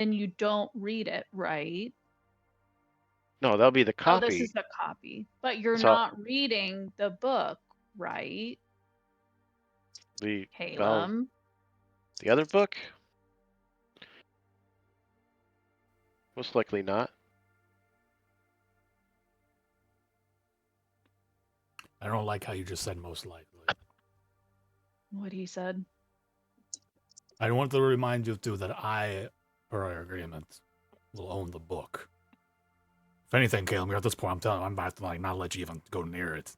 and you don't read it, right? No, that'll be the Oh, this copy. is the copy. But you're So not reading the book, right, the well, Caleb? the other book, most likely not. I don't like how you just said most likely. What he said. I want to remind you too that I, per our agreement, will own the book. If anything, Caleb, you're at this point, I'm telling you, I'm about to like not let you even go near it.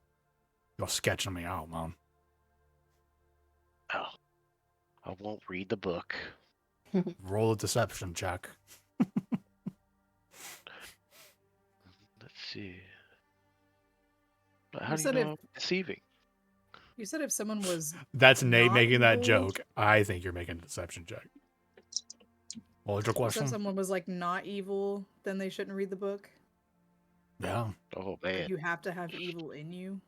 You're sketching me out, man. Oh, I won't read the book. Roll a deception check. Let's see. How You do you said know if I'm deceiving? you said if someone was That's Nate not making that evil, joke. I think you're making a deception check. What was your you said question? someone was like not evil, then they shouldn't read the book. Yeah. Oh Like man, you have to have evil in you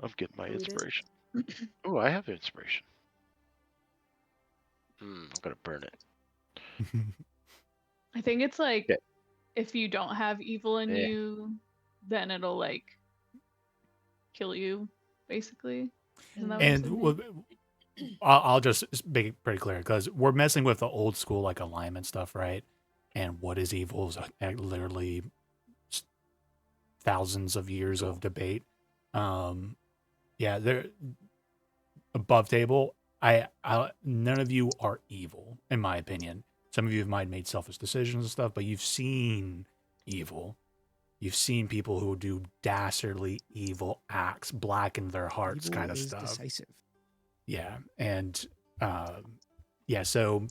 I'm getting my to read it. inspiration. Oh, I have inspiration. I'm gonna burn it. I think it's like Yeah. if you don't have evil in Yeah. you, then it'll like kill you, basically. Isn't that what you said, And Nate? I'll just make it pretty clear because we're messing with the old school like alignment stuff, right? And what is evil is literally thousands of years Cool. of debate. Yeah, they're above table. None of you are evil, in my opinion. Some of you might have made selfish decisions and stuff, but you've seen evil. You've seen people who do dastardly evil acts, blacken their hearts, Evil kind of is stuff. decisive. Yeah, and yeah, so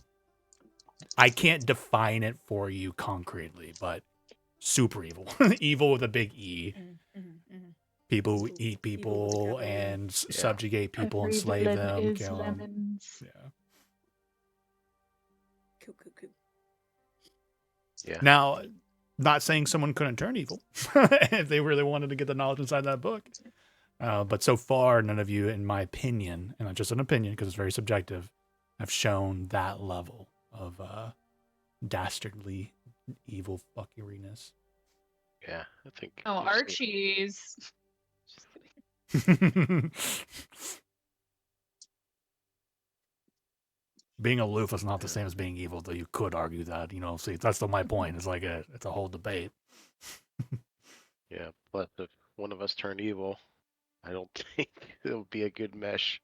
I can't define it for you concretely, but super evil, evil with a big E. People who eat Evil with a people capital E. and Yeah. subjugate people, Every enslave villain them, is kill them. lemons. Yeah. Cool. Yeah. Now, not saying someone couldn't turn evil if they really wanted to get the knowledge inside that book. But so far, none of you, in my opinion, and not just an opinion because it's very subjective, have shown that level of dastardly evil fuckeriness. Yeah. I think. Oh, you've seen- Archie's. Just kidding. Being aloof is not the same as being evil, though you could argue that. See, that's still my point. It's like it's a whole debate. Yeah. But if one of us turned evil, I don't think it would be a good mesh.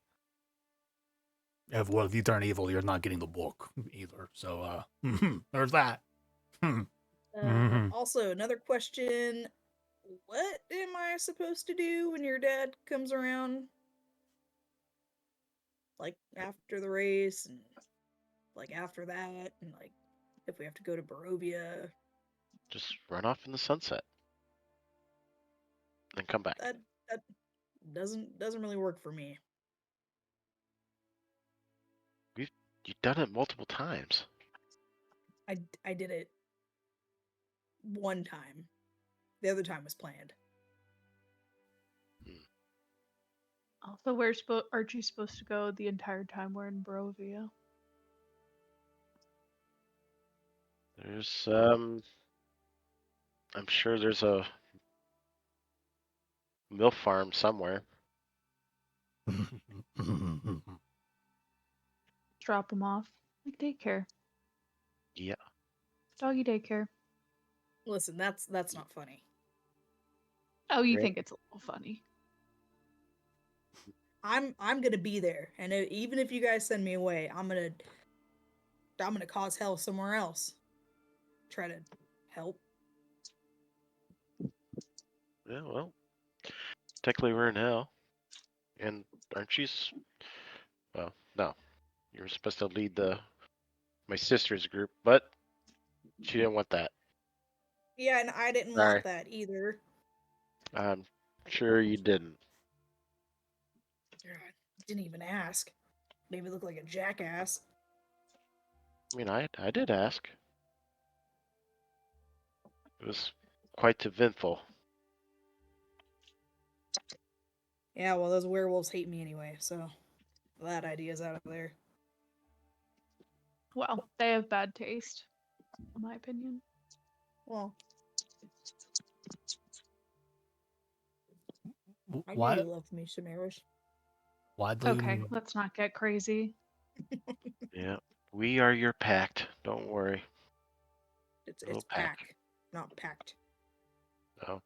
If you turn evil, you're not getting the book either. So there's that. Also, another question: what am I supposed to do when your dad comes around? Like after the race, and like after that, and like if we have to go to Barovia, Just run off in the sunset and come back. that doesn't really work for me. You've done it multiple times. I did it one time. The other time was planned. Also, where's Archie supposed to go the entire time we're in Barovia? There's I'm sure there's a milk farm somewhere. Drop him off. Like daycare. Yeah. Doggy daycare. Listen, that's not funny. Oh, you Right. think it's a little funny. I'm gonna be there, and even if you guys send me away, I'm gonna cause hell somewhere else. Try to help. Yeah. Well, technically we're in hell, and aren't you? Well, no. You were supposed to lead my sister's group, but she didn't want that. Yeah, and I didn't Sorry. want that either. I'm sure you didn't. Didn't even ask. Made me look like a jackass. I mean, I did ask. It was quite eventful. Yeah, well, those werewolves hate me anyway, so that idea's out of there. Well, they have bad taste. in my opinion. Well, I knew Why? you loved me, Samaris. Why do Okay, you? let's not get crazy. Yeah. We are your pact. Don't worry. It's Little pack, not packed. Oh.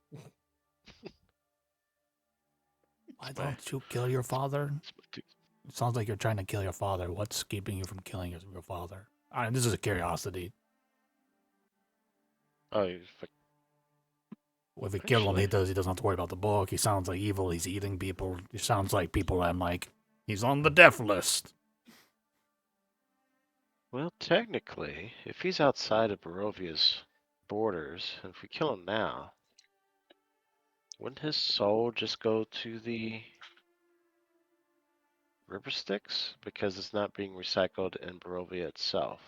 Why don't you kill your father? It sounds like you're trying to kill your father. What's keeping you from killing your father? This is a curiosity. Oh, If we kill him, actually, he doesn't have to worry about the book. He sounds like evil. He's eating people. He sounds like people I'm like, he's on the death list. well, technically, if he's outside of Barovia's borders, and if we kill him now, wouldn't his soul just go to the River Styx? Because it's not being recycled in Barovia itself.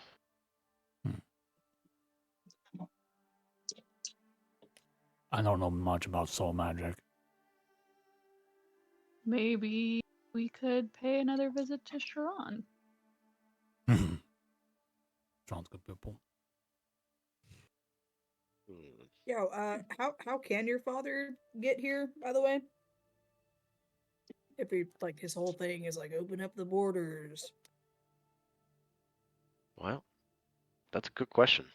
I don't know much about soul magic. Maybe we could pay another visit to Sharon. Sounds good, people. Yo, how can your father get here, by the way? If he like his whole thing is like open up the borders. Well, that's a good question.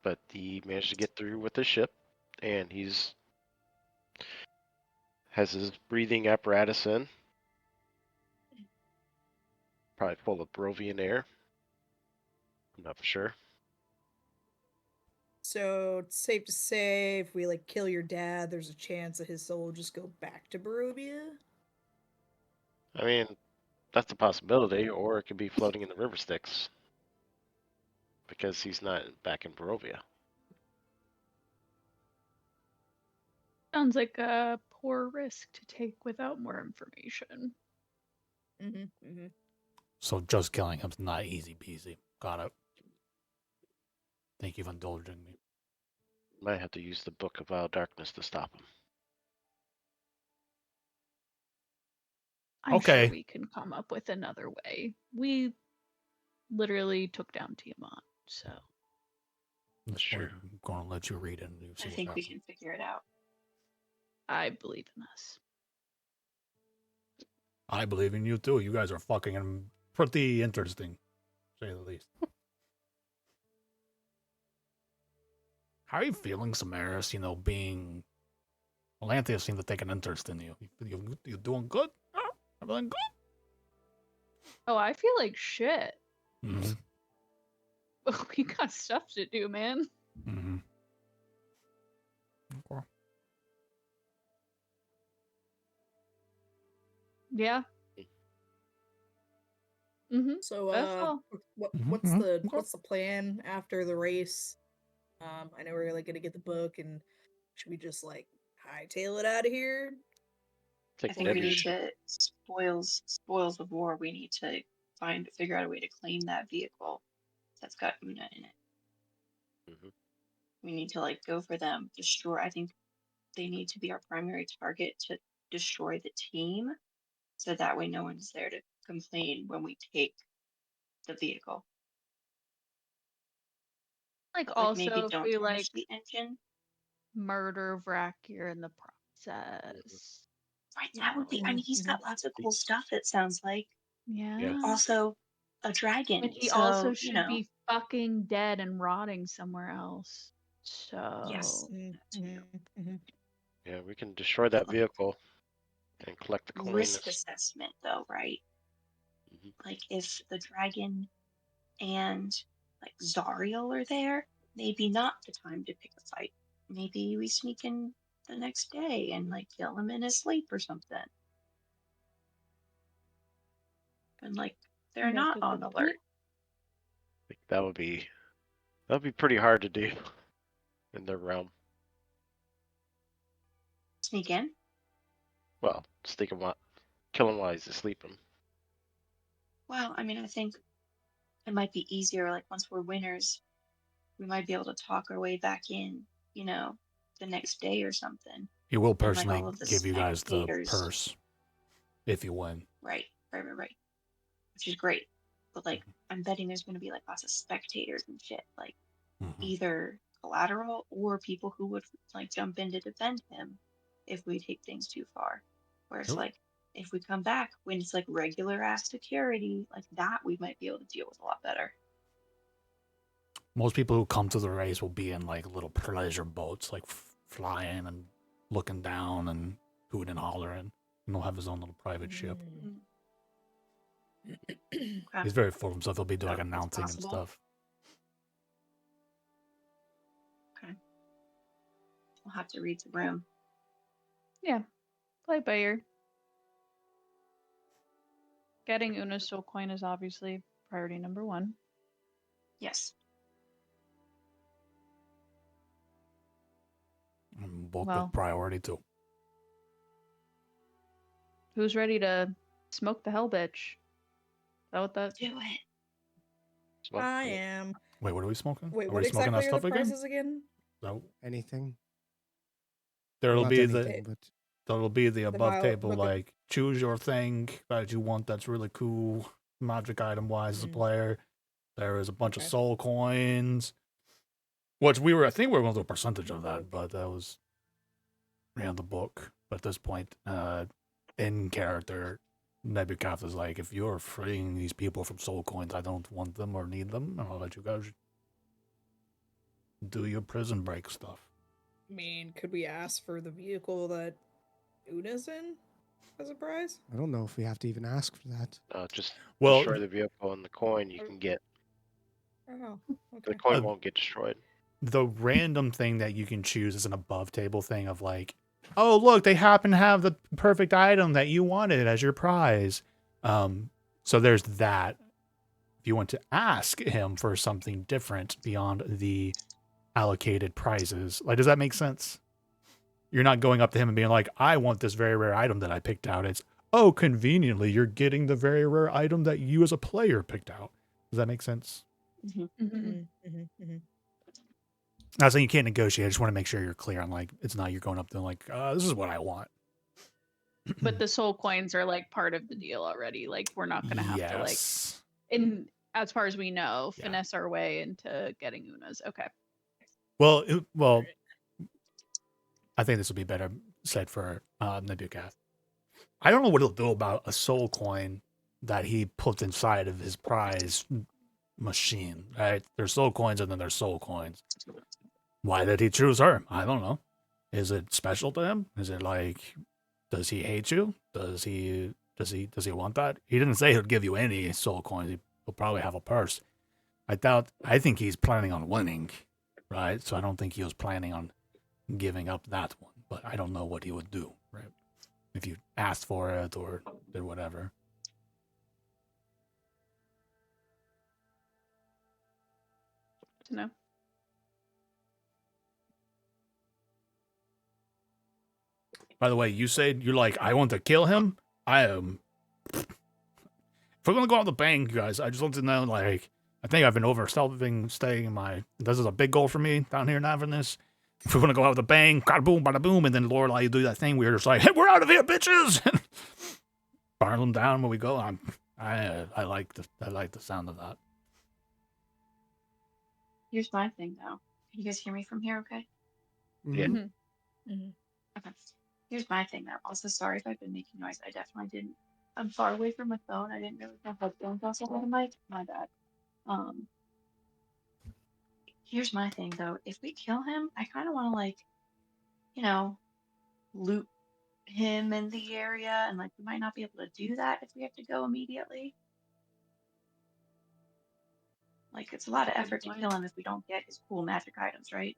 But he managed to get through with his ship, and has his breathing apparatus in. Probably full of Barovian air. I'm not for sure. So it's safe to say if we like kill your dad, there's a chance that his soul will just go back to Barovia. I mean, that's a possibility, or it could be floating in the River Styx. Because he's not back in Barovia. Sounds like a poor risk to take without more information. So just killing him's not easy peasy. Got it. Thank you for indulging me. Might have to use the Book of Vile Darkness to stop him. I'm Okay. sure we can come up with another way. We literally took down Tiamat, so That's Sure. I'm going to let you read it and you see I what think we happens. can figure it out. I believe in us. I believe in you too. You guys are fucking pretty interesting, to say the least. How are you feeling, Samaris? You know, being Atlantia seemed to take an interest in you. You doing good? Everything good? Oh, I feel like shit. Mm-hmm. We got stuff to do, man. Mm-hmm. Okay. Yeah. Mm-hmm. So That's all. what's Mhm, the okay. what's the plan after the race? I know we're like gonna get the book, and should we just like hightail it out of here? I Take think we Debbie's need ship. to spoils of war. We need to figure out a way to claim that vehicle that's got Una in it. Mm-hmm. We need to like go for them, destroy. I think they need to be our primary target to destroy the team, so that way no one's there to complain when we take the vehicle. Like But, like maybe also if don't we damage like the engine. murder Vrakir in the Mm-hmm. process. Right, You that would be. I know. mean, he's got lots of cool stuff. It sounds like. Yeah. Yeah. Also, a But dragon. he So also you should know. be fucking dead and rotting somewhere else. Yes. So That too. Yeah, we can destroy that vehicle and collect the coin. Risk assessment, though, right? Mm-hmm. Like if the dragon and like Zariel are there, maybe not the time to pick a fight. Maybe we sneak in the next day and like kill him in his sleep or something. And like they're that's not a on good point. alert. I think that would be pretty hard to do in their realm. Sneak in. Well, kill him while he's asleep. Well, I mean, I think it might be easier. Like once we're winners, we might be able to talk our way back in. You know, the next day or something. He will And like personally all of the give you guys the spectators. purse if you win. Right. Which is great. But like, I'm betting there's going to be like lots of spectators and shit, like Mhm. either collateral or people who would like jump in to defend him if we take things too far. Whereas Nope. like if we come back when it's like regular ass security, like that we might be able to deal with a lot better. Most people who come to the race will be in like little pleasure boats, like flying and looking down and hooting and hollering. And he'll have his own little private ship. Mm. Okay. He's very full of himself. He'll be doing like It's announcing and possible. stuff. Okay. We'll have to read the room. Yeah, play by ear. Getting Una's soul coin is obviously priority number 1. Yes. And both Well. with priority too. Who's ready to smoke the hell bitch? Is that what that? Do it. Smoke I it. am. Wait, what are we smoking? Wait, Are what we smoking that exactly are the stuff again? prices again? So Anything. there'll Not be anything, but there'll be the above mile- table but the- like choose your thing that you want that's really cool magic item wise as a Mm. player. There is a bunch of Okay. soul coins. Which I think we were going to do a percentage of that, but that was the book. But at this point, in character, Nebuchadnezzar is like, if you're freeing these people from soul coins, I don't want them or need them, and I'll let you guys do your prison break stuff. I mean, could we ask for the vehicle that Una's in as a prize? I don't know if we have to even ask for that. Just Well, destroy the vehicle and the coin you can get. Oh, The okay. coin won't get destroyed. the random thing that you can choose is an above table thing of like, oh, look, they happen to have the perfect item that you wanted as your prize. So there's that. If you want to ask him for something different beyond the allocated prizes, like, does that make sense? You're not going up to him and being like, I want this very rare item that I picked out. It's, oh, conveniently, you're getting the very rare item that you as a player picked out. Does that make sense? Mm-hmm. Not saying you can't negotiate. I just want to make sure you're clear on like it's not you're going up to like this is what I want. But the soul coins are like part of the deal already. Like we're not gonna have to like, in as far as we know, Yeah. finesse our way into getting Una's. Okay. Well, I think this would be better said for Nebuchadnezzar. I don't know what he'll do about a soul coin that he put inside of his prize machine. Right? There's soul coins and then there's soul coins. Why did he choose her? I don't know. Is it special to him? Is it like, does he hate you? Does he want that? He didn't say he'll give you any soul coins. He'll probably have a purse. I think he's planning on winning, right? So I don't think he was planning on giving up that one. But I don't know what he would do, right? If you asked for it or did whatever. To know. By the way, you said you're like, I want to kill him. I am. If we're gonna go out with a bang, you guys, I just want to know, like, I think I've been staying in my. This is a big goal for me down here in Avernus. If we're gonna go out with a bang, bada boom, bada boom, and then Lorelai, you do that thing where you're just like, hey, we're out of here, bitches. Burn them down when we go. I like the sound of that. Here's my thing though. Can you guys hear me from here okay? Yeah. Mm-hmm. Okay. Here's my thing though. Also sorry if I've been making noise. I definitely didn't. I'm far away from my phone. I didn't realize my headphones also had a mic. My bad. Here's my thing though. If we kill him, I kind of want to like, loot him in the area, and like we might not be able to do that if we have to go immediately. Like it's a lot of effort to kill him if we don't get his cool magic items, right?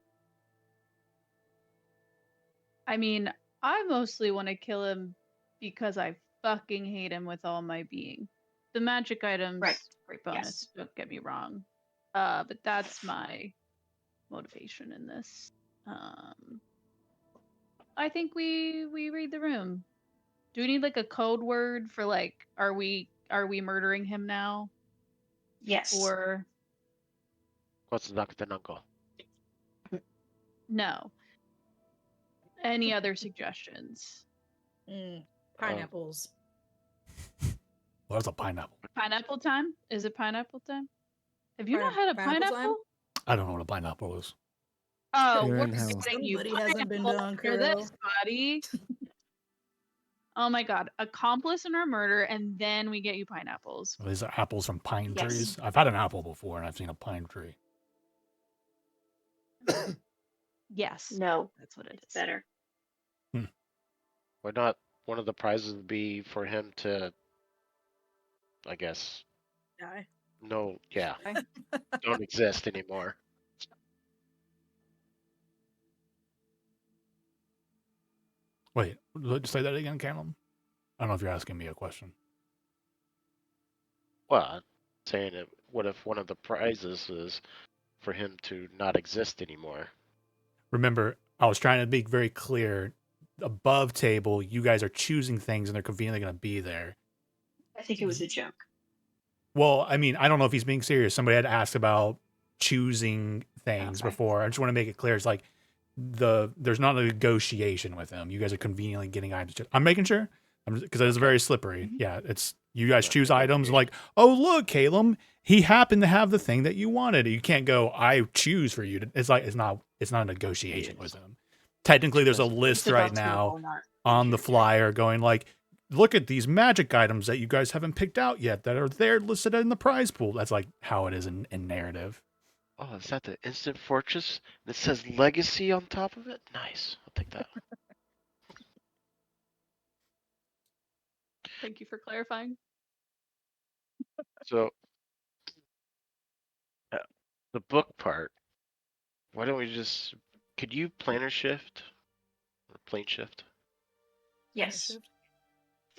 I mean, I mostly want to kill him because I fucking hate him with all my being. The magic items, Right. great bonus, Yes. don't get me wrong. But that's my motivation in this. I think we read the room. Do we need like a code word for like, are we murdering him now? Yes. Or What's the uncle? no? Any other suggestions? Pineapples. Well, that's a pineapple. Pineapple time? Is it pineapple time? Have you not had a Pineapple time? pineapple? I don't know what a pineapple is. Oh, You're we're in hell. getting you Somebody hasn't been pineapple done, after this, Crow. buddy. Oh my god. Accomplice in our murder, and then we get you pineapples. Well, these are apples from pine Yes. trees. I've had an apple before, and I've seen a pine tree. Yes. No, That's what it it's is. better. Why not? One of the prizes would be for him to, I guess, Die. no, yeah, Okay. don't exist anymore. Wait, say that again, Callum? I don't know if you're asking me a question. Well, I'm saying it. What if one of the prizes is for him to not exist anymore? Remember, I was trying to make very clear. Above table, you guys are choosing things, and they're conveniently going to be there. I think it was a joke. Well, I mean, I don't know if he's being serious. Somebody had asked about choosing things Okay. before. I just want to make it clear. It's like there's not a negotiation with him. You guys are conveniently getting items. I'm making sure because it's very slippery. Mhm. Yeah, it's you guys Not choose items negotiation. like, oh look, Caleb, he happened to have the thing that you wanted. You can't go, I choose for you. It's like it's not a negotiation with Yes. him. Technically, there's a Doesn't- list It's right above now table, not on the computer. flyer going like, look at these magic items that you guys haven't picked out yet that are there listed in the prize pool. That's like how it is in narrative. Oh, is that the instant fortress? And it says legacy on top of it? Nice. I'll take that. Thank you for clarifying. So, the book part, why don't we just, could you planner shift? Or plane shift? Yes, Shift.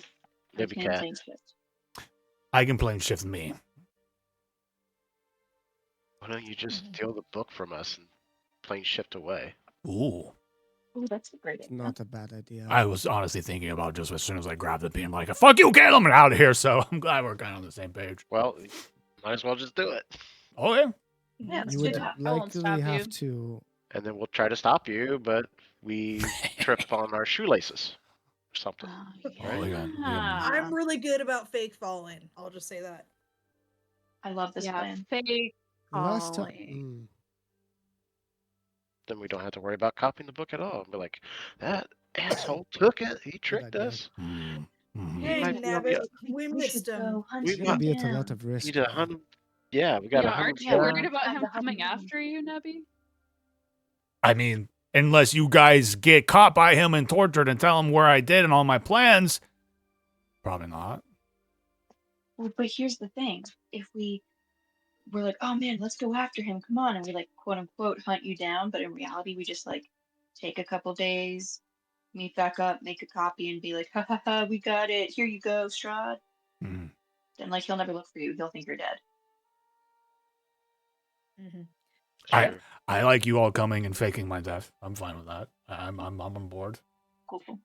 I Maybe can cat. plane shift. I can plane shift me. Why don't you just Mhm. steal the book from us and plane shift away? Ooh. Oh, that's a great It's idea. not a bad idea. I was honestly thinking about just as soon as I grabbed it being like, fuck you, Caleb, and out of here. So I'm glad we're kind of on the same page. Well, might as well just do it. Oh, yeah. Yeah, let's You do would that. I won't stop likely have you. to. And then we'll try to stop you, but we trip on our shoelaces or something. Oh, Oh, yeah. I'm really good about fake falling. I'll just say that. I love this yeah, plan. fake Last calling. time. Then we don't have to worry about copying the book at all. Be like, that asshole took it. He tricked idea. us. Mm. Mhm. He Dang, might be on the. Nabbit, we We missed should him. go hunt We It's him gonna might be at a down. lot of risk. need to though. hunt him. Yeah, we got to Yeah, hunt aren't him you Yeah, worried down. about have him the coming hunting after you, Nebby? I mean, unless you guys get caught by him and tortured and tell him where I did and all my plans, probably not. Well, but here's the thing: if we're like, oh man, let's go after him, come on, and we like quote unquote hunt you down, but in reality, we just like take a couple days, meet back up, make a copy, and be like, ha ha ha, we got it. Here you go, Strahd. Mm. Then like he'll never look for you. He'll think you're dead. Mm-hmm. I Sure. I like you all coming and faking my death. I'm fine with that. I'm on board. Cool, cool.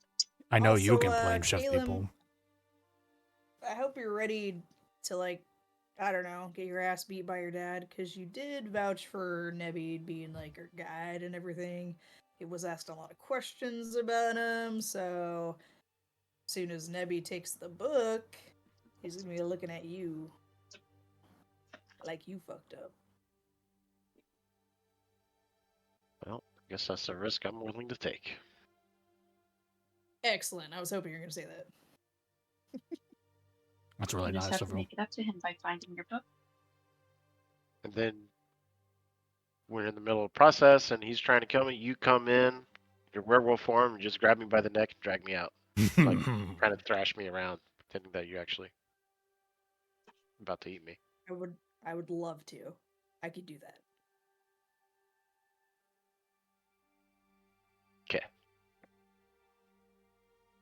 I know you Also, can plane shift Caleb, people. I hope you're ready to like, I don't know, get your ass beat by your dad because you did vouch for Nebby being like your guide and everything. He was asked a lot of questions about him, so as soon as Nebby takes the book, he's gonna be looking at you like you fucked up. Well, I guess that's a risk I'm willing to take. Excellent. I was hoping you were gonna say that. That's really You just nice have of to him. make it up to him by finding your book. And then we're in the middle of the process, and he's trying to kill me. You come in, your werewolf form, and just grab me by the neck and drag me out, like trying to thrash me around, pretending that you actually about to eat me. I would love to. I could do that. Okay.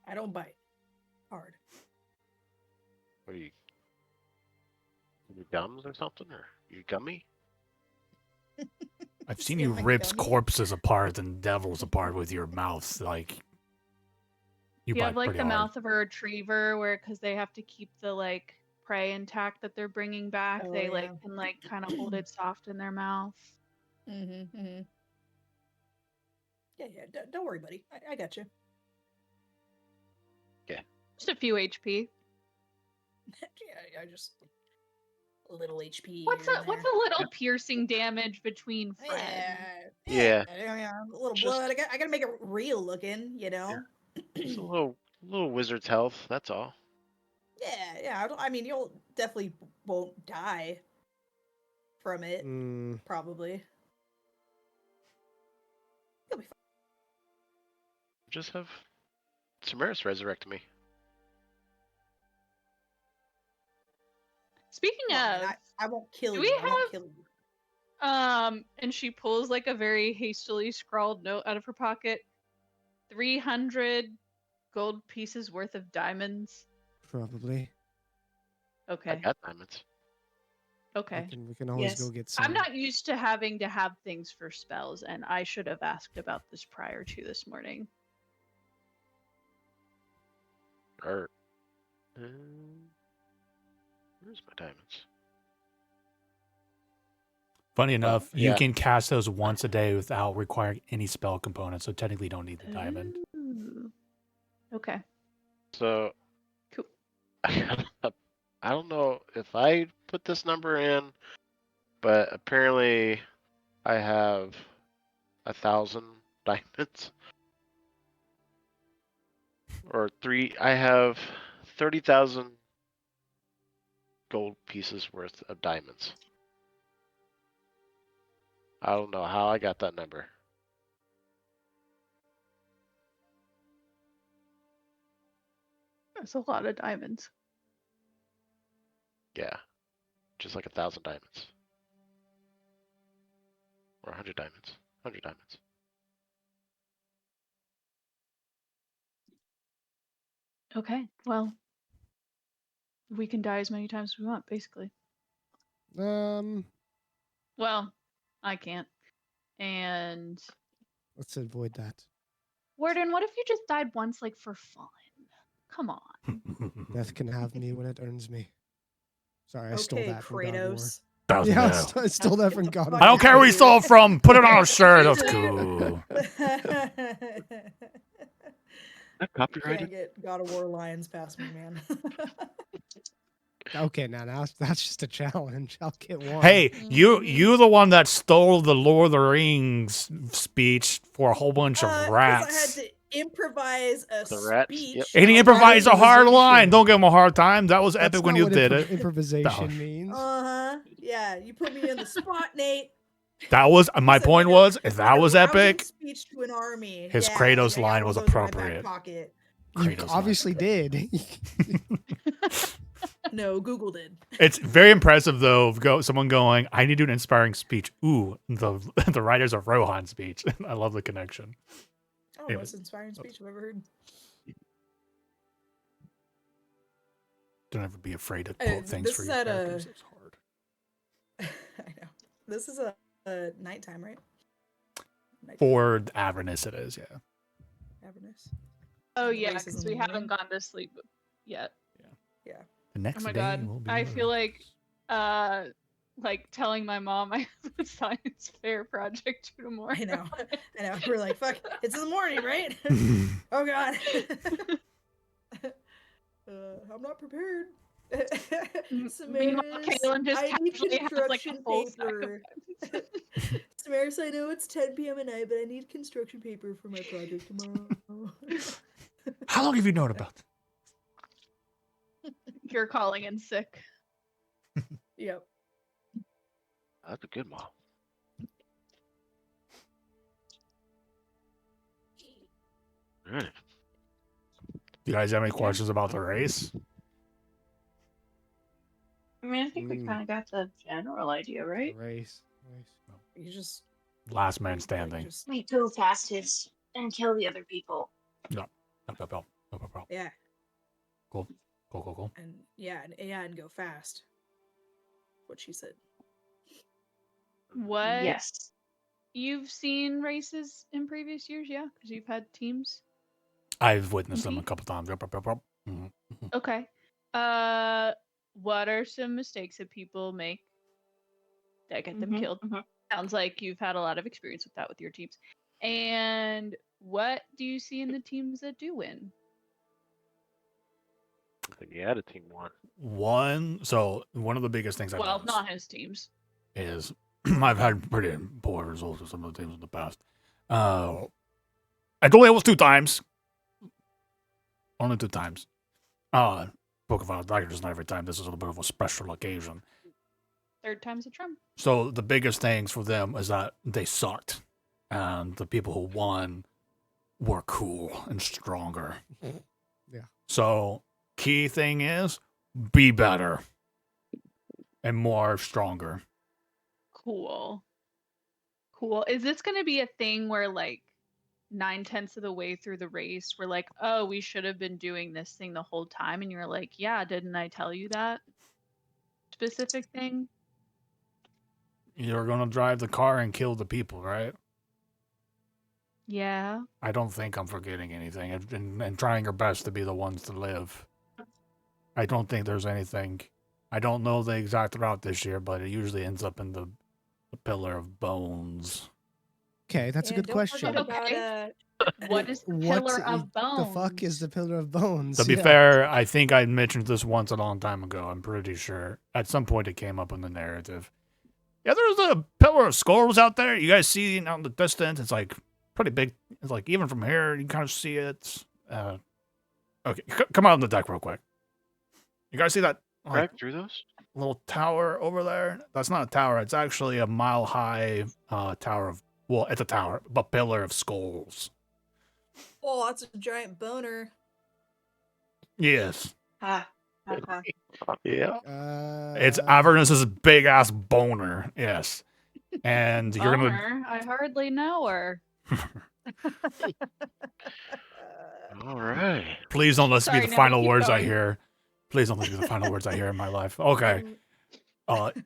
I don't bite hard. What are you? You gums or something, or you gummy? I've seen See, you I'm a rip gummy. corpses apart and devils apart with your mouth. Like you You have bite like pretty the hard. mouth of a retriever where because they have to keep the like prey intact that they're bringing back, Oh, they yeah. like can like kind of hold it soft in their mouth. Mm-hmm. Mm-hmm. Yeah, yeah. Don't worry, buddy. I got you. Just a few HP. Yeah, I just a little HP. What's here a and what's there. a little piercing damage between Yeah, friends? Yeah. a little Just blood. I gotta make it real looking, you know. just a little wizard's health. That's all. Yeah. I mean, you'll definitely won't die from it, Mm, probably. You'll be fine. Just have Samaris resurrect me. Speaking Well, I of, mean, I won't kill do you. we I won't have kill you. and she pulls like a very hastily scrawled note out of her pocket. 300 gold pieces worth of diamonds. probably. I Okay. got diamonds. Okay. We can always go Yes. get some. I'm not used to having to have things for spells, and I should have asked about this prior to this morning. Or where's my diamonds? Funny enough, you yeah. can cast those once a day without requiring any spell components, so technically you don't need the diamond. Ooh. Okay. So Cool. I don't know if I put this number in, but apparently I have 1,000 diamonds. Or I have 30,000 gold pieces worth of diamonds. I don't know how I got that number. That's a lot of diamonds. Yeah, just like 1,000 diamonds. Or 100 diamonds. 100 diamonds. Okay. Well, we can die as many times as we want, basically. Well, I can't. And Let's avoid that. Warden, what if you just died once, like for fun? Come on. Death can have me when it earns me. Sorry, I stole Okay, that from God of War. Kratos. Yeah, No. I stole that from Get the God of fuck I War. don't care outta where you here. stole it from. Put it on a shirt. That's cool. That Can't copyrighted? get God of War lines past me, man. Okay, now that's just a challenge. I'll get one. Hey, Mhm. you the one that stole the Lord of the Rings speech for a whole bunch of Because I had rats. to improvise a The rats, speech. yep. And he Oh, that improvised a hard line. improvisation. Don't give him a hard time. That was That's epic when not you what did it. improvisation means. Yeah, you put me in the spot, Nate. That was my Said, point. Was if that was rousing epic, speech to an army. his Yeah, Kratos I got line one was of those in my back appropriate. pocket. You Kratos obviously did. No, Google did. It's very impressive though. Of someone going, I need to do an inspiring speech. Ooh, the writers of Rohan speech. I love the connection. Oh, Anyways. most inspiring speech I've ever heard. Don't ever be afraid to Uh, quote things this for is your at characters. It's hard. I know. This is a nighttime, right? Nighttime. For Avernus, it is. Yeah. Avernus. Oh And the yeah, race is because in we the haven't morning? gone to sleep yet. Yeah. The next Oh my day god. will be. I feel Avernus. like telling my mom I have a science fair project tomorrow. I know. We're like, fuck, it's in the morning, right? Oh god. I'm not prepared. Meanwhile, Samaris, Kaylin just I need casually has like a construction full stack of paper. pens. Samaris, I know it's 10 p.m. at night, but I need construction paper for my project tomorrow. How long have you known about You're calling in sick. Yep. That's a good mom. Right. You guys have any questions about the race? I mean, I think we kind of got the general idea, right? Race. You just Last man like, standing. We go fastest and kill the other people. No. yeah, Cool. and go fast. What she said. What? Yes. You've seen races in previous years, yeah? Because you've had teams. I've witnessed them a Mhm. couple times. Mhm. Okay. What are some mistakes that people make that get them killed? Sounds like you've had a lot of experience with that with your teams. And what do you see in the teams that do win? I think he had a team one. One of the biggest things I've Well, noticed not his teams. is I've had pretty poor results with some of the teams in the past. I only was 2 times. Only 2 times. Book of Our Doctor, not every time. This is a bit of a special occasion. 3rd time's a charm. So the biggest things for them is that they sucked, and the people who won were cool and stronger. Yeah. So key thing is be better and more stronger. Cool. Is this going to be a thing where like 9/10 of the way through the race, we're like, oh, we should have been doing this thing the whole time, and you're like, yeah, didn't I tell you that specific thing? You're gonna drive the car and kill the people, right? Yeah. I don't think I'm forgetting anything, and trying our best to be the ones to live. I don't think there's anything. I don't know the exact route this year, but it usually ends up in the Pillar of Bones. Okay, that's a good don't question. forget about, What is the Pillar of Bones? The fuck is the Pillar of Bones? To be fair, I think I mentioned this once a long time ago. I'm pretty sure. At some point it came up in the narrative. Yeah, there's a Pillar of Skulls out there. You guys see it out in the distance. It's like pretty big. It's like even from here, you can kind of see it. Okay, come out on the deck real quick. You guys see that Drive through those? little tower over there? That's not a tower. It's actually a mile-high tower of... Well, it's a tower, but Pillar of Skulls. oh, that's a giant boner. Yes. Ha. Ha, ha. Yeah. It's Avernus's big-ass boner. Yes. And you're going to... Boner? I hardly know her. All right. Please don't let me Sorry, be the no, final keep words I going. hear. Please don't let me be the final words I hear in my life. Okay.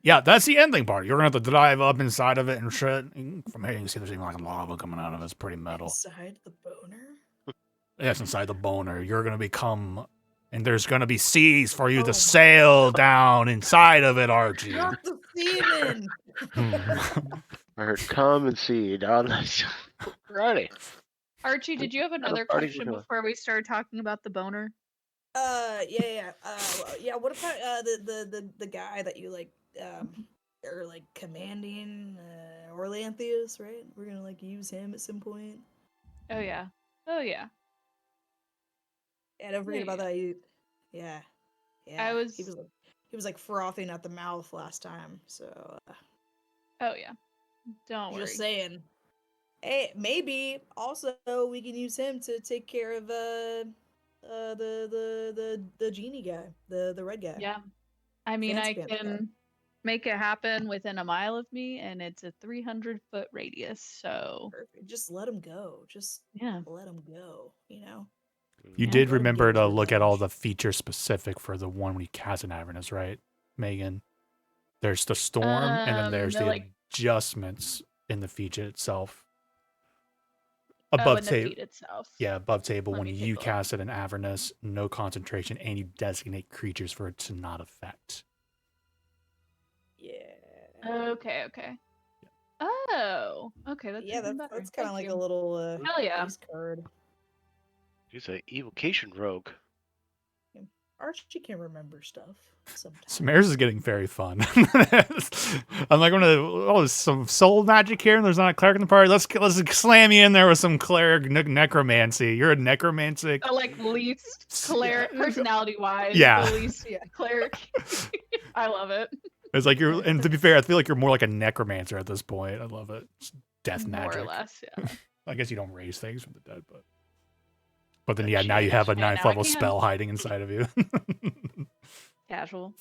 Yeah, that's the ending part. You're going to have to drive up inside of it and shit. From here, you can see there's even like lava coming out of it. It's pretty metal. Inside the boner? Yes, inside the boner. You're going to become... And there's going to be seas for you Oh to my sail down inside of it, Archie. Not the semen! I heard come and see down this. Righty. Archie, did you have another parties question we're doing? before we started talking about the boner? Yeah. Yeah, what about the guy that you like are like commanding Orlantheus, right? We're gonna like use him at some point. Oh yeah. Oh yeah. Yeah, don't forget about that. Yeah. I was- he was like frothing at the mouth last time, so Oh yeah. Don't worry. just saying. Hey, maybe also we can use him to take care of the genie guy, the red guy. Yeah. I mean, Fancy I pants guy. can make it happen within a mile of me, and it's a 300-foot radius. So Perfect. Just let him go. Just yeah. let him go. You know. You Yeah, did let him remember get to his look at all the revenge. features specific for the one when you cast an Avernus, right, Megan? There's the storm, and then there's they're the like- adjustments in the feature itself. Oh, Above in the table, feed itself. yeah, above table. Let When me take you a look. casted an Avernus, no concentration, and you designate creatures for it to not affect. Yeah. Okay. Oh. Okay. That's Yeah, even better. that's kind of Thank like you. a little Hell yeah. base card. He's an evocation rogue. Archie can remember stuff sometimes. Samaris is getting very fun. I'm like, there's some soul magic here, and there's not a cleric in the party. Let's slam you in there with some cleric necromancy. You're a necromantic. Oh, like least cleric personality wise. Yeah. The least cleric. I love it. It's like you're, and to be fair, I feel like you're more like a necromancer at this point. I love it. It's death magic. More or less, yeah. I guess you don't raise things from the dead, but then But yeah, now you have a shit, now 9th I level can. spell hiding inside of you. Casual.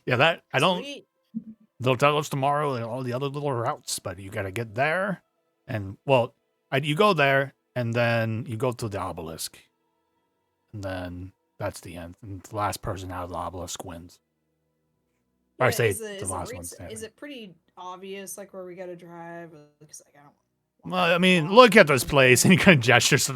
Yeah, that I don't. Sweet. They'll tell us tomorrow and all the other little routes, but you got to get there, and well, you go there, and then you go to the obelisk, and then that's the end. And the last person out of the obelisk wins. Or I Yeah, say is the last one standing. Is it pretty obvious, like where we gotta drive? Because like I don't. Well, I mean, look at this place, and he kind of gestures.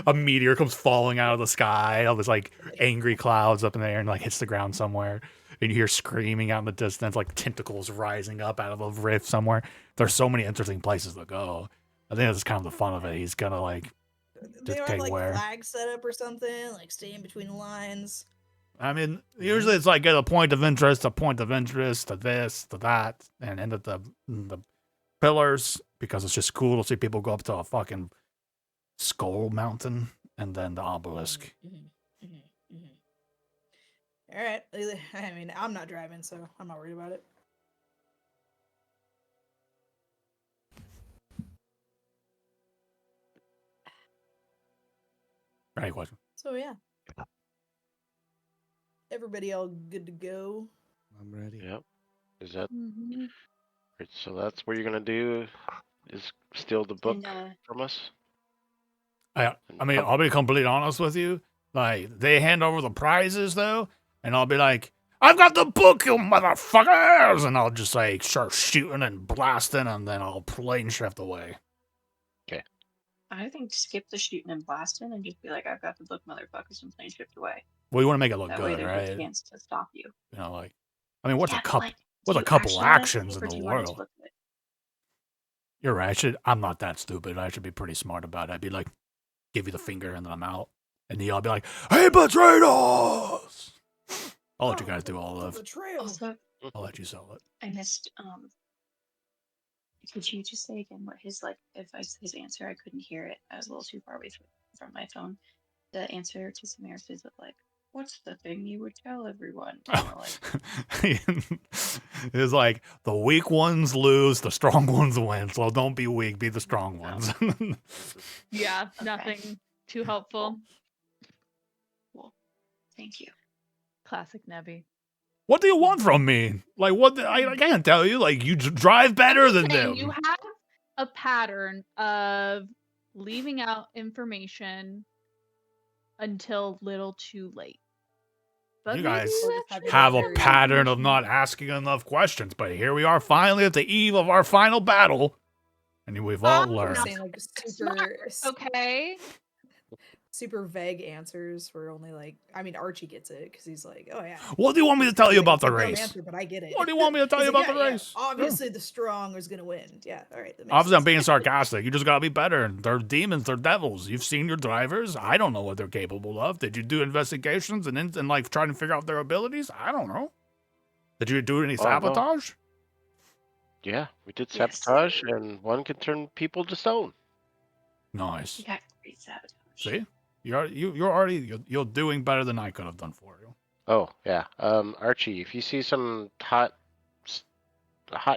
A meteor comes falling out of the sky. All this like angry clouds up in the air, and like hits the ground somewhere. And you hear screaming out in the distance, like tentacles rising up out of a rift somewhere. There's so many interesting places to go. I think that's kind of the fun of it. He's gonna like They don't have dictate like where. flags set up or something, like stay in between the lines. I mean, usually it's like get a point of interest, to this, to that, and end at the pillars because it's just cool to see people go up to a fucking skull mountain and then the obelisk. All right. I mean, I'm not driving, so I'm not worried about it. Any question? So yeah. Everybody all good to go? I'm ready. Yep. Is that Mhm. right? So that's what you're gonna do? Is steal the book And from us? I mean, I'll be completely honest with you. Like, they hand over the prizes, though, and I'll be like, I've got the book, you motherfuckers! And I'll just, like, start shooting and blasting, and then I'll plane shift away. I think skip the shooting and blasting and just be like, I've got the book, motherfuckers, and plane shift away. Well, you want to make it look That way good, there's right? a chance to stop you. You know, like, I mean, what's Yeah, a but couple? like, What's do a you couple actually want us to actions skip in or the do you want us to world? look good? You're right. I'm not that stupid. I should be pretty smart about it. I'd be like, give you the finger, and then I'm out. And then I'll be like, hey, betrayed us! I'll let you guys do all of it. Betrayal. Also, I'll let you sell it. I missed. Could you just say again what his his answer? I couldn't hear it. I was a little too far away from my phone. The answer to Samaris is like, what's the thing you would tell everyone? You know, like, It's like the weak ones lose, the strong ones win. So don't be weak, be the strong ones. Yeah, Okay. nothing too helpful. Cool. Thank you. Classic Nebby. What do you want from me? Like, what? I can't tell you. Like, you drive better than them. You have a pattern of leaving out information until little too late. But You maybe guys you actually have a very pattern of information. not asking enough questions, but here we are finally at the eve of our final battle. And we've all I'm We're learned. saying like super, Okay. super vague answers where only like, I mean, Archie gets it because he's like, oh yeah. What do you want me to tell you about the Dumb race? answer, but I get it. What do you want me to tell He's you like, about the yeah, race? obviously, the strong is gonna win. Yeah, all right. That makes Obviously, I'm sense. being sarcastic. You just gotta be better. They're demons. They're devils. You've seen your drivers. I don't know what they're capable of. Did you do investigations and like try to figure out their abilities? I don't know. Did you do any Oh, no. sabotage? Yeah, we did Yes. sabotage, and one can turn people to stone. Nice. You got great sabotage. See, you're doing better than I could have done for you. Oh yeah, Archie, if you see some hot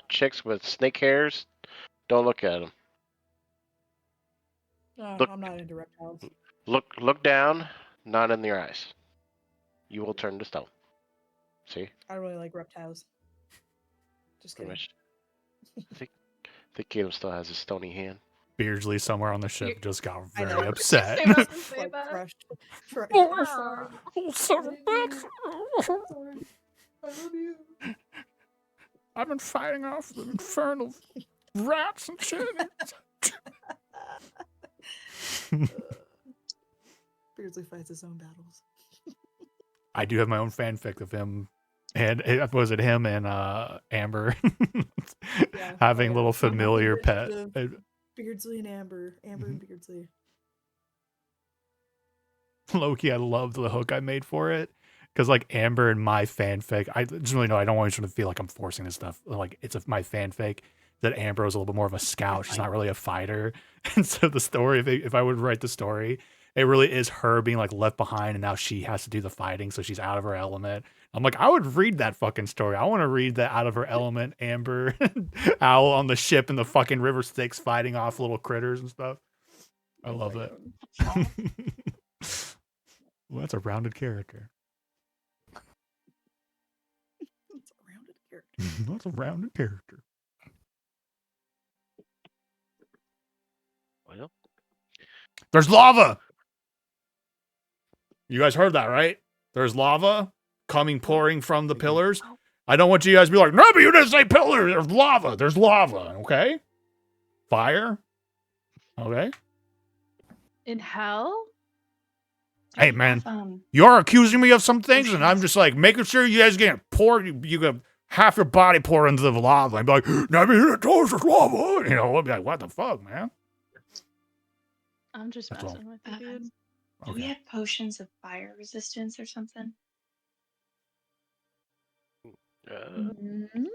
chicks with snake hairs, don't look at them. Look- I'm not into reptiles. Look down, not in their eyes. You will turn to stone. See? I don't really like reptiles. Just Pretty kidding. much. I think Caleb still has a stony hand. Beardsley somewhere on the ship just got I very know. upset. I was about to say Like that. crushed. Oh, son of a bitch. I love you. I've been fighting off the infernal rats and shit. Beardsley fights his own battles. I do have my own fanfic of him, and was it him and Amber Yeah. having Oh, yeah. little familiar pet. Beardsley and Amber. Amber and Beardsley. Loki, I loved the hook I made for it. Because, like, Amber and my fanfic, I just really know I don't want you to feel like I'm forcing this stuff. Like, it's my fanfic that Amber is a little bit more of a scout. She's not really a fighter. And so the story, if I would write the story, it really is her being, like, left behind, and now she has to do the fighting, so she's out of her element. I'm like, I would read that fucking story. I want to read that out of her element, Amber, Owl on the ship and the fucking river Styx fighting off little critters and stuff. I love it. Well, that's a rounded character. It's a rounded character. That's a rounded character. Well, There's lava. You guys heard that, right? There's lava coming pouring from the pillars. I don't want you guys to be like, no, but you didn't say pillars. There's lava. There's lava. Okay. Fire. Okay. In hell? Hey, man, you're accusing me of some things, and I'm just like making sure you guys get poured. You get half your body pour into the lava. I'd be like, no, but you didn't tell us there's lava. You know, I'd be like, what the fuck, man? I'm just That's all. messing with you, dude. Do we Okay. have potions of fire resistance or something? Mhm.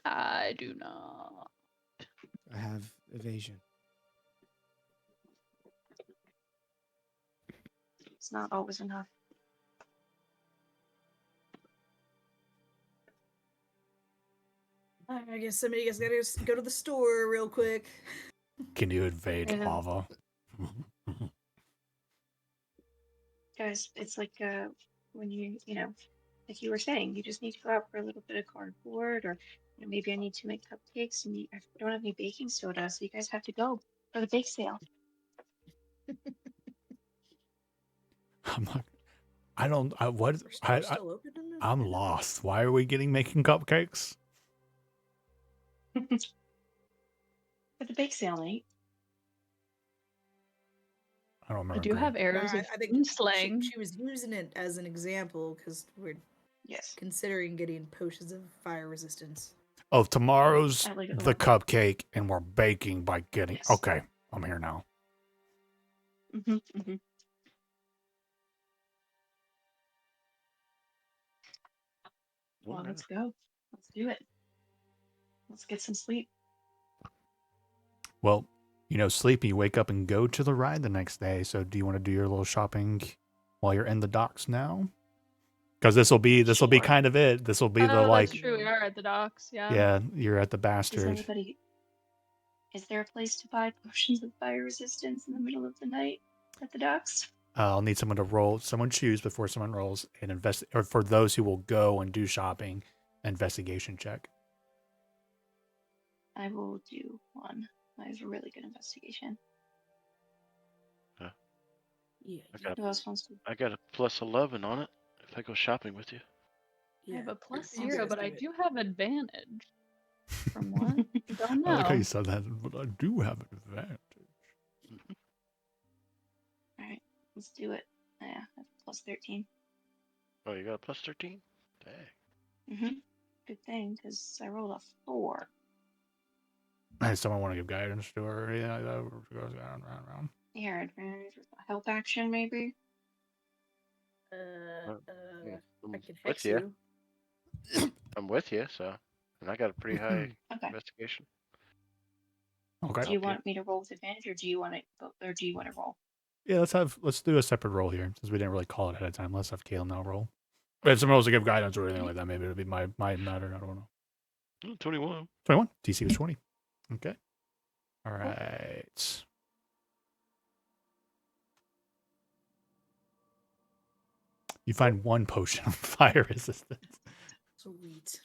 I do not. I have evasion. It's not always enough. I guess somebody has got to go to the store real quick. Can you invade Yeah. lava? Guys, it's like when like you were saying, you just need to go out for a little bit of cardboard, or maybe I need to make cupcakes, and I don't have any baking soda, so you guys have to go for the bake sale. I'm not. I don't. What? Are stores still open? I'm lost. Why are we making cupcakes? For the bake sale, Nate. I don't I remember. do have arrows I of think slang. she was using it as an example because we're Yes. considering getting potions of fire resistance. Oh, tomorrow's I like it a the lot. cupcake, and we're baking by getting. Yes. Okay, I'm here now. Well, let's go. Let's do it. Let's get some sleep. Well, sleep. You wake up and go to the ride the next day. So, do you want to do your little shopping while you're in the docks now? Because this will be Sure. kind of it. This will be the Oh, like. that's true. We are at the docks. Yeah. Yeah, you're at the bastard. Is there a place to buy potions of fire resistance in the middle of the night at the docks? I'll need someone to roll. Someone choose before someone rolls and or for those who will go and do shopping, investigation check. I will do one. I have a really good investigation. Yeah. Who else wants to? I got a plus 11 on it if I go shopping with you. I have a plus You 0, guys but do I it. do have advantage. From what? Don't I like how know. you said that, but I do have an advantage. All right, let's do it. Yeah, I have plus 13. Oh, you got a plus 13? Dang. Good thing, because I rolled a 4. Hey, someone want to give guidance to her? Yeah, that goes round. Here, advantage with a help action, maybe? I'm I can with hex you. you. I'm with you, so. And I got a pretty high Okay. investigation. Okay. Do you want me to roll with advantage, or do you want to roll? Yeah, let's do a separate roll here since we didn't really call it ahead of time. Let's have Kale now roll. But if someone wants to give guidance or anything like that, maybe it'll be my matter. I don't know. 21. 21. DC was 20. Okay. All right. You find one potion of fire resistance. Sweet.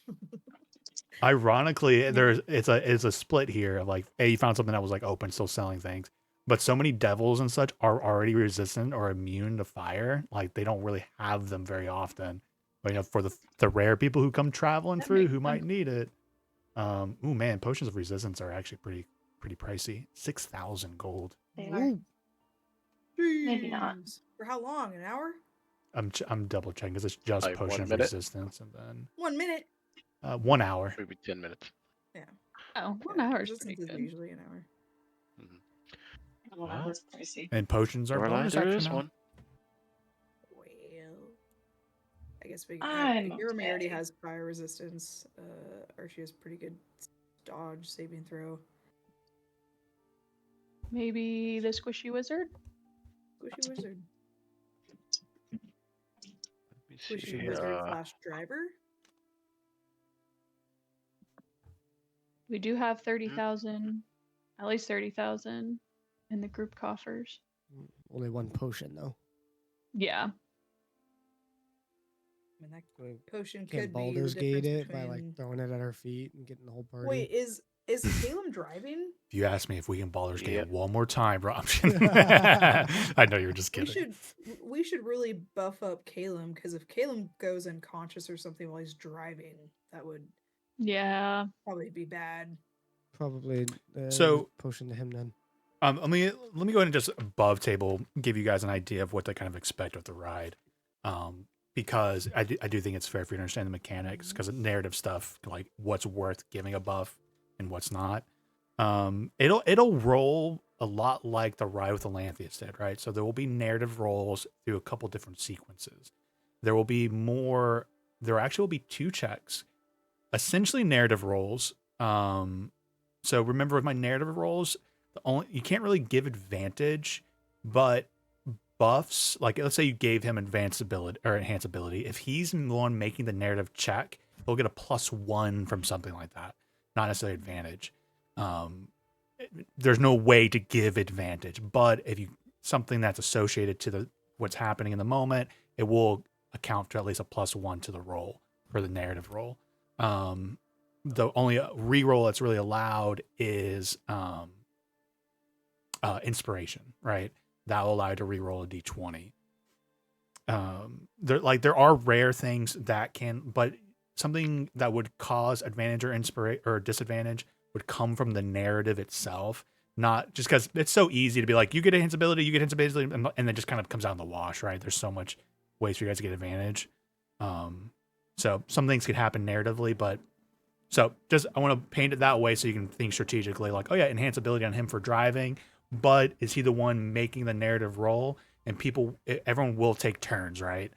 Ironically, it's a split here of like, you found something that was like open, still selling things. But so many devils and such are already resistant or immune to fire. Like they don't really have them very often. But for the rare people who come traveling That through makes who might sense. need it. Ooh man, potions of resistance are actually pretty pricey. 6,000 gold. They are. Maybe not. Jeez. For how long? An hour? I'm double checking because it's just Like 1 potion of minute? resistance and then 1 minute. 1 hour. Maybe 10 minutes. Yeah. Oh, 1 Yeah, hour is resistance pretty is good. usually an hour. Well, that was pricey. And potions are Lorelai, bonus there action is now. one. Well, I guess we. I'm Jeremy already okay. has fire resistance. Archie has pretty good dodge saving throw. Maybe the squishy wizard? Squishy wizard. Let me Squishy see. wizard / driver. We do have 30,000, at least 30,000 in the group coffers. Only one potion though. Yeah. I mean, that potion Can't could be the Baldur's difference Gate it by like between. throwing it at our feet and getting the whole party. Wait, is Caleb driving? If you ask me if we can Baldur's Gate Yep. one more time, bro, I know you're just We kidding. should really buff up Caleb because if Caleb goes unconscious or something while he's driving, that would Yeah. probably be bad. Probably So- potion to him then. Let me go ahead and just above table give you guys an idea of what to kind of expect with the ride, because I do think it's fair for you to understand the mechanics because narrative stuff like what's worth giving a buff and what's not. It'll roll a lot like the Ride with Atlantheus did, right? So there will be narrative roles through a couple different sequences. There will be more. There actually will be 2 checks, essentially narrative roles. So remember with my narrative roles, you can't really give advantage, but buffs, like let's say you gave him advanced ability or enhance ability, if he's the one making the narrative check, he'll get a +1 from something like that, not necessarily advantage. There's no way to give advantage, but if you something that's associated to the what's happening in the moment, it will account to at least a +1 to the roll for the narrative roll. The only reroll that's really allowed is inspiration, right? That will allow you to reroll a d20. There are rare things that can, but something that would cause advantage or disadvantage would come from the narrative itself, not just because it's so easy to be like, you get enhance ability, and then just kind of comes out in the wash, right? There's so much ways for you guys to get advantage. So some things could happen narratively, but so just I want to paint it that way so you can think strategically, like, oh yeah, enhance ability on him for driving, but is he the one making the narrative roll? And everyone will take turns, right?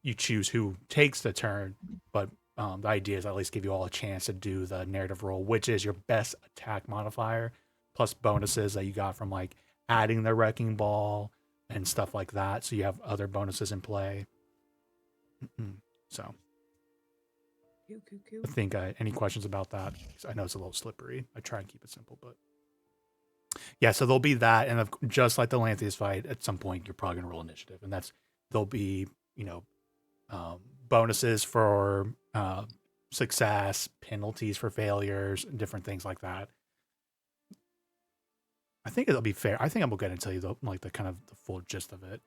You choose who takes the turn, but the idea is at least give you all a chance to do the narrative roll, which is your best attack modifier plus bonuses that you got from like adding the wrecking ball and stuff like that. So you have other bonuses in play. So I think any questions about that? 'Cause I know it's a little slippery. I try and keep it simple, but yeah. So there'll be that, and just like the Lanthius fight, at some point you're probably gonna roll initiative, and there'll be bonuses for success, penalties for failures, and different things like that. I think it'll be fair. I think I'm going to tell you the kind of the full gist of it.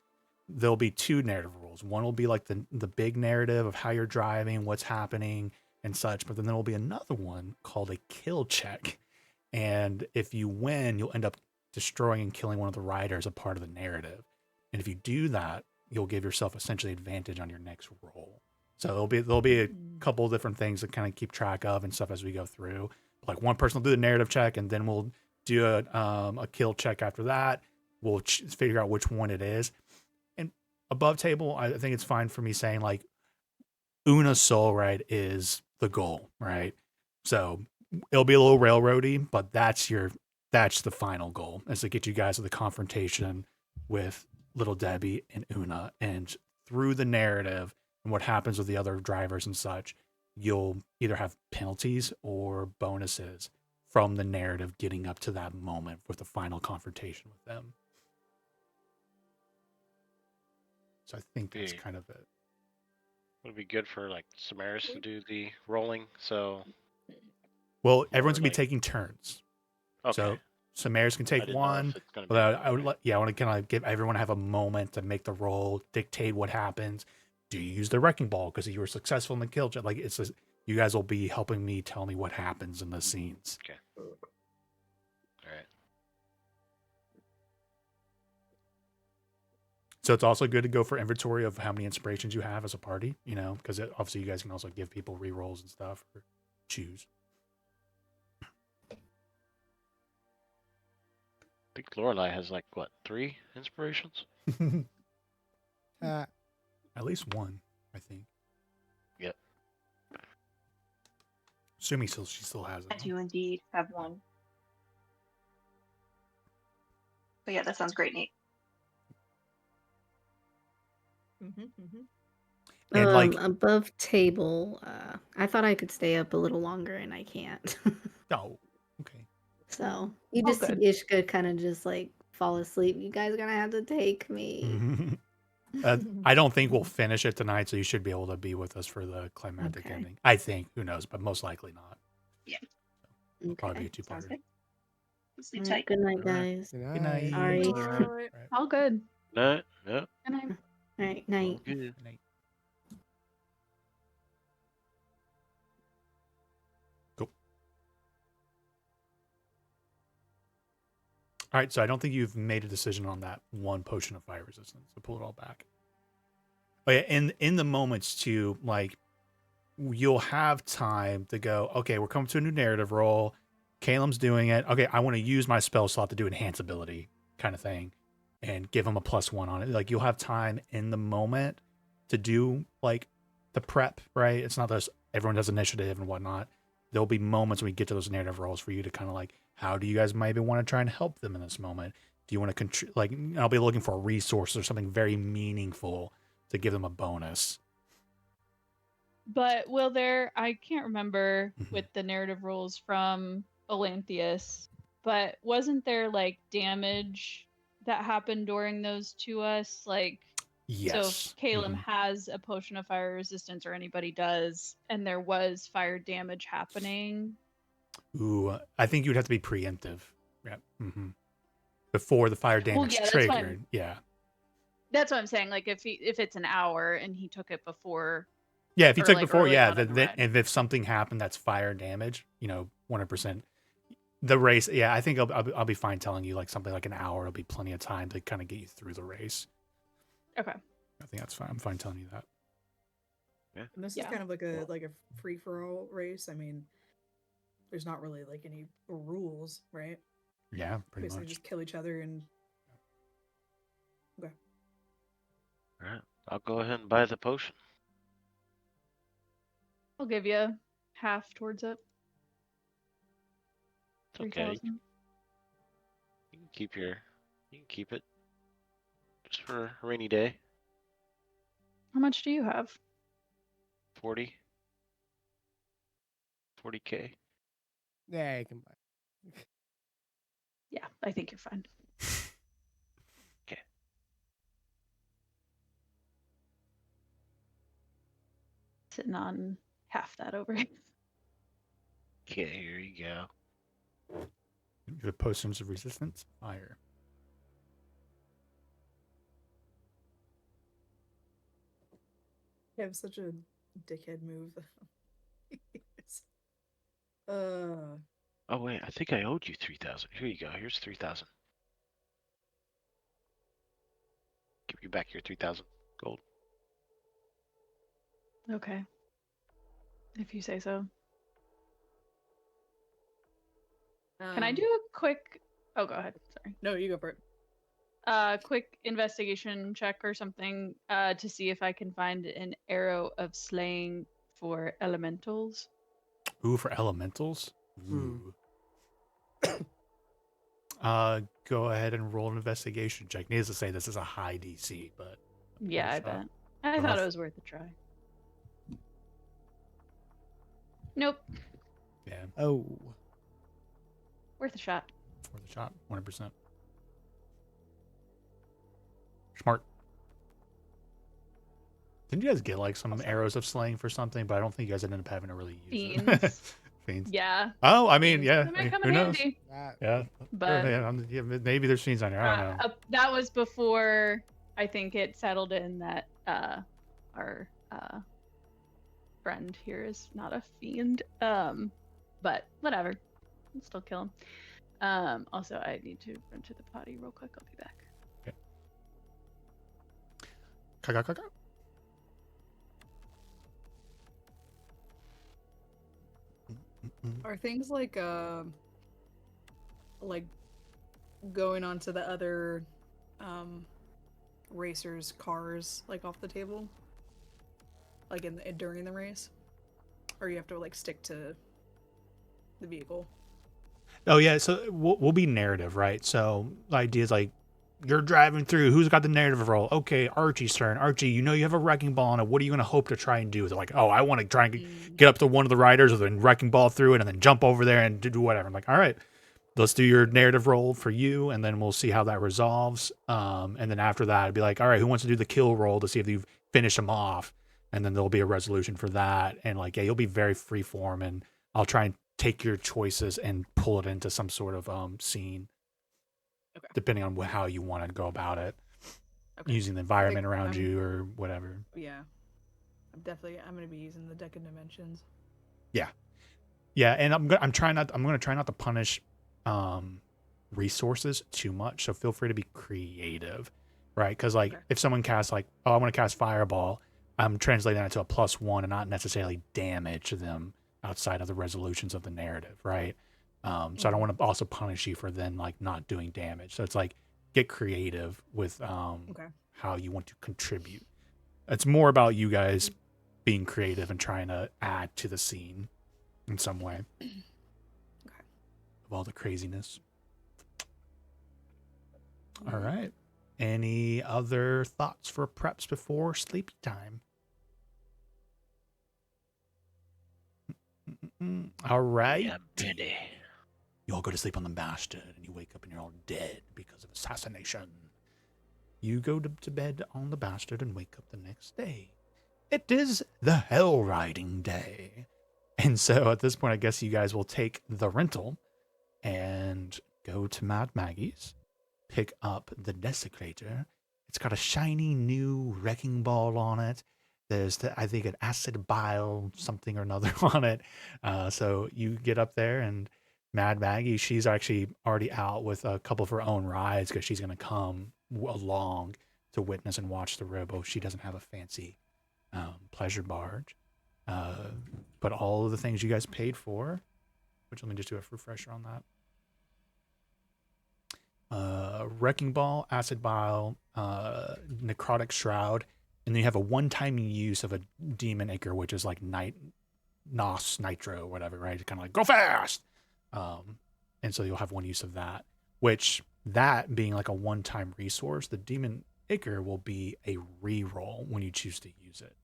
There'll be 2 narrative rules. One will be like the big narrative of how you're driving, what's happening, and such. But then there will be another one called a kill check. And if you win, you'll end up destroying and killing one of the riders, a part of the narrative. And if you do that, you'll give yourself essentially advantage on your next roll. So there'll be a couple of different things to kind of keep track of and stuff as we go through. Like one person will do the narrative check, and then we'll do a kill check after that. We'll figure out which one it is. And above table, I think it's fine for me saying like Una's soul ride is the goal, right? So it'll be a little railroady, but that's the final goal, is to get you guys to the confrontation with Little Debbie and Una, and through the narrative and what happens with the other drivers and such, you'll either have penalties or bonuses from the narrative getting up to that moment with the final confrontation with them. So I think that's kind of it. Would be good for like Samaris to do the rolling. So, well, everyone's gonna be taking turns. Okay. So Samaris can take one, but I want to kind of give everyone have a moment to make the roll, dictate what happens. Do you use the wrecking ball because you were successful in the kill check? Like you guys will be helping me tell me what happens in the scenes. Okay. All right. So it's also good to go for inventory of how many inspirations you have as a party, because obviously you guys can also give people rerolls and stuff or choose. I think Lorelai has like what, 3 inspirations? At least 1, I think. Yep. Assuming she still has it. I do indeed have 1. But yeah, that sounds great, Nate. And above table, I thought I could stay up a little longer, and I can't. Oh, okay. So you just see Ishka kind of just like fall asleep. You guys are gonna have to take me. I don't think we'll finish it tonight, so you should be able to be with us for the climactic ending. I think. Who knows? But most likely not. Yeah. It'll probably be a 2-parter. Sleep tight. Good night, guys. Good night. Sorry. Right. All good. No. No. Good night. All right, night. Good. Night. Cool. All right, so I don't think you've made a decision on that 1 potion of fire resistance. So pull it all back. Oh yeah, in the moments too, like you'll have time to go, okay, we're coming to a new narrative roll. Caleb's doing it. Okay, I want to use my spell slot to do enhance ability kind of thing and give him a +1 on it. Like, you'll have time in the moment to do like the prep, right? It's not this everyone does initiative and whatnot. There'll be moments when we get to those narrative roles for you to kind of like, how do you guys maybe want to try and help them in this moment? Do you want to I'll be looking for a resource or something very meaningful to give them a bonus. But will there, I can't remember with the narrative rules from Olanthius, but wasn't there like damage that happened during those to us? Like, so if Yes. Caleb has a potion of fire resistance or anybody does, and there was fire damage happening. Ooh, I think you'd have to be preemptive. Yeah. Before the fire damage triggered. Yeah. That's what I'm saying. Like if it's an hour and he took it before. Yeah, if you took like before, yeah, then and if something happened that's fire damage, 100%. The race, yeah, I think I'll be fine telling you like something like an hour. It'll be plenty of time to kind of get you through the race. Okay. I think that's fine. I'm fine telling you that. Yeah. And this is kind of like a free for all race. I mean, there's not really like any rules, right? Yeah, pretty Basically much. just kill each other and. Okay. All right. I'll go ahead and buy the potion. I'll give you half towards it. It's okay. 3,000. You can keep it. Just for a rainy day. How much do you have? 40. 40K. Yeah, you can buy. Yeah, I think you're fine. Okay. Sitting on half that over. Okay, here you go. The potions of resistance, fire. You have such a dickhead move. Oh wait, I think I owed you 3,000. Here you go. Here's 3,000. Give you back your 3,000 gold. Okay. If you say so. Can I do a quick... Oh, go ahead. Sorry. No, you go for it. Quick investigation check or something to see if I can find an arrow of slaying for elementals. Ooh, for elementals? Ooh. Go ahead and roll an investigation check. Needless to say, this is a high DC, but... Yeah, I bet. I thought it was worth a try. Nope. Yeah. Oh. Worth a shot. Worth a shot. 100%. Smart. Didn't you guys get like some arrows of slaying for something? But I don't think you guys ended up having to really use it. Fiends. Yeah. Oh, I mean, yeah. They might come Who in knows? handy. Yeah. But yeah, maybe there's fiends on there. I don't know. that was before I think it settled in that our friend here is not a fiend. But whatever. I'll still kill him. Also, I need to run to the potty real quick. I'll be back. Okay. Are things like going onto the other racers' cars like off the table? Like during the race? Or you have to like stick to the vehicle? Oh yeah, so we'll be narrative, right? So the idea is like you're driving through. Who's got the narrative role? Okay, Archie's turn. Archie, you know you have a wrecking ball on it. What are you going to hope to try and do? They're like, oh, I want to try and get up to one of the riders or then wrecking ball through it and then jump over there and do whatever. I'm like, all right, let's do your narrative role for you, and then we'll see how that resolves. And then after that, I'd be like, all right, who wants to do the kill roll to see if you finish them off? And then there'll be a resolution for that. And like, yeah, you'll be very freeform, and I'll try and take your choices and pull it into some sort of scene. Okay. Depending on how you want to go about it, using the environment around you or whatever. Yeah, I'm going to be using the deck of dimensions. Yeah, and I'm going to try not to punish resources too much. So feel free to be creative, right? Because like if someone casts like, oh, I want to cast Fireball, I'm translating that to a +1 and not necessarily damage them outside of the resolutions of the narrative, right? So I don't want to also punish you for then like not doing damage. So it's like get creative with Okay. how you want to contribute. It's more about you guys being creative and trying to add to the scene in some way. Of all the craziness. All right. Any other thoughts for preps before sleepy time? All right. Yeah, ready. You all go to sleep on the bastard and you wake up and you're all dead because of assassination. You go to bed on the bastard and wake up the next day. It is the hell riding day. And so at this point, I guess you guys will take the rental and go to Mad Maggie's, pick up the Desecrator. It's got a shiny new wrecking ball on it. There's, I think, an acid bile something or another on it. So you get up there, and Mad Maggie, she's actually already out with a couple of her own rides because she's going to come along to witness and watch the robo. She doesn't have a fancy pleasure barge. But all of the things you guys paid for, which let me just do a refresher on that. Wrecking Ball, Acid Bile, Necrotic Shroud, and then you have a one-time use of a Demon Acre, which is like Nos Nitro, whatever, right? Kind of like, go fast! And so you'll have one use of that, which that being like a one-time resource, the Demon Acre will be a reroll when you choose to use it,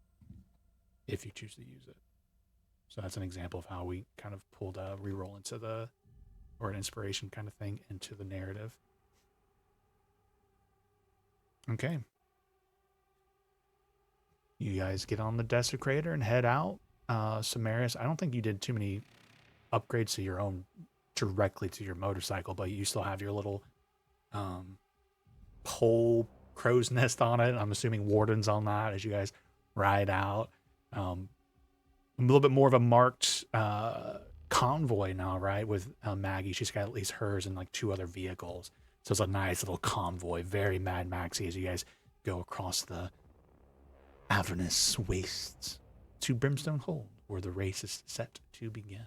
if you choose to use it. So that's an example of how we kind of pulled a reroll into the, or an inspiration kind of thing into the narrative. Okay. You guys get on the Desecrator and head out. Samaris, I don't think you did too many upgrades to your own directly to your motorcycle, but you still have your little pole crow's nest on it. I'm assuming Warden's on that as you guys ride out. A little bit more of a marked convoy now, right? With Maggie, she's got at least hers and like 2 other vehicles. So it's a nice little convoy, very Mad Maxy as you guys go across the avernous wastes to Brimstone Hold, where the race is set to begin.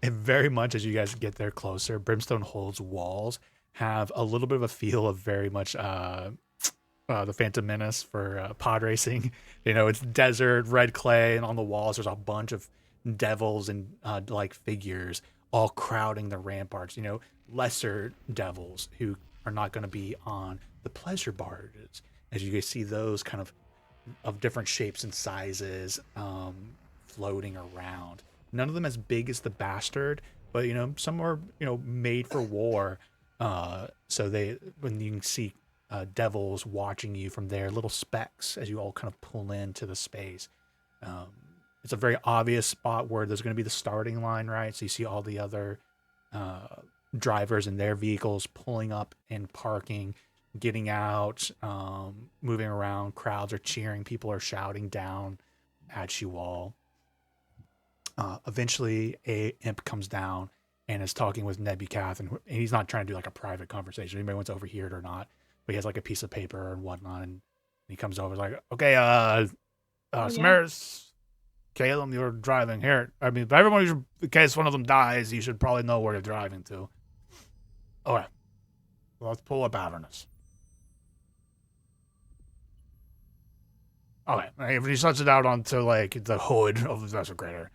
And very much as you guys get there closer, Brimstone Hold's walls have a little bit of a feel of very much the Phantom Menace for pod racing. You know, it's desert, red clay, and on the walls there's a bunch of devils and like figures all crowding the ramparts. You know, lesser devils who are not going to be on the pleasure barges. As you guys see those kind of different shapes and sizes floating around. None of them as big as the bastard, but you know, some are, you know, made for war. So they, when you can see devils watching you from there, little specks as you all kind of pull into the space. It's a very obvious spot where there's going to be the starting line, right? So you see all the other drivers in their vehicles pulling up and parking, getting out, moving around. Crowds are cheering. People are shouting down at you all. Eventually, a imp comes down and is talking with Nebucath, and he's not trying to do like a private conversation. Anybody wants to overhear it or not, but he has like a piece of paper and whatnot, and he comes over like, okay, Samaris, Caleb, you're driving here. I mean, everyone, in case one of them dies, you should probably know where you're driving to. Okay, well, let's pull up Avernus. Okay, if he sets it out onto like the hood of the Desecrator.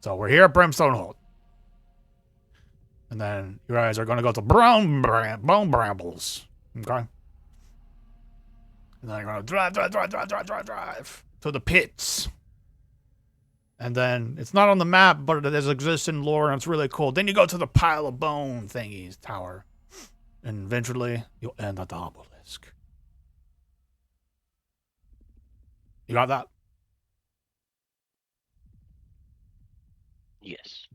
So we're here at Brimstone Hold. And then you guys are going to go to Bone Brambles. Okay? And then you're going to drive to the pits. And then it's not on the map, but it exists in lore and it's really cool. Then you go to the pile of bone thingies tower. And eventually you'll end at the obelisk. You got that? Yes.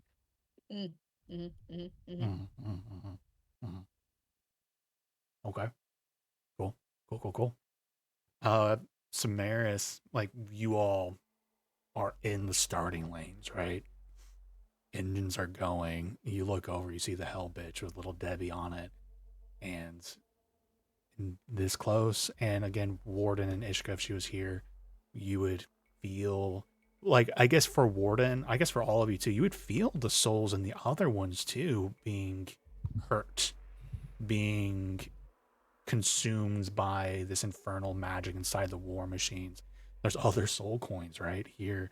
Okay. Cool. Samaris, like, you all are in the starting lanes, right? Engines are going. You look over, you see the Hell Bitch with little Debbie on it. And this close, and again, Warden and Ishka, if she was here, you would feel like, I guess for Warden, I guess for all of you too, you would feel the souls in the other ones too being hurt, being consumed by this infernal magic inside the war machines. There's other soul coins right here,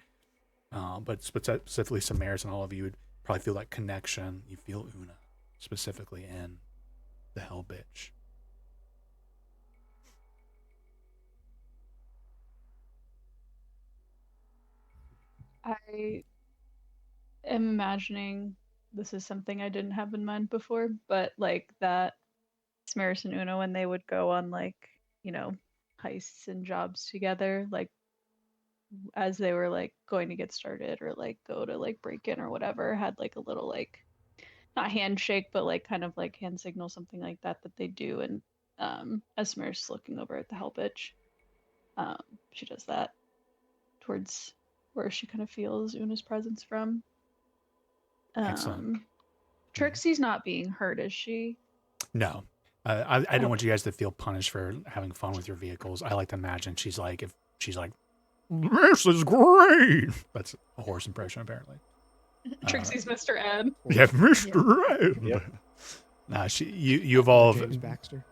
but specifically Samaris and all of you would probably feel that connection. You feel Una specifically in the Hell Bitch. I am imagining this is something I didn't have in mind before, but like that Samaris and Una when they would go on like, you know, heists and jobs together, like as they were like going to get started or like go to like break in or whatever, had like a little like not handshake, but like kind of like hand signal, something like that that they do. And as Samaris looking over at the Hell Bitch, um, she does that towards where she kind of feels Una's presence from. Excellent. Trixie's not being hurt, is she? No. I don't Okay. want you guys to feel punished for having fun with your vehicles. I like to imagine she's like, if she's like, this is great. That's a horse impression, apparently. Trixie's Mr. Ed. Yeah, Mr. Ed. Yep. Nah, you evolve. James Baxter.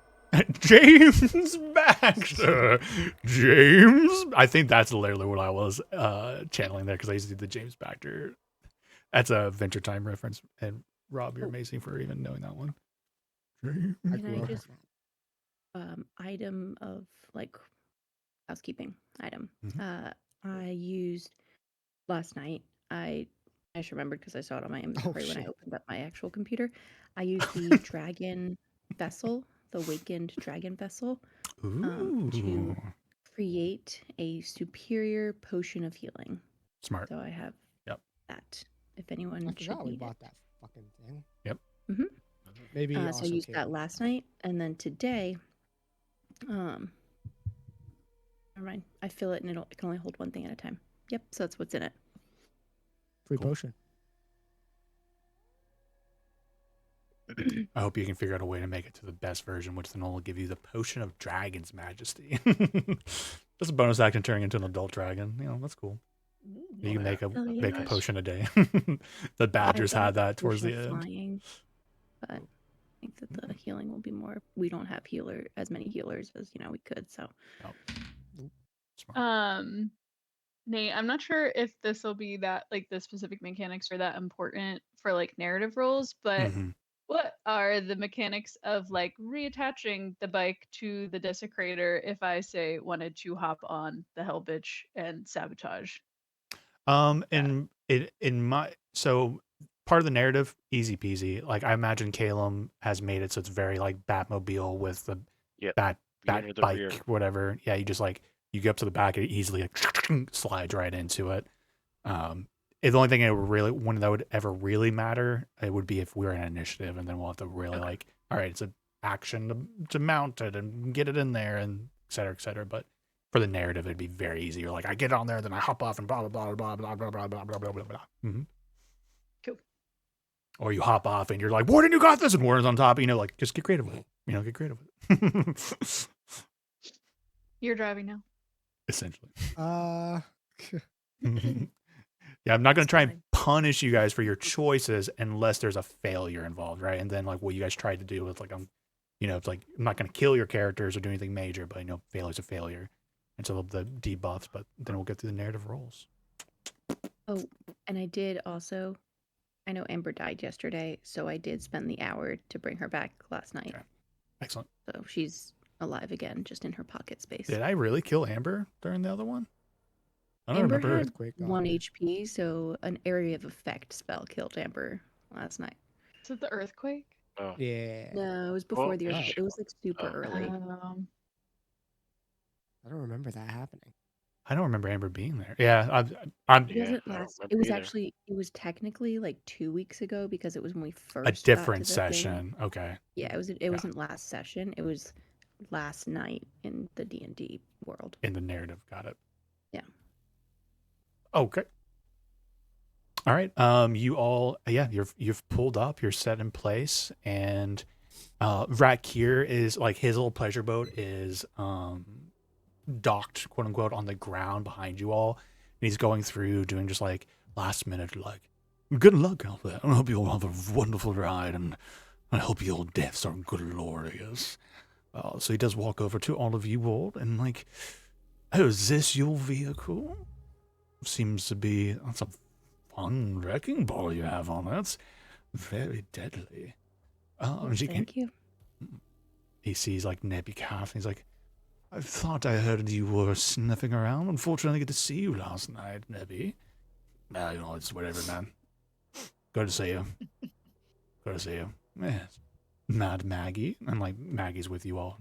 James Baxter. James. I think that's literally what I was channeling there because I used to do the James Baxter. That's a Venture Time reference. And Rob, you're amazing for even knowing that one. James. I Can grew I up just on that. item of like housekeeping item? Mhm. I used last night. I just remembered because I saw it on my inventory when I shit. opened up my actual computer. I used the dragon vessel, the awakened dragon vessel, to Ooh. create a superior potion of healing. Smart. So I have Yep. that. If anyone I should forgot we need bought it. that fucking thing. Yep. Mhm. Maybe So also I used Caleb. that last night, and then today, never mind. I fill it, and it can only hold one thing at a time. Yep. So that's what's in it. Free Cool. potion. I hope you can figure out a way to make it to the best version, which then will give you the Potion of Dragon's Majesty. Just a bonus action turning into an adult dragon. You know, that's cool. You can make a Oh, yeah. make a Nice. potion a day. The Badgers I thought had that towards potion the of end. flying, but I think that the healing will be more. We don't have as many healers as we could. So Smart. Nate, I'm not sure if this will be that like the specific mechanics are that important for like narrative roles, but Mhm. what are the mechanics of like reattaching the bike to the desecrator if I say wanted to hop on the Hell Bitch and sabotage? In my so part of the narrative, easy peasy. Like I imagine Calum has made it so it's very like Batmobile with the Yep. bat Beginner the bike, rear. whatever. Yeah, you just like you get up to the back, it easily like, slides right into it. The only thing it would really when that would ever really matter, it would be if we were in an initiative, and then we'll have to really Okay. like, all right, it's an action to mount it and get it in there, and et cetera, et cetera. But for the narrative, it'd be very easy. You're like, I get on there, then I hop off, and blah blah blah blah blah blah blah blah blah blah blah. Mm-hmm. Cool. Or you hop off, and you're like, Warden, you got this, and Warden's on top. You know, like just get creative with it. You know, get creative with it. You're driving now. Essentially. Mhm. Yeah, I'm not going to It's try and fine. punish you guys for your choices unless there's a failure involved, right? And then like what you guys tried to do with like it's like I'm not going to kill your characters or do anything major, but failure's a failure. And so the debuffs, but then we'll get through the narrative roles. Oh, and I did also. I know Amber died yesterday, so I did spend the hour to bring her back last night. Okay. Excellent. So she's alive again, just in her pocket space. Did I really kill Amber during the other one? I don't Amber remember. had Earthquake got 1 her. HP, so an area of effect spell killed Amber last night. Is it the earthquake? Oh. Yeah. No, it was before Well, the earthquake. sh- It was like super oh. early. I don't remember that happening. I don't remember Amber being there. Yeah, I'm It Yeah, wasn't I don't last. It remember was either. actually. It was technically like 2 weeks ago because it was when we a first got to different the thing. session. Okay. Yeah, it wasn't last session. It was last night in the D&D world. In the narrative, got it. Yeah. Okay. All right. You all, yeah, you've pulled up, you're set in place, and Rakir is like his little pleasure boat is docked, quote unquote, on the ground behind you all. he's going through doing just like last minute, like, good luck out there. I hope you'll have a wonderful ride, and I hope your deaths are glorious. So he does walk over to all of you all and like, oh, is this your vehicle? Seems to be, that's a fun wrecking ball you have on it. Very deadly. Thank you. He sees like Nebby Calf, and he's like, I thought I heard you were sniffing around. Unfortunately, I didn't get to see you last night, Nebby. It's whatever, man. Good to see you. Good to see you. Yes. Mad Maggie. And like Maggie's with you all.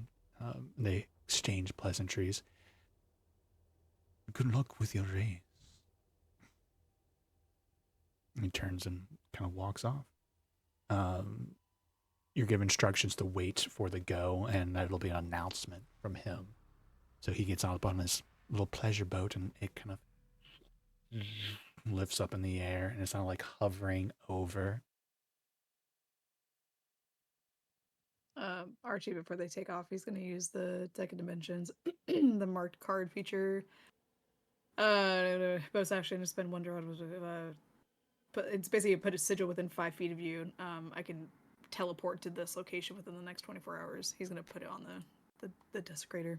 They exchange pleasantries. Good luck with your race. And he turns and kind of walks off. You're given instructions to wait for the go, and that'll be an announcement from him. So he gets up on his little pleasure boat, and it kind of lifts up in the air, and it's not like hovering over. Archie, before they take off, he's going to use the Deck of Dimensions, the marked card feature. Bonus action to spend $1. But it's basically put a sigil within 5 feet of you. I can teleport to this location within the next 24 hours. He's going to put it on the desecrator.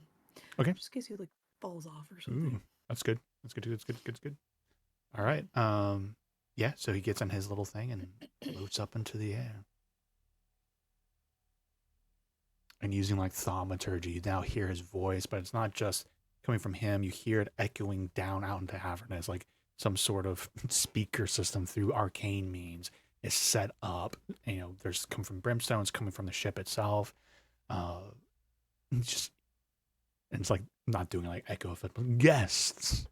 Okay. Just in case he like falls off or something. Ooh, that's good. That's good. That's good. All right. Yeah. So he gets on his little thing and floats up into the air. And using like thaumaturgy, you now hear his voice, but it's not just coming from him. You hear it echoing down out into Avernus, like some sort of speaker system through arcane means is set up. There's come from brimstone, it's coming from the ship itself. It's like not doing like echo effect, but guests,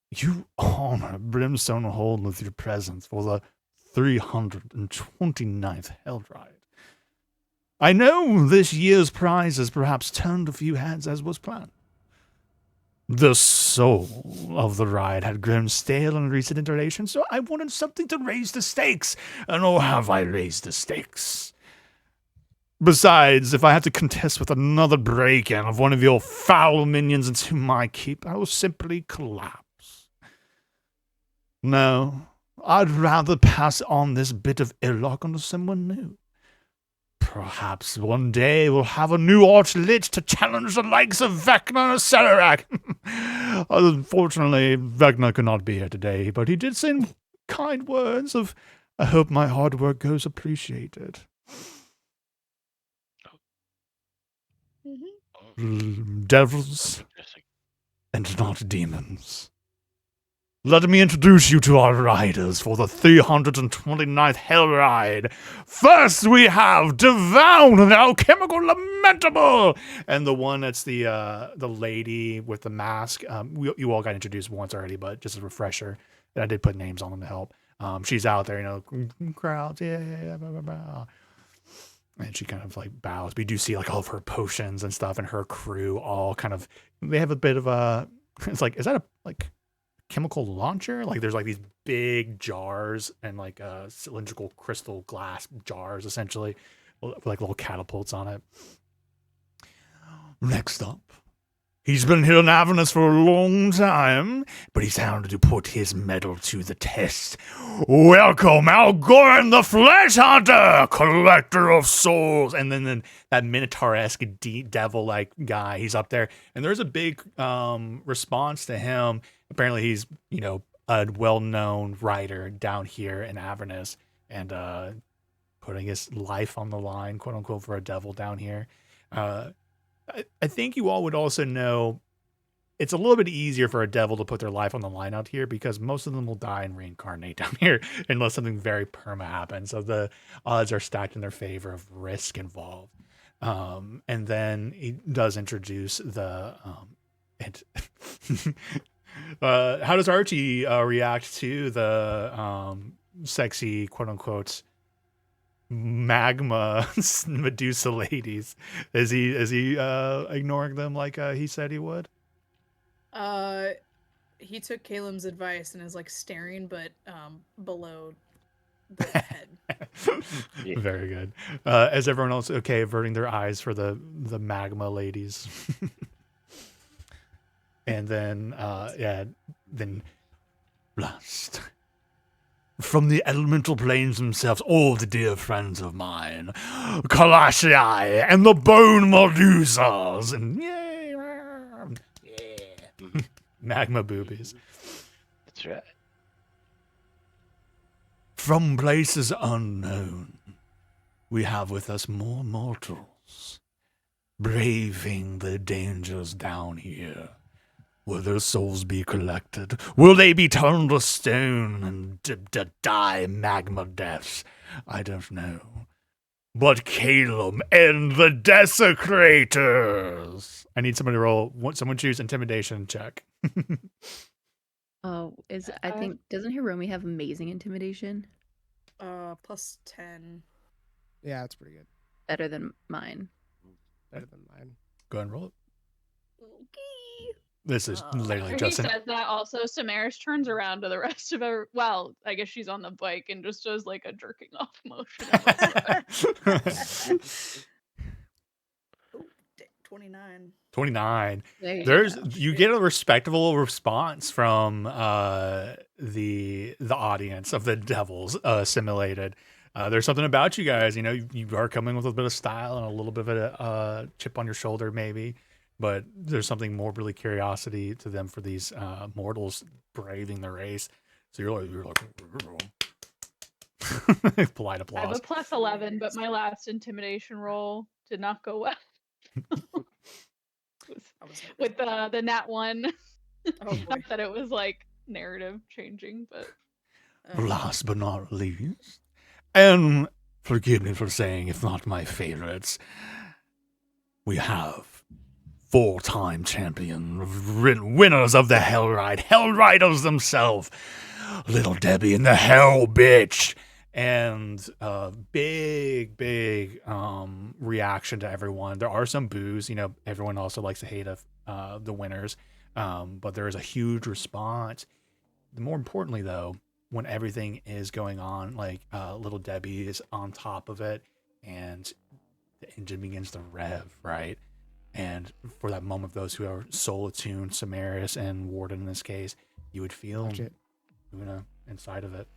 you honor Brimstone Hold with your presence for the 329th Hell Ride. I know this year's prize has perhaps turned a few heads as was planned. The soul of the ride had grown stale in recent iterations, so I wanted something to raise the stakes. And oh, have I raised the stakes. Besides, if I have to contest with another break-in of one of your foul minions into my keep, I will simply collapse. No, I'd rather pass on this bit of ill luck onto someone new. Perhaps one day we'll have a new arch lit to challenge the likes of Vecna and Cererak. Unfortunately, Vecna could not be here today, but he did say kind words of, I hope my hard work goes appreciated. Devils and not demons. Let me introduce you to our riders for the 329th Hell Ride. First, we have Devoun, the Alchemical Lamentable, and the one that's the lady with the mask. You all got introduced once already, but just a refresher. And I did put names on them to help. She's out there, crowds, yeah, blah, blah, blah. And she kind of like bows. We do see like all of her potions and stuff, and her crew all kind of. They have a bit of a. It's like, is that a like chemical launcher? Like there's like these big jars and like cylindrical crystal glass jars, essentially, with like little catapults on it. Next up, he's been here in Avernus for a long time, but he's had to put his mettle to the test. Welcome, Algoran the Flesh Hunter, collector of souls. And then that Minotaur-esque devil-like guy, he's up there. And there's a big response to him. Apparently he's, a well-known writer down here in Avernus and putting his life on the line, quote unquote, for a devil down here. I think you all would also know it's a little bit easier for a devil to put their life on the line out here because most of them will die and reincarnate down here unless something very perma happens. So the odds are stacked in their favor of risk involved. And then he does introduce the how does Archie react to the sexy, quote unquote, magma Medusa ladies? Is he ignoring them like he said he would? He took Caleb's advice and is like staring, but below the head. Yeah. Very good. Is everyone else okay averting their eyes for the magma ladies? And then then Blast. From the elemental planes themselves, all the dear friends of mine, Colossi and the Bone Medusas, and yay, magma boobies. That's right. From places unknown, we have with us more mortals, braving the dangers down here. Will their souls be collected? Will they be turned to stone and to die magma deaths? I don't know. But Calum and the Desecrators! I need somebody to roll. Someone choose intimidation check. Oh, I think doesn't Hiromi have amazing intimidation? +10. Yeah, it's pretty good. Better than mine. Better than mine. Go ahead and roll it. Okay. This is literally He just an says that also. Samaris turns around to the rest of her. Well, I guess she's on the bike and just does like a jerking off motion. Oh, 29. 29. There you There's go. you get a respectable response from the audience of the devils assimilated. There's something about you guys, you are coming with a bit of style and a little bit of a chip on your shoulder maybe, but there's something morbidly curiosity to them for these mortals braving the race. So you're like polite I have applause. a +11, but my last intimidation roll did not go well. With the nat 1. Oh, boy. Not that it was like narrative changing, but Last but not least, and forgive me for saying if not my favorites, we have 4-time champion winners of the Hell Ride, Hell Riders themselves, Little Debbie and the Hell Bitch. And big reaction to everyone. There are some boos, everyone also likes to hate the winners, but there is a huge response. More importantly, though, when everything is going on, like Little Debbie is on top of it, and the engine begins to rev, right? And for that moment, those who are soul attuned, Samaris and Warden in this case, you would feel, inside of it,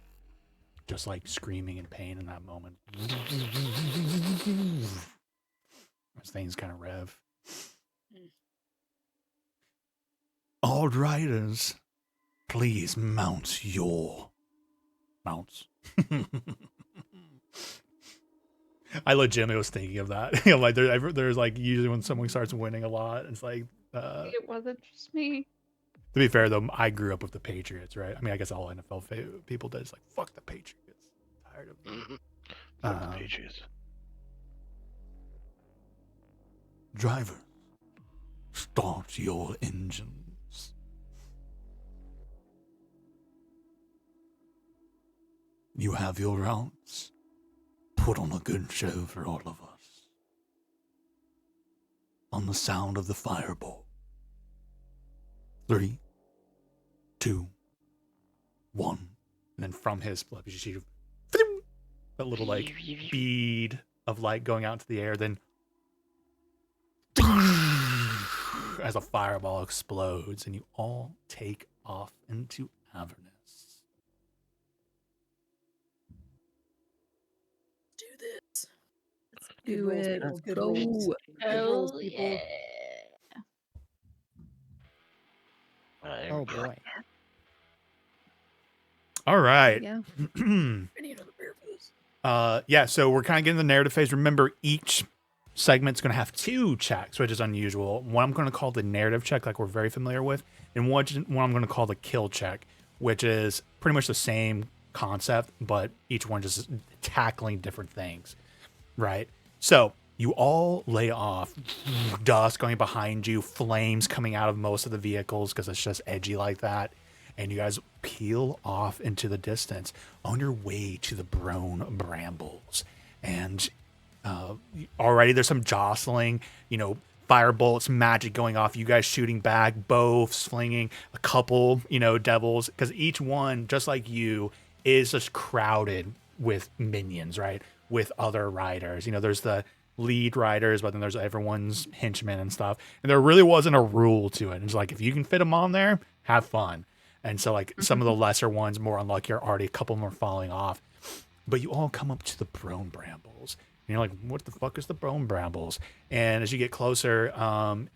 just like screaming in pain in that moment. As things kind of rev. All riders, please mount your mounts. I legitimately was thinking of that. Like there's like usually when someone starts winning a lot, it's like it wasn't just me. To be fair though, I grew up with the Patriots, right? I mean, I guess all NFL people did. It's like fuck the Patriots. Tired of them. Fuck the Patriots. Driver, start your engines. You have your routes. Put on a good show for all of us. On the sound of the fireball. 3, 2, 1. And then from his blood, you see that little like bead of light going out into the air. Then as a fireball explodes, and you all take off into Avernus. Do this. Do it. Good Go. rolls. Good rolls, Oh people. yeah. Oh boy. All right. Yeah. I need another beer for this. Yeah, so we're kind of getting the narrative phase. Remember, each segment's going to have 2 checks, which is unusual. One I'm going to call the narrative check, like we're very familiar with, and one I'm going to call the kill check, which is pretty much the same concept, but each one just tackling different things, right? So you all lay off, dust going behind you, flames coming out of most of the vehicles because it's just edgy like that. And you guys peel off into the distance on your way to the Brone Brambles. And already there's some jostling, fire bullets, magic going off, you guys shooting back, bow slinging, a couple, devils, because each one, just like you, is just crowded with minions, right? With other riders. There's the lead riders, but then there's everyone's henchmen and stuff. And there really wasn't a rule to it. It's like, if you can fit them on there, have fun. And so like some of the lesser ones, more unlucky, are already a couple more falling off. But you all come up to the brome brambles. And you're like, what the fuck is the brome brambles? And as you get closer,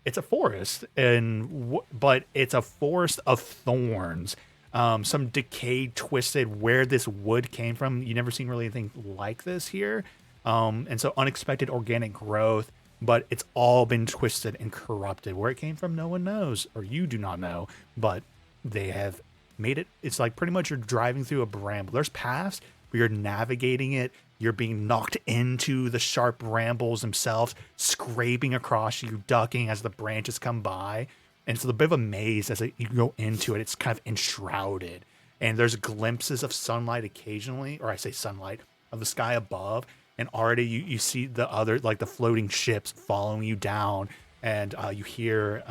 it's a forest, but it's a forest of thorns. Some decayed, twisted, where this wood came from. You never seen really anything like this here. And so unexpected organic growth, but it's all been twisted and corrupted. Where it came from, no one knows, or you do not know, but they have made it. It's like pretty much you're driving through a bramble. There's paths where you're navigating it. You're being knocked into the sharp brambles themselves, scraping across you, ducking as the branches come by. And it's a bit of a maze as you go into it. It's kind of enshrouded. And there's glimpses of sunlight occasionally, or I say sunlight, of the sky above. And already you see the other, like the floating ships following you down. And you hear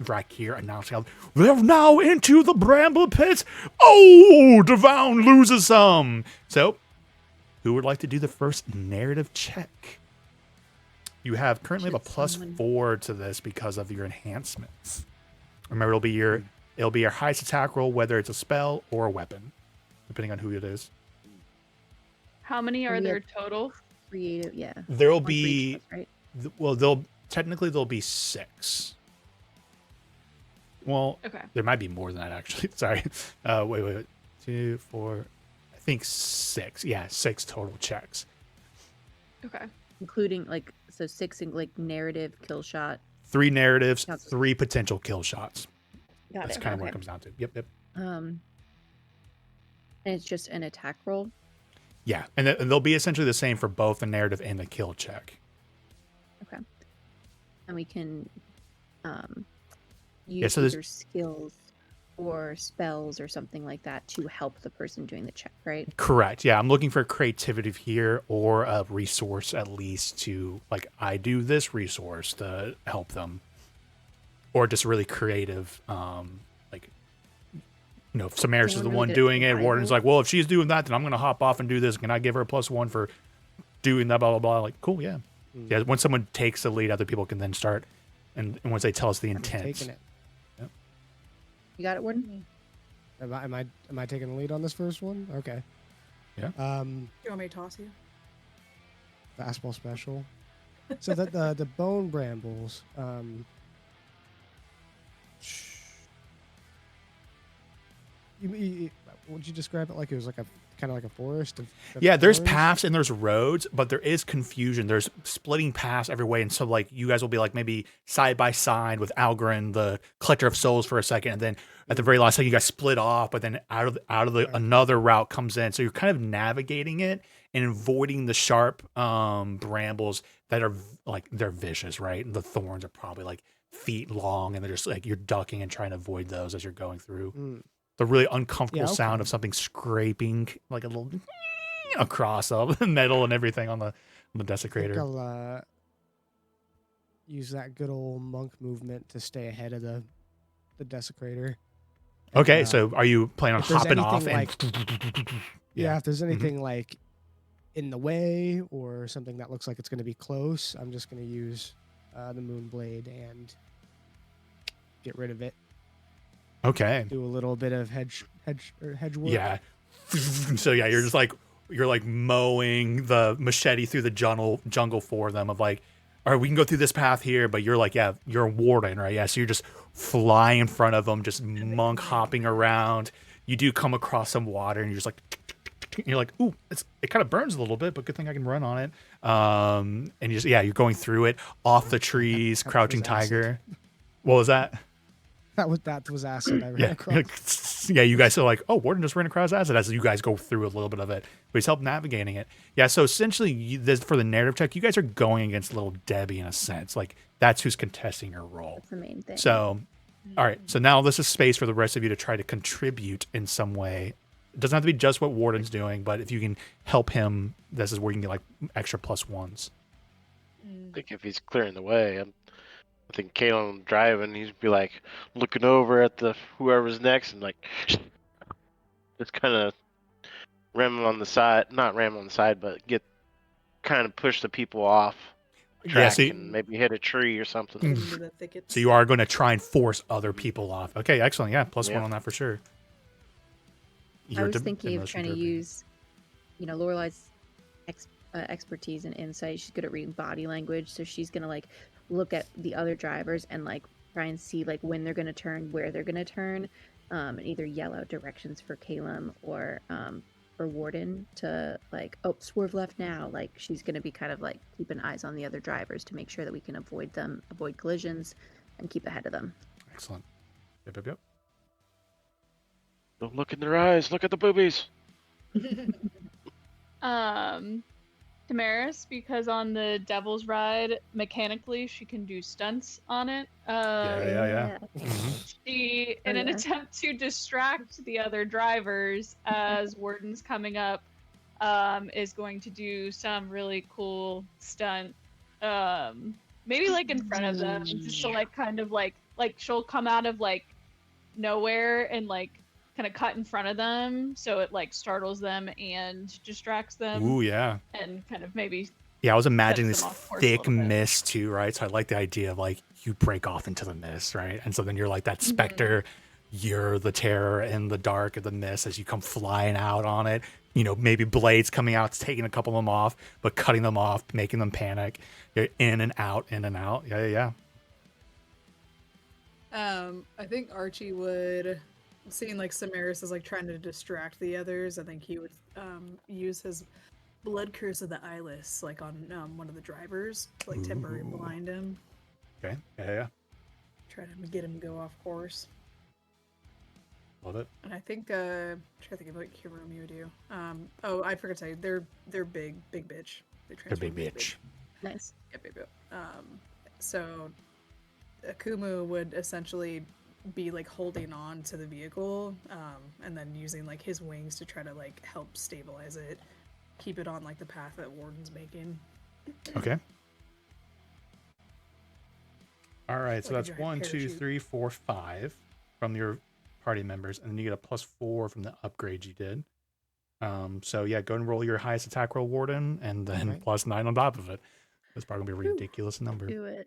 Vrakir announcing, they're now into the bramble pits. Oh, Devown loses some. So, who would like to do the first narrative check? You have currently have a +4 to this because of your enhancements. Remember, it'll be your highest attack roll, whether it's a spell or a weapon, depending on who it is. How many are there total? Creative, yeah. There'll One for each be of us, right? well, there'll be 6. Well, Okay. there might be more than that actually. Sorry. Wait. 2, 4. I think 6. Yeah, 6 total checks. Okay. Including like 6 in like narrative, kill shot. 3 narratives, Counts as- 3 potential kill shots. Got That's it. kind of what it Okay. comes down to. Yep. And it's just an attack roll. Yeah, and they'll be essentially the same for both the narrative and the kill check. Okay. And we can use so there's- either skills or spells or something like that to help the person doing the check, right? Correct. Yeah, I'm looking for creativity here or a resource at least to, like, I do this resource to help them. Or just really creative, like, you know, if Samaris is the Someone one really good at doing it, survival. Warden's like, well, if she's doing that, then I'm going to hop off and do this. Can I give her a +1 for doing that, blah, blah, blah. Like, cool, yeah. Yeah, when someone takes the lead, other people can then start. And once they tell us the I'm intent. taking it. You got it, Warden? Am I taking the lead on this first one? Okay. Yeah. You want me to toss you? Fastball special. So that the bone brambles. Would you describe it like it was like a kind of like a forest? Yeah, there's thorns? paths and there's roads, but there is confusion. There's splitting paths every way, and so like you guys will be like maybe side by side with Algren, the collector of souls, for a second, and then at the very last second you guys split off. But then out of the another route comes in, so you're kind of navigating it and avoiding the sharp brambles that are like they're vicious, right? And the thorns are probably like feet long, and they're just like you're ducking and trying to avoid those as you're going through. The really uncomfortable sound of something scraping like a little across the metal and everything on the I think desecrator. I'll use that good old monk movement to stay ahead of the desecrator. Okay, And, so are you planning on if there's hopping off anything and yeah, if there's anything like in the way or something that looks like it's going to be close, I'm just going to use the moon blade and get rid of it. Okay. Do a little bit of hedge work. Yeah. So yeah, you're like mowing the machete through the jungle for them of like, all right, we can go through this path here, but you're like, yeah, you're a warden, right? Yeah, so you're just fly in front of them, just monk hopping around. You do come across some water, and you're just like, you're like, ooh, it kind of burns a little bit, but good thing I can run on it. And you're going through it off the trees, That crouching was acid. tiger. What was that? That was acid I ran Yeah, across. yeah. You guys are like, oh, Warden just ran across acid as you guys go through a little bit of it, but he's helped navigating it. Yeah. So essentially, for the narrative check, you guys are going against Little Debbie in a sense. Like that's who's contesting your role. That's the main thing. So, all right. So now this is space for the rest of you to try to contribute in some way. It doesn't have to be just what Warden's doing, but if you can help him, this is where you can get like extra +1s. I think if he's clearing the way, I think Kalen driving, he'd be like looking over at the whoever's next and like just kind of ram on the side, not ram on the side, but get kind of push the people off track and maybe hit a tree or something. Into the thickets. So you are going to try and force other people off. Okay, excellent. Yeah, +1 on that for sure. I was thinking of trying to use, Lorelai's expertise and insight. She's good at reading body language, so she's gonna like look at the other drivers and like try and see like when they're gonna turn, where they're gonna turn, and either yell out directions for Calum or for Warden to like, oh, swerve left now. Like she's gonna be kind of like keeping eyes on the other drivers to make sure that we can avoid collisions, and keep ahead of them. Excellent. Yep. Don't look in their eyes. Look at the boobies. Damaris, because on the Devil's Ride, mechanically she can do stunts on it. Yeah. She, in an attempt to distract the other drivers as Warden's coming up, is going to do some really cool stunt. Maybe like in front of them, just to like kind of like she'll come out of like nowhere and like kind of cut in front of them, so it like startles them and distracts them. Ooh, yeah. And kind of maybe. Yeah, I was imagining this thick mist too, right? So I like the idea of like you break off into the mist, right? And so then you're like that specter, you're the terror in the dark of the mist as you come flying out on it. Maybe blades coming out, taking a couple of them off, but cutting them off, making them panic. You're in and out, in and out. Yeah. I think Archie would, seeing like Samaris is like trying to distract the others, I think he would use his Blood Curse of the Eyeless like on one of the drivers to like temporarily blind him. Okay. Yeah. Try to get him to go off course. Love it. And I think try to think of what Hiromu would do. I forgot to tell you, they're big bitch. They're big bitch. Nice. Yeah, big bitch. So Akumu would essentially be like holding on to the vehicle, and then using like his wings to try to like help stabilize it, keep it on like the path that Warden's making. Okay. All right, so that's 1, 2, 3, 4, 5 from your party members, and then you get a +4 from the upgrade you did. So yeah, go and roll your highest attack roll, Warden, and then +9 on top of it. That's probably gonna be a ridiculous number. Do it.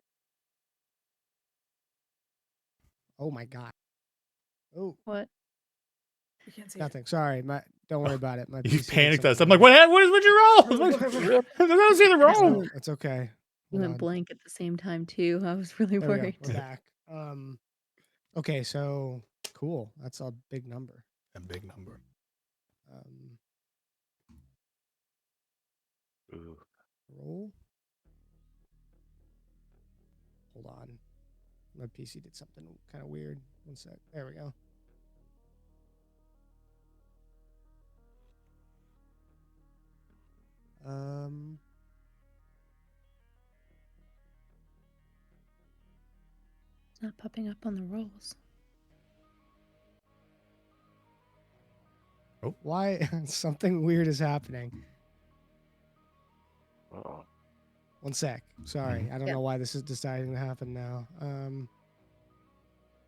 Oh my god. Oh. What? You can't see nothing. Sorry, don't worry about it. My You PC panicked did us. I'm like, what did you roll? I don't see the roll. It's okay. You went blank at the same time too. I was really worried. We're back. Okay, so cool. That's a big number. A big number. Roll. Hold on. My PC did something kind of weird. One sec. There we go. It's not popping up on the rolls. Oh. Why? Something weird is happening. Uh-oh. One sec. Sorry. I don't know why this is deciding to happen now.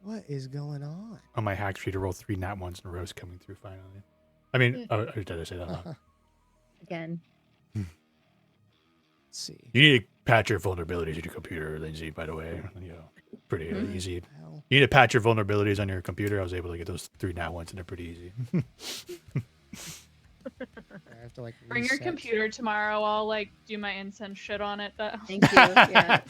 What is going on? On my hack sheet to roll 3 nat ones in a row is coming through finally. I mean, did I say that? Again. Let's see. You need to patch your vulnerabilities in your computer, Lindsay, by the way. Pretty easy. You need to patch your vulnerabilities on your computer. I was able to get those 3 nat ones, and they're pretty easy. I have to like bring your computer tomorrow. I'll like do my incense shit on it. Thank you. Yeah,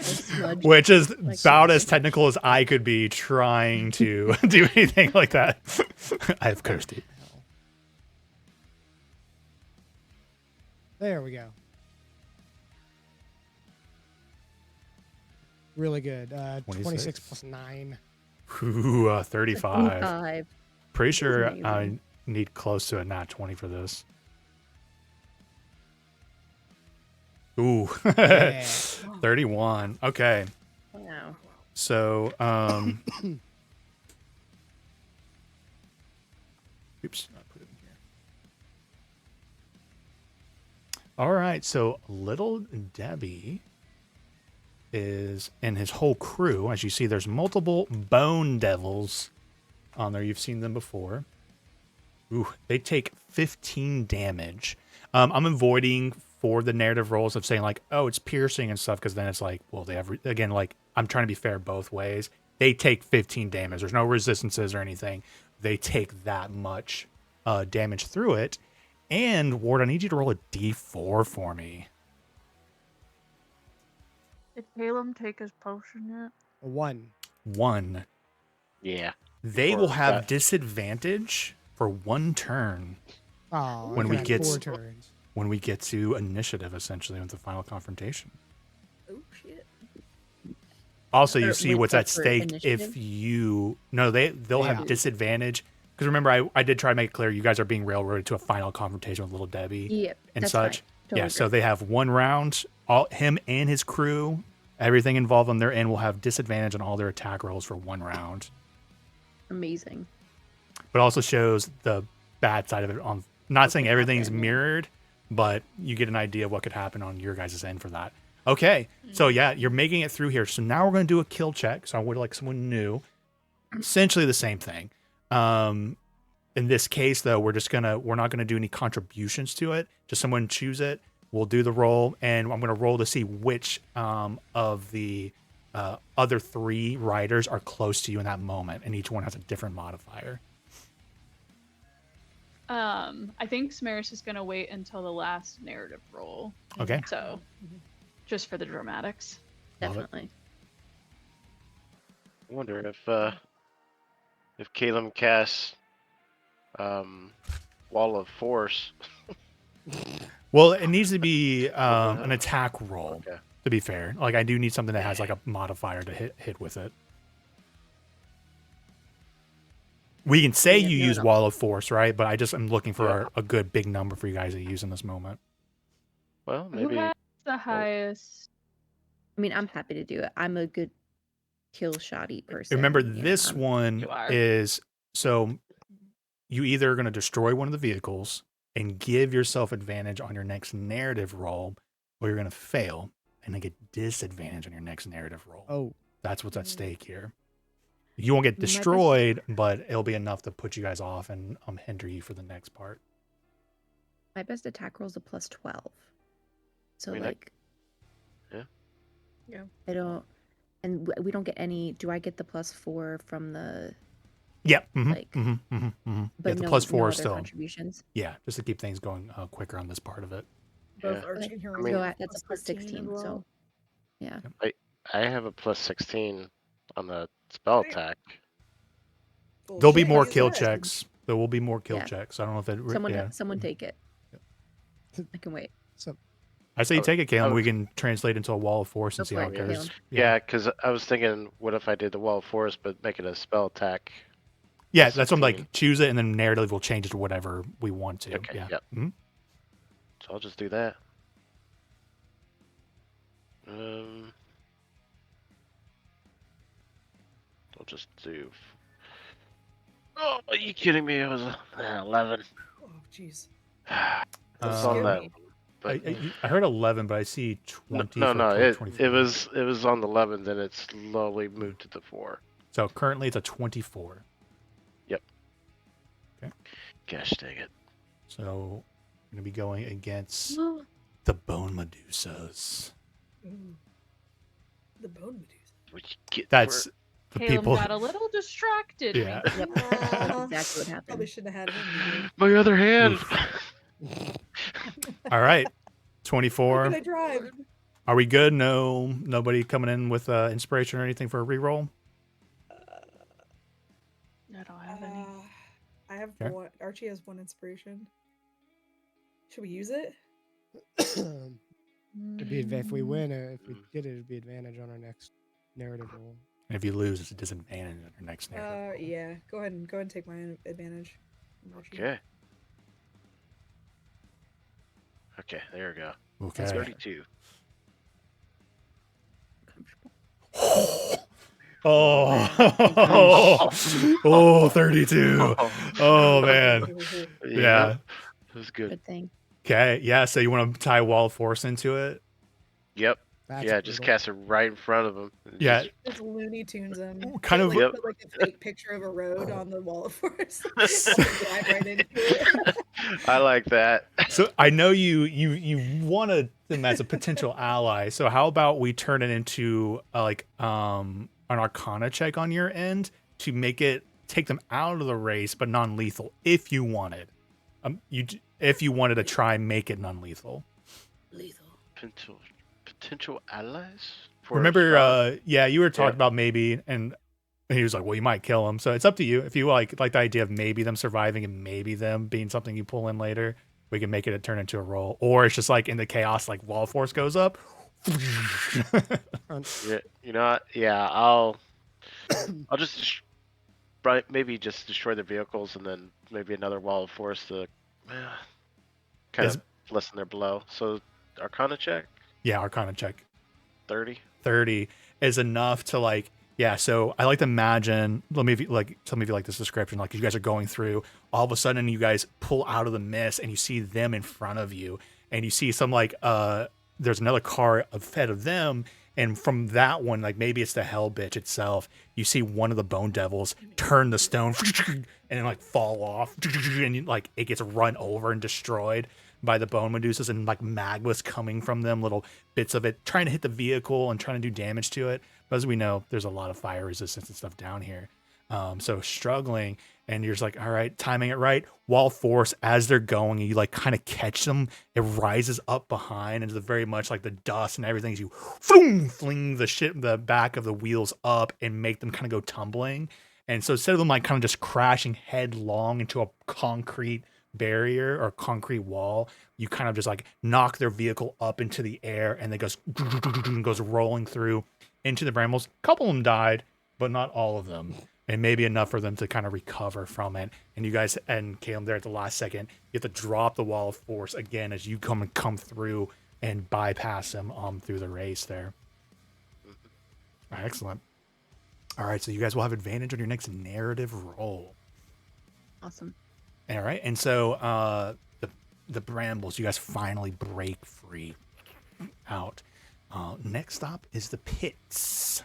which is about as technical as I could be trying to do anything like that. I have cursed it. There we go. Really good. 26 plus 9. Ooh, 35. 25. Pretty sure I need close to a nat 20 for this. Ooh. 31. Okay. Wow. So, oops. I'll put it in here. All right. So, Little Debbie is, and his whole crew, as you see, there's multiple bone devils on there. You've seen them before. Ooh, they take 15 damage. I'm avoiding for the narrative roles of saying like, oh, it's piercing and stuff, because then it's like, well, they have, again, like, I'm trying to be fair both ways. They take 15 damage. There's no resistances or anything. They take that much damage through it. And Ward, I need you to roll a d4 for me. Did Caleb take his potion yet? A 1. 1. Yeah. They Or will have that- disadvantage for 1 turn Oh, When we get 4 turns. when we get to initiative, essentially, with the final confrontation. Oh shit. Also, you Or see wait, what's but at for stake initiative? if you... No, they'll Yeah. have disadvantage. Because remember, I did try to make it clear you guys are being railroaded to a final confrontation with Little Debbie Yep, and that's such. fine. Totally Yeah, so agree. they have 1 round. Him and his crew, everything involved on their end will have disadvantage on all their attack rolls for 1 round. Amazing. But also shows the bad side of it. On not saying everything's mirrored, but you get an idea of what could happen on your guys' end for that. Okay, so yeah, you're making it through here. So now we're going to do a kill check. So I would like someone new. Essentially the same thing. In this case, though, we're not gonna do any contributions to it. Just someone choose it. We'll do the roll, and I'm gonna roll to see which of the other 3 riders are close to you in that moment, and each one has a different modifier. I think Samaris is gonna wait until the last narrative roll. Okay. So, just for the dramatics. Love it. Definitely. I wonder if Caleb casts Wall of Force. Well, it needs to be an attack roll. Okay. To be fair, like I do need something that has like a modifier to hit with it. We can say you use Wall of Force, right? But I'm looking for a good big number for you guys to use in this moment. Well, Who maybe. has the highest? I mean, I'm happy to do it. I'm a good kill shotty person. Remember, you this know? one You are. is so you either are going to destroy one of the vehicles and give yourself advantage on your next narrative roll, or you're going to fail and then get disadvantage on your next narrative roll. Oh, That's what's at stake here. You won't get My best- destroyed, but it'll be enough to put you guys off and hinder you for the next part. My best attack roll is a +12. So I mean, like, Yeah. I don't, and we don't get any. Do I get the +4 from the? Yep. Like, Yeah, But the no, plus 4 no is other still. contributions. Yeah, just to keep things going quicker on this part of it. Both Yeah. Archie and Hero. I mean- So that's a plus 16. as well. So, yeah. I have a +16 on the spell Right. attack. Well, There'll be shit, more use kill that. checks. There will be more kill Yeah. checks. I don't know if it. Someone, Yeah. take it. I can wait. so I say you take it, Caleb. Oh. We can translate into a wall of force and Go see for how it, it goes. Caleb. Yeah, because I was thinking, what if I did the Wall of Force, but make it a spell attack? Yeah, that's what I'm 16. like. Choose it, and then narrative will change it to whatever we want to. Okay, Yeah. yep. Mhm. So I'll just do that. I'll just do. Oh, are you kidding me? It was 11. Oh, jeez. It was Um, on that one, I, but I heard 11, but I see 20. no, for no. It 24. was on the 11, then it slowly moved to the 4. So currently it's a 24. Gosh dang it! So we're gonna be going against Oh, the Bone Medusas. Ooh. The bone Medusa. What you get That's for- the Caleb people. got a little distracted. Yeah. Yep. That's exactly what happened. Probably shouldn't have had him. my other hand. All right, How 24. can I drive? Are we good? Nobody coming in with inspiration or anything for a reroll. I don't have any. I have Okay. one. Archie has 1 inspiration. Should we use it? it'd be if we win, if we get it, it'd be advantage on our next narrative roll. And if you lose, it's a disadvantage on your next narrative. roll. Yeah. Go ahead and take my advantage. Archie. Okay. Okay, there we go. Okay. 32. Oh, oh, 32. Oh man. Yeah. It was good. Good thing. Okay. Yeah. So you want to tie Wall of Force into it? Yep. That's Yeah, just brutal. cast it right in front of him. and Yeah. just- It's Looney Tunes him. Kind of- Like, Yep. put like a fake picture of a road on the wall of force. Drive right into it. I like that. So I know you wanted them as a potential ally. So how about we turn it into an Arcana check on your end to make it take them out of the race, but non-lethal if you wanted. If you wanted to try and make it non-lethal. Lethal. Potential allies. For Remember, you were talking Yeah. about maybe, and he was like, "Well, you might kill them." So it's up to you. If you like the idea of maybe them surviving and maybe them being something you pull in later, we can make it turn into a roll. Or it's just like in the chaos, like wall force goes up. Yeah, you know what? Yeah, I'll just maybe just destroy the vehicles and then maybe another wall of force to kind Is- of lessen their blow. So Arcana check Yeah, Arcana check. 30. 30 is enough to like, yeah. So I like to imagine, tell me if you like this description, like you guys are going through, all of a sudden you guys pull out of the mist and you see them in front of you, and you see some like there's another car ahead of them, and from that one, like maybe it's the hell bitch itself, you see one of the bone devils turn the stone and then like fall off, and like it gets run over and destroyed by the bone medusas, and like magma's coming from them, little bits of it trying to hit the vehicle and trying to do damage to it. But as we know, there's a lot of fire resistance and stuff down here. So struggling, and you're just like, all right, timing it right. Wall force as they're going, and you like kind of catch them. It rises up behind, and it's very much like the dust and everything. As you fling the back of the wheels up and make them kind of go tumbling. And so instead of them like kind of just crashing headlong into a concrete barrier or concrete wall, you kind of just like knock their vehicle up into the air, and it goes rolling through into the brambles. A couple of them died, but not all of them, and maybe enough for them to kind of recover from it. And you guys and Caleb there at the last second, you have to drop the wall of force again as you come through and bypass them through the race there. All right, excellent. All right, so you guys will have advantage on your next narrative roll. Awesome. All right, and so the brambles, you guys finally break free out. Next stop is the pits.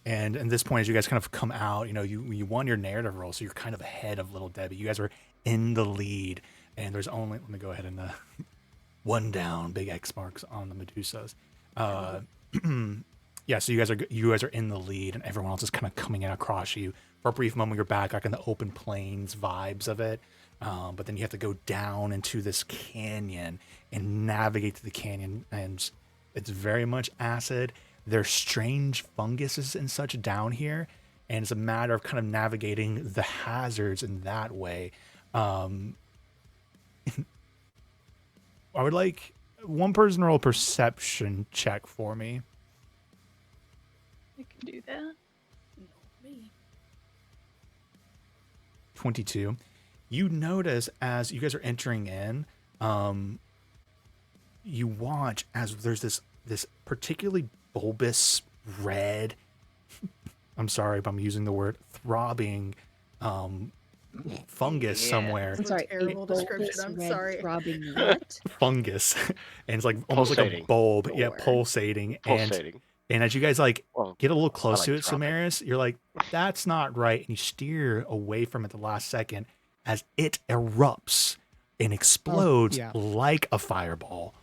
And at this point, as you guys kind of come out, you won your narrative roll, so you're kind of ahead of Little Debbie. You guys are in the lead, and there's only, let me go ahead and one down, big X marks on the Medusas. Yeah, so you guys are in the lead, and everyone else is kind of coming in across you. For a brief moment, you're back like in the open plains vibes of it, but then you have to go down into this canyon and navigate to the canyon, and it's very much acid. There's strange funguses and such down here, and it's a matter of kind of navigating the hazards in that way. I would like one person roll a perception check for me. I can do that. No, me. 22. You notice as you guys are entering in, you watch as there's this particularly bulbous red, I'm sorry if I'm using the word, throbbing fungus somewhere. I'm sorry. Terrible description. I'm sorry. Throbbing what? Fungus. And it's like almost like a Pulsating. bulb. Yeah, Sure. pulsating. Pulsating. And as you guys like Well, get a little close like to it, throbbing. Samaris, you're like, that's not right. And you steer away from it the last second as it erupts and explodes yeah. like a fireball.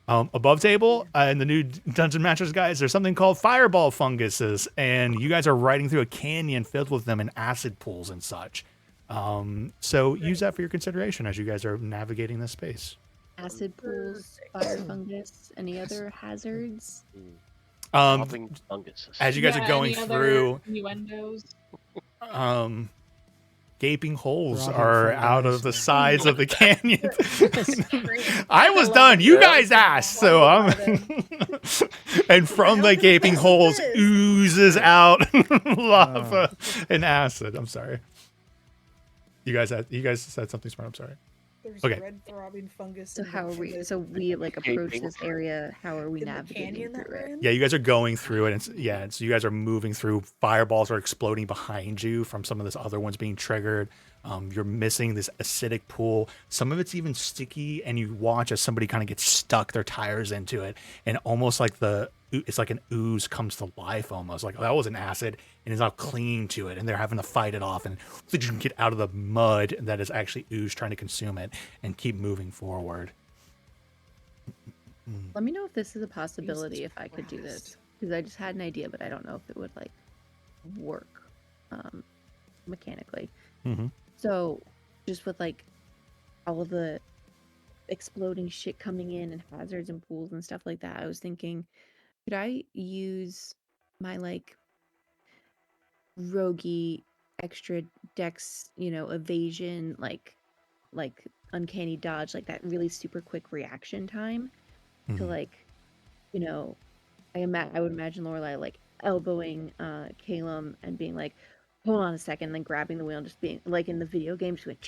Above table in the new Dungeon Masters guys, there's something called fireball funguses, and you guys are riding through a canyon filled with them in acid pools and such. So use that for your consideration as you guys are navigating this space. Acid pools, fire fungus, any other hazards? Dropping funguses. As you guys are going any other through, innuendos. gaping holes Robbing are fungus. out of the sides of the canyon. Great. I was done. You guys asked, so I'm. And from the gaping holes oozes out lava and acid. I'm sorry. You guys said something smart. I'm sorry. There's Okay. red throbbing fungus. So in the- how are in we? the- So we like approach Gaping. this area. How are we in the navigating canyon that through we're it? in? Yeah, you guys are going through it. And so you guys are moving through. Fireballs are exploding behind you from some of this other ones being triggered. You're missing this acidic pool. Some of it's even sticky, and you watch as somebody kind of gets stuck their tires into it, and almost like it's like an ooze comes to life almost. Like that was an acid and is now clinging to it, and they're having to fight it off and get out of the mud that is actually ooze trying to consume it and keep moving forward. Let me know if this is a possibility Jesus if I could do this, Christ. because I just had an idea, but I don't know if it would like work mechanically. Mm-hmm. So just with like all of the exploding shit coming in and hazards and pools and stuff like that, I was thinking, could I use my like roguey extra dex, evasion, like uncanny dodge, like that really super quick reaction time to Mhm. like, you know, I would imagine Lorelai like elbowing Calum and being like, hold on a second, then grabbing the wheel and just being like in the video game, just going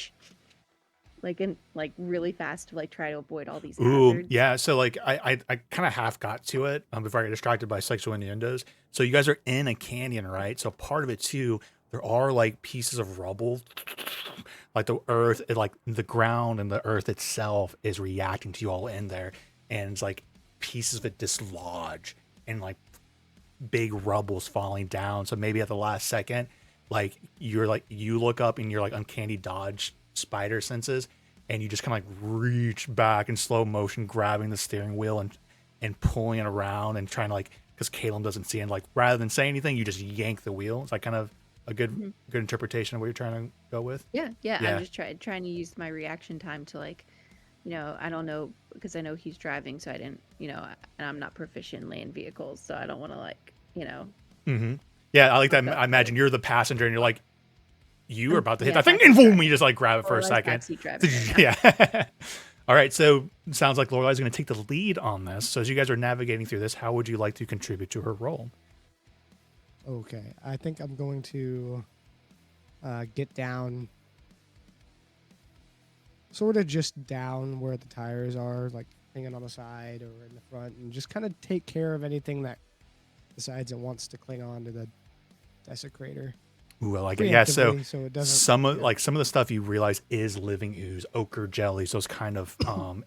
like in like really fast to like try to avoid all these Ooh, hazards. yeah. So like I kind of half got to it before I got distracted by sexual innuendos. So you guys are in a canyon, right? So part of it too, there are like pieces of rubble, like the earth, like the ground and the earth itself is reacting to you all in there, and it's like pieces of it dislodge and like big rubble's falling down. So maybe at the last second, like you look up and you're like uncanny dodge spider senses, and you just kind of like reach back in slow motion, grabbing the steering wheel and pulling it around and trying to like, because Caleb doesn't see, and like rather than say anything, you just yank the wheel. It's like kind of a good interpretation of what you're trying to go with. Yeah, I'm Yeah. just trying to use my reaction time to like, I don't know because I know he's driving, so I didn't, and I'm not proficient in land vehicles, so I don't want to like, Mm-hmm. Yeah, I like that. fuck up I imagine the- you're the passenger and you're like, you are about to hit yeah, that thing, backseat and boom, driving. you just like grab it for a Lorelai's second. backseat driving right now. Yeah. All right. So sounds like Lorelai's going to take the lead on this. So as you guys are navigating through this, how would you like to contribute to her role? Okay, I think I'm going to get down, sort of just down where the tires are, like hanging on the side or in the front, and just kind of take care of anything that decides it wants to cling on to the desecrator. Ooh, I like it. Yeah. So Preemptively, so it doesn't. some of yeah. like some of the stuff you realize is living ooze, ochre jellies, those kind of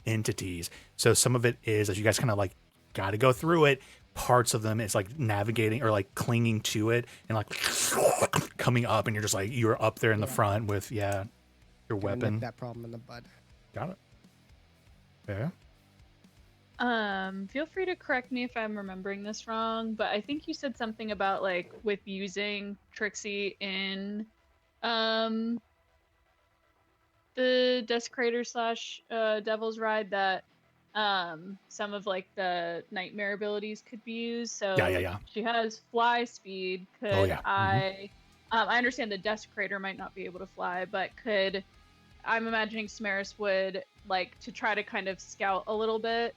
entities. So some of it is, as you guys kind of like got to go through it. Parts of them is like navigating or like clinging to it and like coming up, and you're just like you're up there in the Yeah. front with your Gotta nip weapon. that problem in the bud. Got it. Yeah. Feel free to correct me if I'm remembering this wrong, but I think you said something about like with using Trixie in the Desecrator slash Devil's Ride that some of like the nightmare abilities could be used. So Yeah. she has fly speed. Could Oh, yeah. I understand the Desecrator might not be able to fly, but I'm imagining Samaris would like to try to kind of scout a little bit,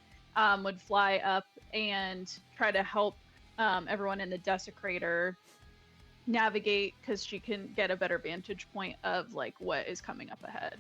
would fly up and try to help everyone in the Desecrator navigate, because she can get a better vantage point of like what is coming up ahead.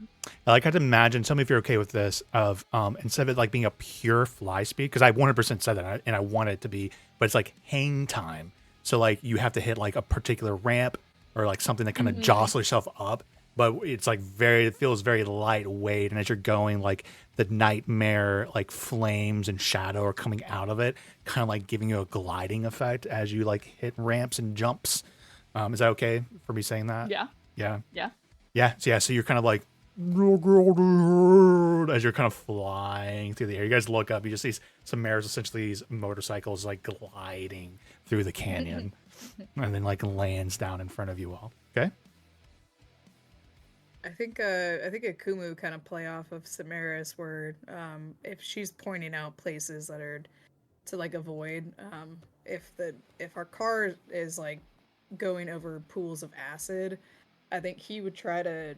I like how to imagine, some of you are okay with this, of instead of it like being a pure fly speed, because I 100% said that and I want it to be, but it's like hang time. So like you have to hit like a particular ramp or like something that kind of jostle yourself up, but it's like it feels very lightweight. And as you're going, like the nightmare, like flames and shadow are coming out of it, kind of like giving you a gliding effect as you like hit ramps and jumps. Is that okay for me saying that? Yeah. So you're kind of like as you're kind of flying through the air. You guys look up, you just see some mares, essentially these motorcycles like gliding through the canyon, and then like lands down in front of you all. Okay. I think a Kumu kind of play off of Samaris, where if she's pointing out places that are to like avoid, if our car is like going over pools of acid, I think he would try to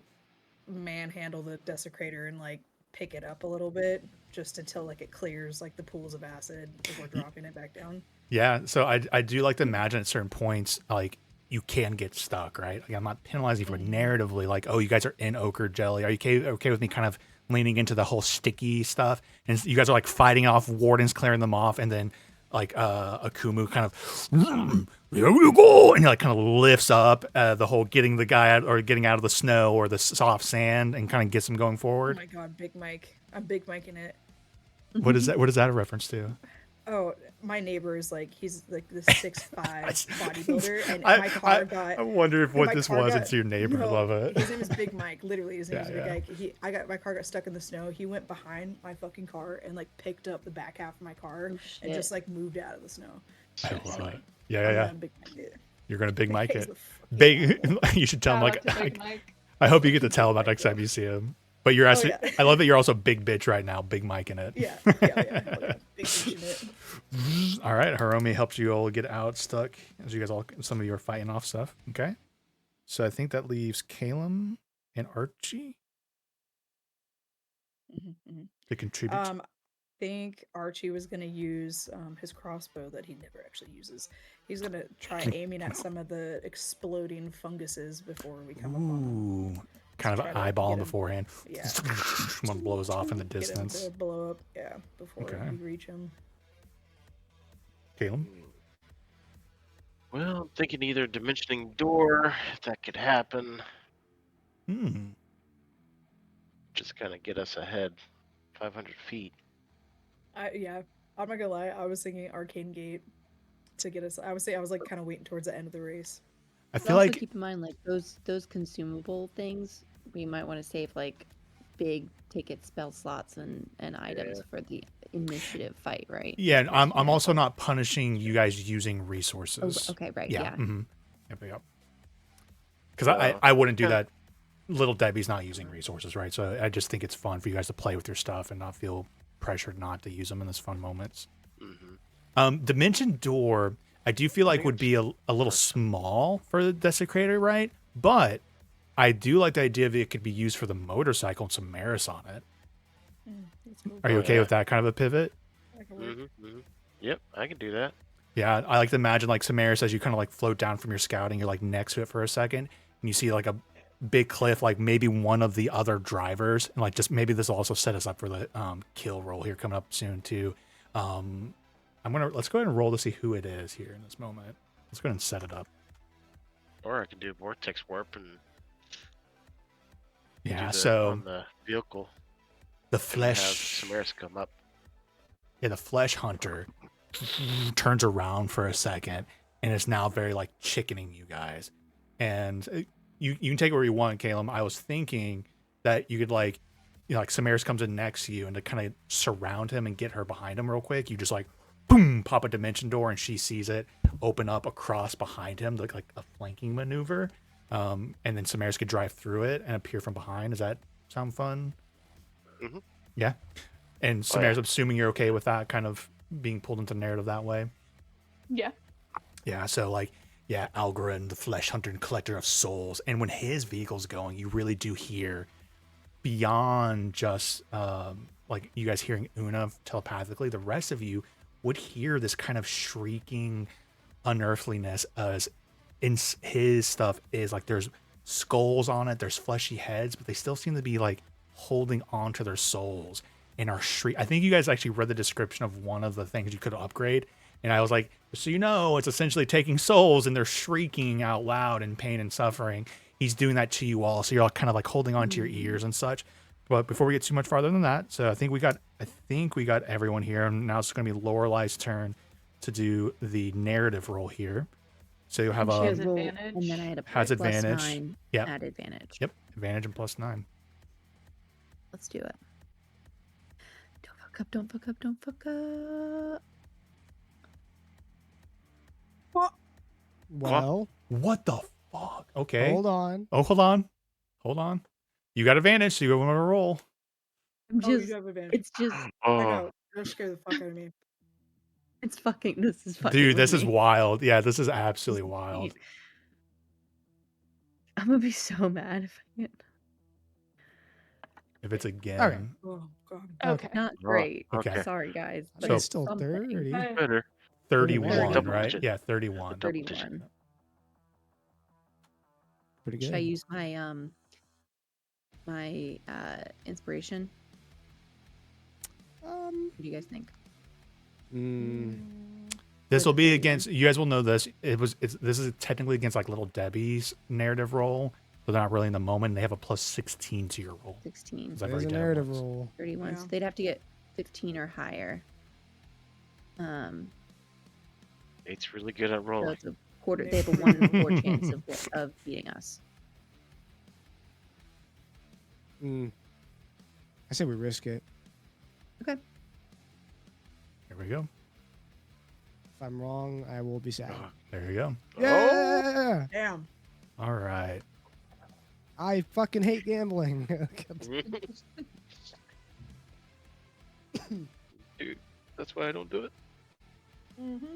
manhandle the desecrator and like pick it up a little bit just until like it clears like the pools of acid before dropping it back down. Yeah. So I do like to imagine at certain points, like you can get stuck, right? Like I'm not penalizing for it narratively, like, oh, you guys are in ochre jelly. Are you okay with me kind of leaning into the whole sticky stuff? And you guys are like fighting off wardens, clearing them off, and then like Akumu kind of here we go, and he like kind of lifts up the whole getting the guy out or getting out of the snow or the soft sand and kind of gets him going Oh forward. my god, Big Mike! I'm Big Mike in it. What is that? What is that a reference to? Oh, my neighbor is like he's like the 6'5" bodybuilder, and I, my car got. I wonder if what My this car was. got It's your neighbor. I no. love it. His name is Big Mike. Literally, his name Yeah, is Big yeah. Mike. My car got stuck in the snow. He went behind my fucking car and like picked up the back half of my car Oh, and shit. just like moved out of the snow. I So love funny. it. Yeah, I'm yeah. gonna Big Mike it. You're gonna Big Mike He's it. a fucking Big. animal. You should tell him Shout out like. to Big Mike. I hope you get to Fucking tell Big about Mike next time it. you see him. But you're actually. yeah. I love that you're also big bitch right now. Big Mike in it. Yeah, hell yeah. Big bitch in it. All right, Hiromi helps you all get out stuck as you guys all some of you are fighting off stuff. Okay, so I think that leaves Calum and Archie to contribute. I think Archie was gonna use his crossbow that he never actually uses. He's gonna try aiming at some of the exploding funguses before we come upon them. Ooh, kind of try to eyeball him get him- beforehand. Yeah. One blows off in the Get him distance. to blow up, yeah, before Okay. we reach him. Calum. Well, I'm thinking either dimensioning door, if that could happen, Hmm. just kind of get us ahead 500 feet. Yeah, I'm not gonna lie. I was thinking Arcane Gate to get us. I was like kind of waiting towards the end of the race. I But feel also like keep in mind, like those consumable things, we might want to save like big ticket spell slots and items for the initiative fight, right? yeah, and I'm Yeah. also not punishing you guys using Oh, resources. okay, right, Yeah. yeah. Mm-hmm. Yep. Because I wouldn't do that. Little Debbie's not using resources, right? So I just think it's fun for you guys to play with your stuff and not feel pressured not to use them in this fun moments. Mm-hmm. Dimension Door, I do feel like would be a little small for the Desecrator, right? But I do like the idea of it could be used for the motorcycle and some Maris on it. Are you okay with that kind of a pivot? Yep, I can do that. Yeah, I like to imagine like Samaris as you kind of like float down from your scouting, you're like next to it for a second, and you see like a big cliff, like maybe one of the other drivers, and like just maybe this will also set us up for the kill roll here coming up soon too. Let's go ahead and roll to see who it is here in this moment. Let's go ahead and set it up. Or I can do vortex warp and Yeah, do the, so on the vehicle. the and have flesh, Samaris come up. yeah, the flesh hunter turns around for a second and is now very like chickening you guys. And you can take it where you want, Caleb. I was thinking that you could like, you know, like Samaris comes in next to you and to kind of surround him and get her behind him real quick. You just like, boom, pop a dimension door and she sees it open up across behind him, like a flanking maneuver. And then Samaris could drive through it and appear from behind. Does that sound fun? Mm-hmm. Yeah. And Samaris, I'm assuming you're okay with that kind of being pulled into narrative that way. Yeah. Yeah, so like, yeah, Algorand, the flesh hunter and collector of souls. And when his vehicle's going, you really do hear beyond just like you guys hearing Una telepathically, the rest of you would hear this kind of shrieking unearthliness as in his stuff is like there's skulls on it, there's fleshy heads, but they still seem to be like holding on to their souls and are shriek. I think you guys actually read the description of one of the things you could upgrade. And I was like, so you know, it's essentially taking souls and they're shrieking out loud in pain and suffering. He's doing that to you all. So you're all kind of like holding on to your ears and such. But before we get too much farther than that, so I think we got everyone here. And now it's going to be Lorelai's turn to do the narrative roll here. So you'll have She has Roll, advantage. and then I had a Has plus advantage. 9 Yep. add advantage. Yep, advantage and +9. Let's do it. Don't fuck up, don't fuck up, don't fuck up. Well, What the fuck? Okay. hold on. Oh, hold on. You got advantage, so you want to roll. I'm Oh, you just, do have advantage. it's just, I Oh, know. That scared the fuck out of me. it's fucking, this is fucking Dude, with this is me. wild. Yeah, this is This absolutely is wild. insane. I'm gonna be so mad if I get If it's again. Okay. Oh god. Okay. not Oh, great. okay. Sorry guys. I But mean, So- it's still something. 30. Hey. better. 31, Double right? digit. Yeah, 31. Double digit. 31. Pretty good. Should I use my my inspiration? What do you guys think? This will be against, you guys will know this. This is technically against like Little Debbie's narrative roll. So they're not really in the moment. They have a +16 to your roll. 16, Is that There's very a narrative generous? roll. 31. Yeah. So they'd have to get 15 or higher. Nate's really good at So rolling. it's a quarter. They have a 1 in 4 chance of beating us. I say we risk it. Okay. Here we go. If I'm wrong, I will be sad. There you go. Yeah. Damn. All right. I fucking hate gambling. Dude, that's why I don't do it. Mm-hmm.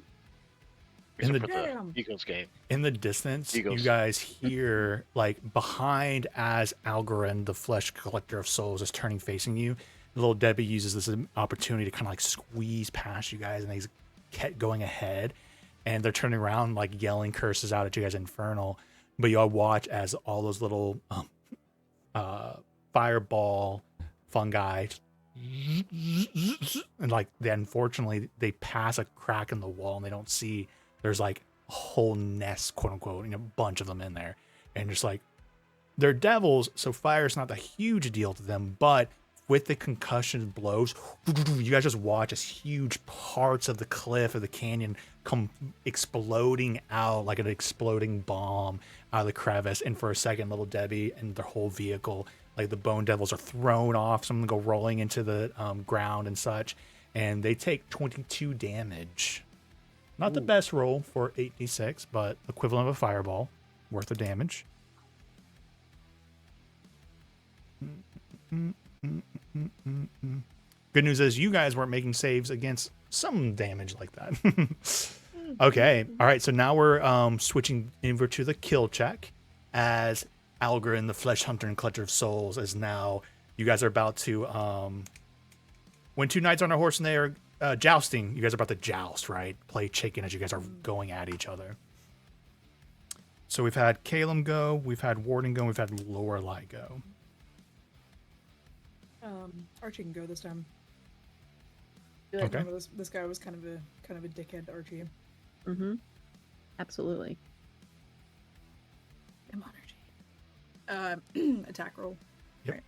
In the- Except for Damn. the Eagles game. In the distance, you Eagles. guys hear, like, behind as Algorand, the flesh collector of souls, is turning facing you. Little Debbie uses this opportunity to kind of, like, squeeze past you guys, and he's kept going ahead. And they're turning around, like, yelling curses out at you guys, infernal. But you all watch as all those little fireball fungi and, like, then unfortunately they pass a crack in the wall and they don't see there's like a whole nest, quote unquote, a bunch of them in there, and just like they're devils, so fire's not a huge deal to them. But with the concussion blows, you guys just watch as huge parts of the cliff of the canyon come exploding out like an exploding bomb out of the crevice. And for a second, little Debbie and their whole vehicle, like the bone devils, are thrown off. Some of them go rolling into the ground and such, and they take 22 damage. Not the best roll for 8d6, but equivalent of a fireball, worth the damage. Good news is you guys weren't making saves against some damage like that. Okay, all right, so now we're switching over to the kill check, as Algorand, the flesh hunter and collector of souls, is now, you guys are about to, when two knights on a horse and they are jousting, you guys are about to joust, right? Play chicken as you guys are going at each other. So we've had Caleb go, we've had Warden go, we've had Lorelei go. Archie can go this time. Okay. Remember this guy was kind of a dickhead to Archie. Mm-hmm. Absolutely. Come on, Archie. Attack roll. Yep.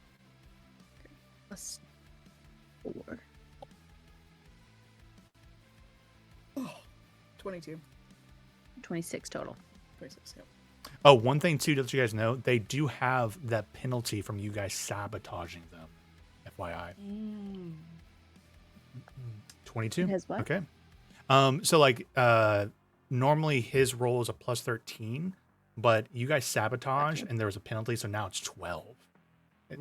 Right. +4. Oh, 22. 26 total. 26, yep. Oh, one thing too to let you guys know, they do have that penalty from you guys sabotaging them. FYI. 22? It has what? Okay. So like normally his roll is a +13, but you guys sabotage and there was a penalty, so now it's 12.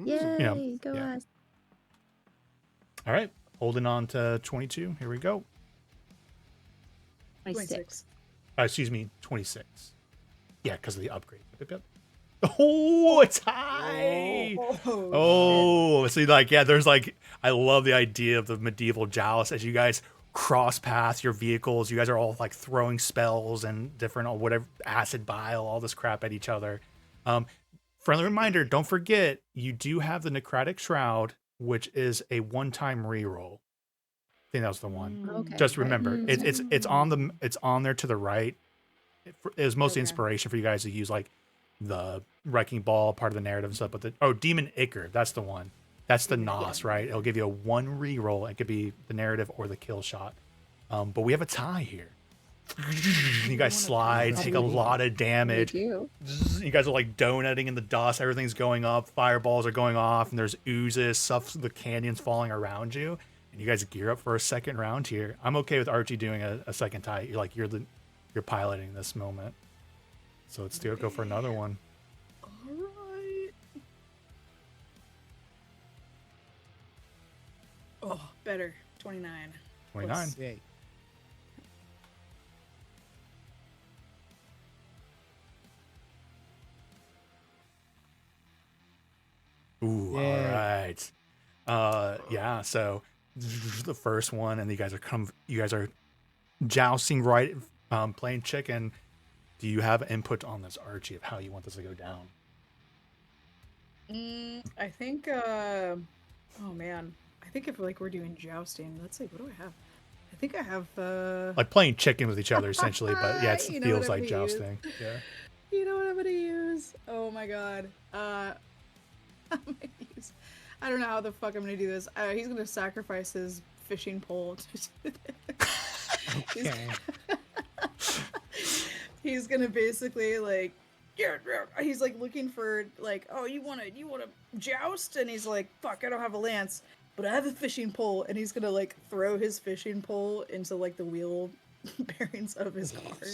Yay, go yeah. us. All right. Holding on to 22. Here we go. 26. Excuse me, 26. Yeah, because of the upgrade. Yep, yep. Oh, it's high. Oh, see, like, yeah, there's like, I love the idea of the medieval joust as you guys cross paths your vehicles. You guys are all like throwing spells and different, whatever, acid bile, all this crap at each other. Friendly reminder, don't forget, you do have the Necrotic Shroud, which is a one-time reroll. I think that was the one. Okay. Just remember, Right. it's on there to the right. It was mostly inspiration for you guys to use like the Wrecking Ball part of the narrative and stuff, but Demon Ichor, that's the one. That's the NOS, right? It'll give you a one reroll. It could be the narrative or the kill shot. But we have a tie here. You guys slide, take a lot of damage. You guys are like donutting in the dust. Everything's going up. Fireballs are going off, and there's oozes, stuff, the canyon's falling around you. And you guys gear up for a second round here. I'm okay with Archie doing a second tie. You're piloting this moment. So let's go for another one. All right. Oh, better. 29. 29. Yay. Ooh, Yeah. all right. Yeah, so the first one, and you guys are jousting, right, playing chicken. Do you have input on this, Archie, of how you want this to go down? I think oh man. I think if like we're doing jousting, let's see, what do I have? I think I have Like playing chicken with each other, essentially, but yeah, it You know feels what I'm like gonna use? jousting. Yeah. You know what I'm gonna use? Oh my god. I'm gonna use, I don't know how the fuck I'm gonna do this. He's gonna sacrifice his fishing pole to do this. Okay. He's gonna basically like, he's like looking for like, oh, you wanna joust, and he's like, fuck, I don't have a lance, but I have a fishing pole, and he's gonna like throw his fishing pole into like the wheel bearings of his car,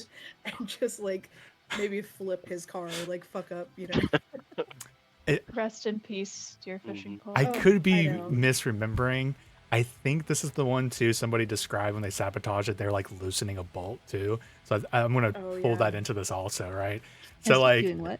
and just like maybe flip his car, like fuck up, you know. Rest in peace, dear fishing pole. I Oh, could I be know. misremembering. I think this is the one too. Somebody described when they sabotage it, they're like loosening a bolt too. So I'm gonna Oh, pull yeah. that into this also, right? Yes, So like, doing what?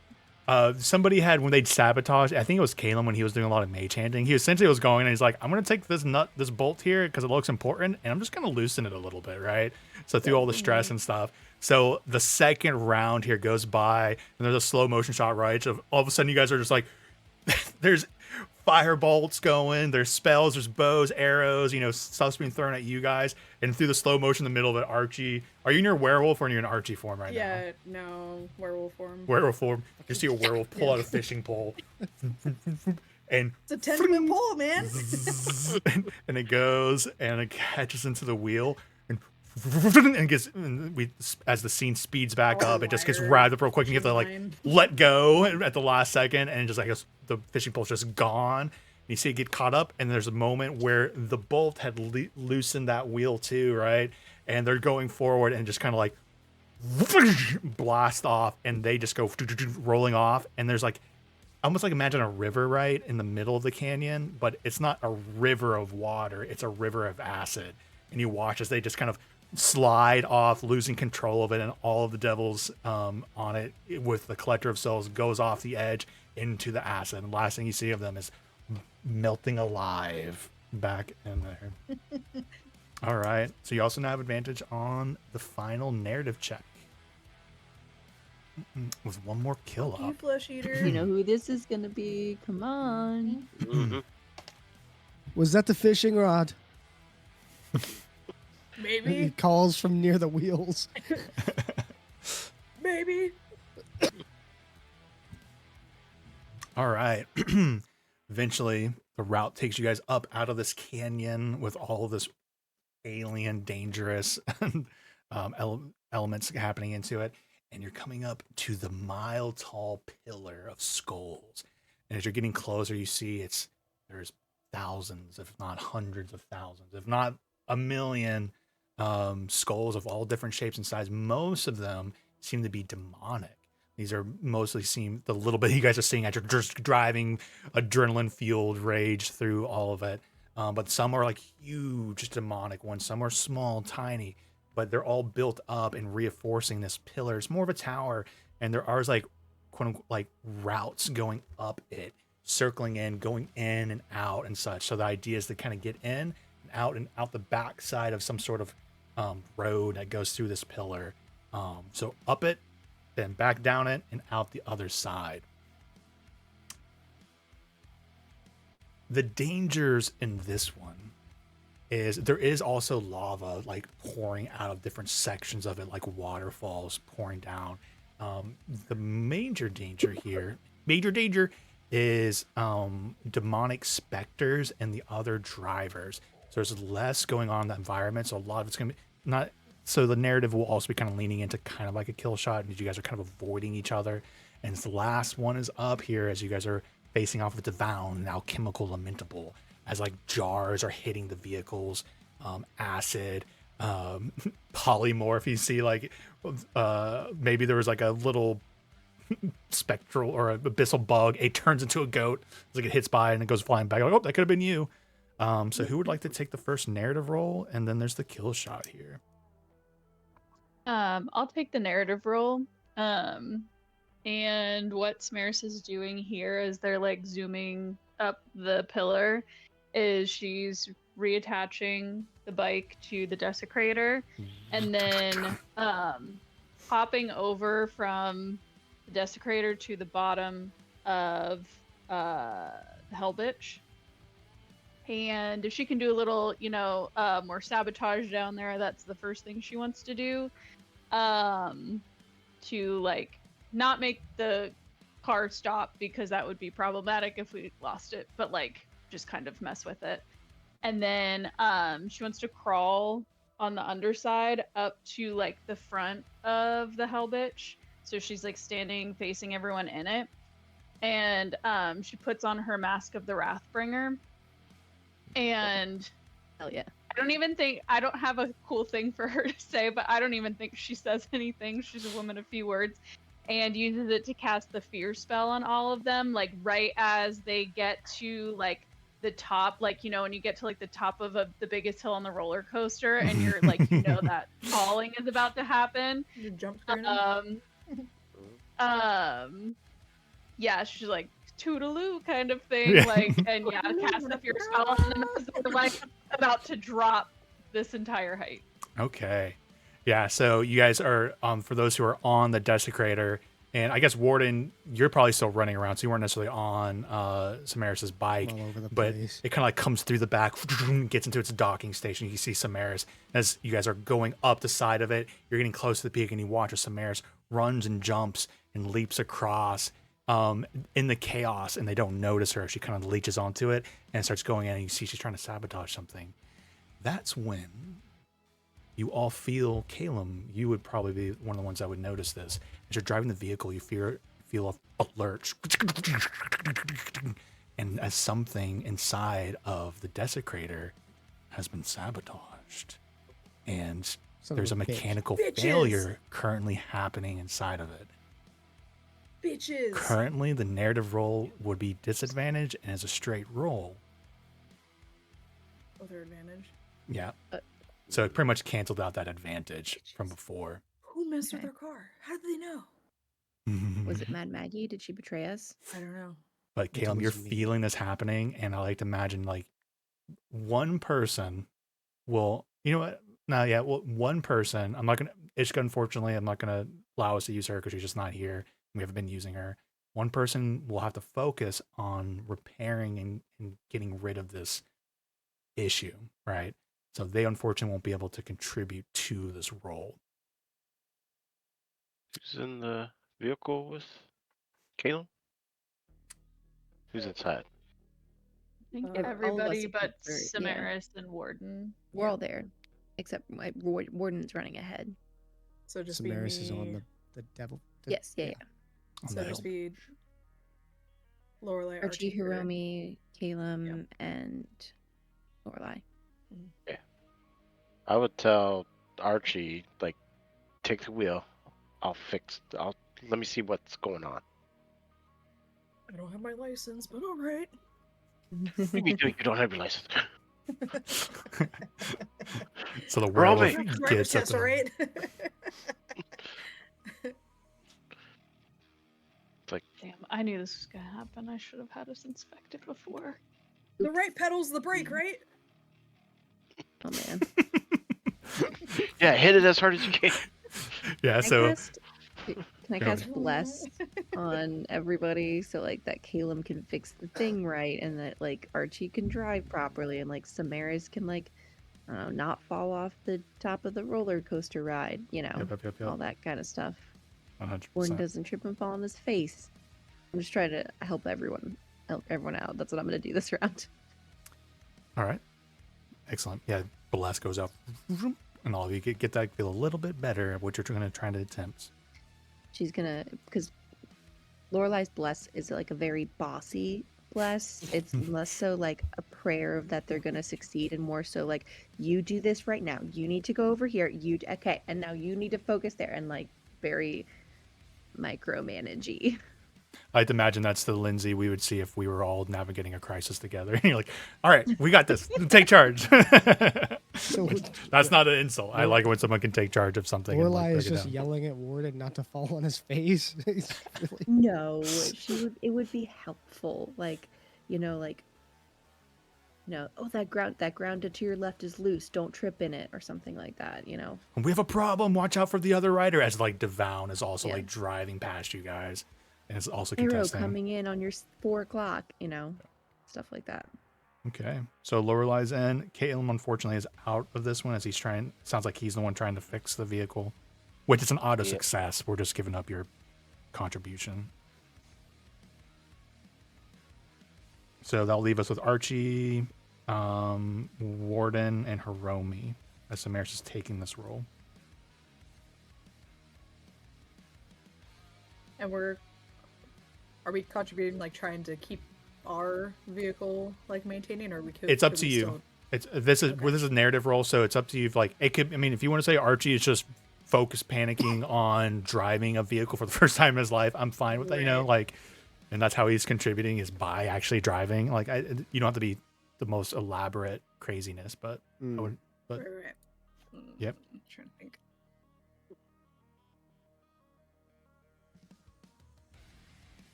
somebody had when they'd sabotage. I think it was Caleb when he was doing a lot of mage handing. He essentially was going and he's like, I'm gonna take this bolt here because it looks important, and I'm just gonna loosen it a little bit, right? So through all the stress and stuff. So the second round here goes by, and there's a slow motion shot, right? So all of a sudden, you guys are just like, there's fire bolts going, there's spells, there's bows, arrows, stuff's being thrown at you guys, and through the slow motion in the middle of it, Archie, are you in your werewolf or are you in Archie form right now? Yeah, no, werewolf form. Werewolf form. You see a werewolf pull out a fishing pole, and It's a 10-minute pole, man. and it goes and it catches into the wheel and gets as the scene speeds back up, it just gets wrapped up real quick, and you have to like let go at the last second, and just like the fishing pole's just gone. And you see it get caught up, and there's a moment where the bolt had loosened that wheel too, right? And they're going forward and just kind of like blast off, and they just go rolling off, and there's like almost like imagine a river right in the middle of the canyon, but it's not a river of water, it's a river of acid. And you watch as they just kind of slide off, losing control of it, and all of the devils on it with the collector of souls goes off the edge into the acid. And the last thing you see of them is melting alive back in there. All right, so you also now have advantage on the final narrative check with one more kill You up. flesh eater. You know who this is gonna be? Come on. Mhm. Was that the fishing rod? Maybe. He calls from near the wheels. Maybe. All right. Eventually, the route takes you guys up out of this canyon with all of this alien, dangerous elements happening into it. And you're coming up to the mile-tall pillar of skulls. And as you're getting closer, you see there's thousands, if not hundreds of thousands, if not a million skulls of all different shapes and sizes. Most of them seem to be demonic. These are mostly the little bit you guys are seeing as you're just driving adrenaline fueled rage through all of it. But some are like huge demonic ones. Some are small, tiny, but they're all built up and reinforcing this pillar. It's more of a tower, and there are like quote unquote like routes going up it, circling in, going in and out and such. So the idea is to kind of get in and out the back side of some sort of road that goes through this pillar. So up it, then back down it, and out the other side. The dangers in this one is there is also lava like pouring out of different sections of it, like waterfalls pouring down. The major danger is demonic specters and the other drivers. So there's less going on in the environment, so a lot of it's going to be not. So the narrative will also be kind of leaning into kind of like a kill shot, because you guys are kind of avoiding each other. And the last one is up here as you guys are facing off with Devound, now chemical lamentable, as like jars are hitting the vehicles, acid, polymorph. You see like maybe there was like a little spectral or an abyssal bug. It turns into a goat. It's like it hits by and it goes flying back. Like, oh, that could have been you. So who would like to take the first narrative roll? And then there's the kill shot here. I'll take the narrative role. And what Smaris is doing here as they're like zooming up the pillar is she's reattaching the bike to the desecrator and then hopping over from the desecrator to the bottom of the Hellbitch. And if she can do a little, more sabotage down there, that's the first thing she wants to do. To like not make the car stop, because that would be problematic if we lost it, but like just kind of mess with it. And then she wants to crawl on the underside up to like the front of the hell bitch. So she's like standing facing everyone in it. And she puts on her mask of the Wrathbringer. And Hell yeah. I don't have a cool thing for her to say, but I don't even think she says anything. She's a woman of few words. And uses it to cast the fear spell on all of them, like right as they get to like the top, like when you get to like the top of the biggest hill on the roller coaster, and you're like that falling is about to happen. You're jump scaring Yeah, she's like toodaloo kind of thing, like, and yeah, cast the fear spell on them as they're like about to drop this entire height. Okay. Yeah, so you guys are, for those who are on the Desecrator, and I guess Warden, you're probably still running around, so you weren't necessarily on Samaris's bike, All over the but place. it kind of like comes through the back, gets into its docking station. You can see Samaris. As you guys are going up the side of it, you're getting close to the peak, and you watch as Samaris runs and jumps and leaps across in the chaos, and they don't notice her. She kind of leeches onto it and starts going in, and you see she's trying to sabotage something. That's when you all feel, Calum, you would probably be one of the ones that would notice this. As you're driving the vehicle, you feel a lurch. And as something inside of the Desecrator has been sabotaged. And Son of there's a a bitch. mechanical Bitches! failure currently happening inside of it. Bitches. Currently, the narrative roll would be disadvantage and is a straight roll. Other advantage. Yeah. So it pretty much canceled out that advantage from before. Who messed with Okay. their car? How did they know? Was it Mad Maggie? Did she betray us? I don't know. But It Caleb, you're was me. feeling this happening, and I like to imagine like one person will, you know what? No, yeah, well, one person. I'm not gonna. Ishka, unfortunately, I'm not gonna allow us to use her because she's just not here. We haven't been using her. One person will have to focus on repairing and getting rid of this issue, right? So they unfortunately won't be able to contribute to this role. Who's in the vehicle with Caleb? Who's inside? I think All of us everybody but except for- yeah. Samaris and Warden. We're all there, except my Warden's running ahead. So just Samaris be is on me. the devil. Yes, yeah. On So the just hill. be Lorelei, Archie, Karen. Hiromi, Calum, and Lorelai. I would tell Archie, like, take the wheel. Let me see what's going on. I don't have my license, but all right. What do you don't have your license? So the Roll werewolf me. Driver's gets up test, and all right? Damn, I knew this was gonna happen. I should have had us inspect it before. The right pedal's the brake, right? Oh man. Yeah, hit it as hard as you can. Yeah, so Can I Go cast ahead. bless on everybody so like that Calum can fix the thing right and that like Archie can drive properly and like Samaris can like I don't know, not fall off the top of the roller coaster ride, Yep. all that kind of stuff. 100%. Warden doesn't trip and fall on his face. I'm just trying to help everyone out. That's what I'm gonna do this round. All right. Excellent. Yeah, blast goes out, and all of you get that feel a little bit better at what you're going to try to attempt. She's gonna because Lorelai's bless is like a very bossy bless. It's less so like a prayer of that they're gonna succeed and more so like you do this right now. You need to go over here. Okay, and now you need to focus there and like very micromanagey. I like to imagine that's the Lindsay we would see if we were all navigating a crisis together. And you're like, all right, we got this. Take charge. So That's not an insult. I like it when someone can take charge of something. and, like, Lorelai is break it just down. yelling at Warden not to fall on his face. It's really- No, it would be helpful. Like, oh that ground to your left is loose. Don't trip in it or something like that, We have a problem. Watch out for the other rider. As like Devown is also Yeah. like driving past you guys, and is also Arrow contesting. coming in on your 4 o'clock, stuff like that. Okay, so Lorelai's in. Caleb unfortunately is out of this one as he's trying. Sounds like he's the one trying to fix the vehicle, which is an auto Yeah. success. We're just giving up your contribution. So that'll leave us with Archie, Warden, and Hiromi. as Samaris is taking this role. And are we contributing, like trying to keep our vehicle like maintaining, or It's up to you. This is narrative role, so it's up to you. If like it could, I mean, if you want to say Archie is just focused panicking on driving a vehicle for the first time in his life, I'm fine with that. You know, like, and that's how he's contributing is by actually driving. Like, you don't have to be the most elaborate craziness, but I would. But yep. I'm trying to think.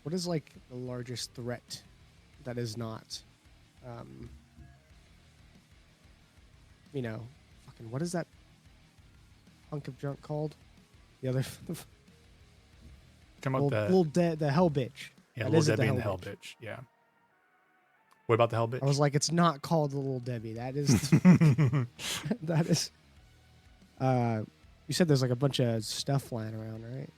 What is like the largest threat that is not, you know, fucking what is that hunk of junk called? The other, Come up the hell bitch. Yeah, Little Debbie and the hell bitch. Yeah. What about the hell bitch? I was like, it's not called the Little Debbie. That is, that is. You said there's like a bunch of stuff flying around, right?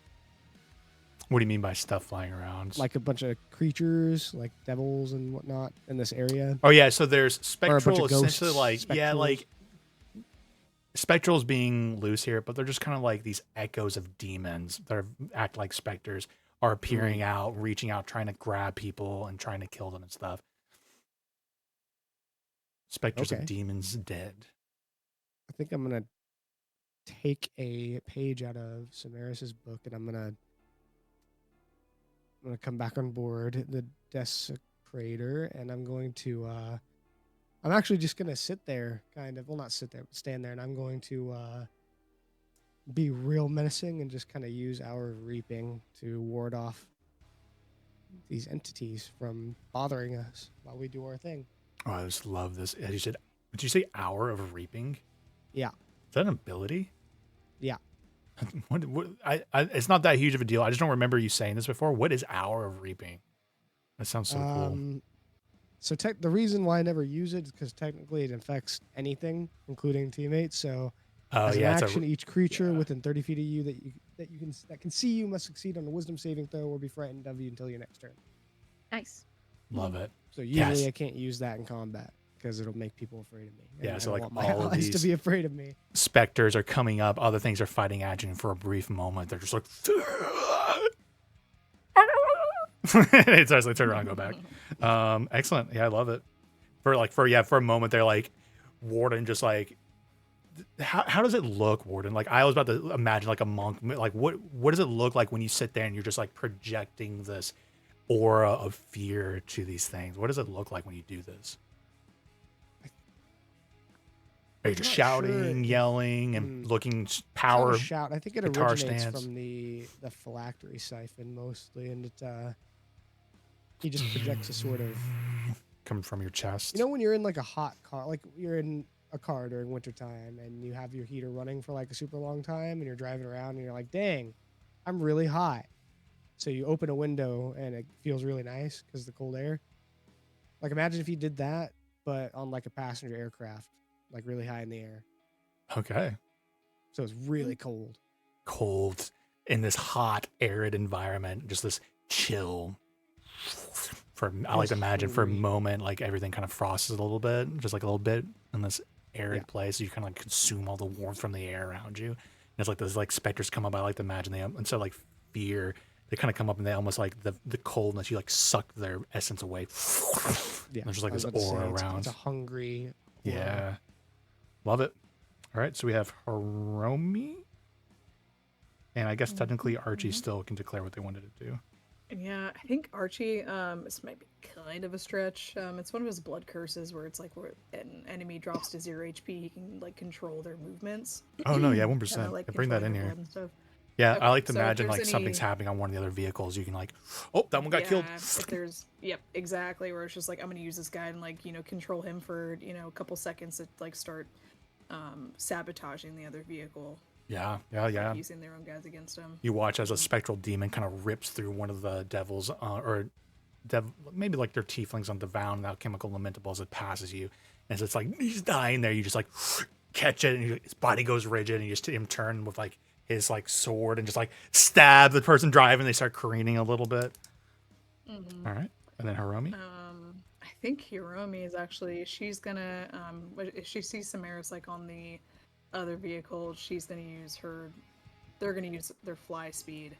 What do you mean by stuff flying around? Like a bunch of creatures, like devils and whatnot, in this area. Oh yeah, so there's spectral, essentially, ghosts, like spectrals. yeah, like spectrals being loose here, but they're just kind of like these echoes of demons that act like specters are appearing out, reaching out, trying to grab people and trying to kill them and stuff. Specters of demons dead. I think I'm gonna take a page out of Samaris's book, and I'm gonna come back on board the Desecrator, and I'm going to I'm actually just gonna sit there, kind of, well, not sit there, but stand there, and I'm going to be real menacing and just kind of use Hour of Reaping to ward off these entities from bothering us while we do our thing. Oh, I just love this. As you said, did you say Hour of Reaping? Yeah. Is that an ability? Yeah. It's not that huge of a deal. I just don't remember you saying this before. What is Hour of Reaping? That sounds so cool. So the reason why I never use it is because technically it infects anything, including teammates. So as an action, each creature within 30 feet of you that can see you must succeed on a Wisdom saving throw or be frightened of you until your next turn. Nice. Love it. So usually I can't use that in combat because it'll make people afraid of me. Yeah, so I like want my all of allies these to be afraid of me. Specters are coming up. Other things are fighting at you, and for a brief moment, they're just like, it starts like turn around, and go back. Excellent. Yeah, I love it. For a moment, they're like, Warden, just like, how does it look, Warden? Like, I was about to imagine like a monk. Like, what does it look like when you sit there and you're just like projecting this aura of fear to these things? What does it look like when you do this? Are you just shouting, yelling, and looking power? Shout. I think it originates from the phylactery siphon mostly, and it he just projects a sort of coming from your chest. You know when you're in like a hot car, like you're in a car during wintertime and you have your heater running for like a super long time and you're driving around and you're like, dang, I'm really hot. So you open a window and it feels really nice because of the cold air. Like imagine if you did that, but on like a passenger aircraft, like really high in the air. Okay. So it's really cold. Cold in this hot, arid environment, just this chill. I like to imagine for a moment, like everything kind of frosts a little bit, just like a little bit in this arid place. So you kind of like consume all the warmth from the air around you. And it's like those like specters come up. I like to imagine them instead of like fear, they kind of come up and they almost like the coldness. You like suck their essence away. Yeah, there's just like this aura around. It's a hungry. Aura. Yeah, love it. All right, so we have Hiromi, and I guess technically Archie still can declare what they wanted to do. Yeah, I think Archie, this might be kind of a stretch. It's one of his blood curses where it's like where an enemy drops to 0 HP, he can like control their movements. Oh no, yeah, 1%. Like, bring that in here. Yeah, okay, I like to imagine like something's happening on one of the other vehicles. You can like, oh, that one got killed. If there's, exactly. Where it's just like I'm gonna use this guy and like control him for a couple seconds to like start sabotaging the other vehicle. Yeah. Like, using their own guys against him. You watch as a spectral demon kind of rips through one of the devils, maybe like their tieflings on Devound, and alchemical lamentable as it passes you. And so it's like he's dying there. You just like catch it, and his body goes rigid, and you just see him turn with like his like sword and just like stab the person driving. They start careening a little bit. Mm-hmm. All right, and then Hiromi. I think Hiromi is actually, she's gonna, if she sees Samaris like on the other vehicle, she's gonna use they're gonna use their fly speed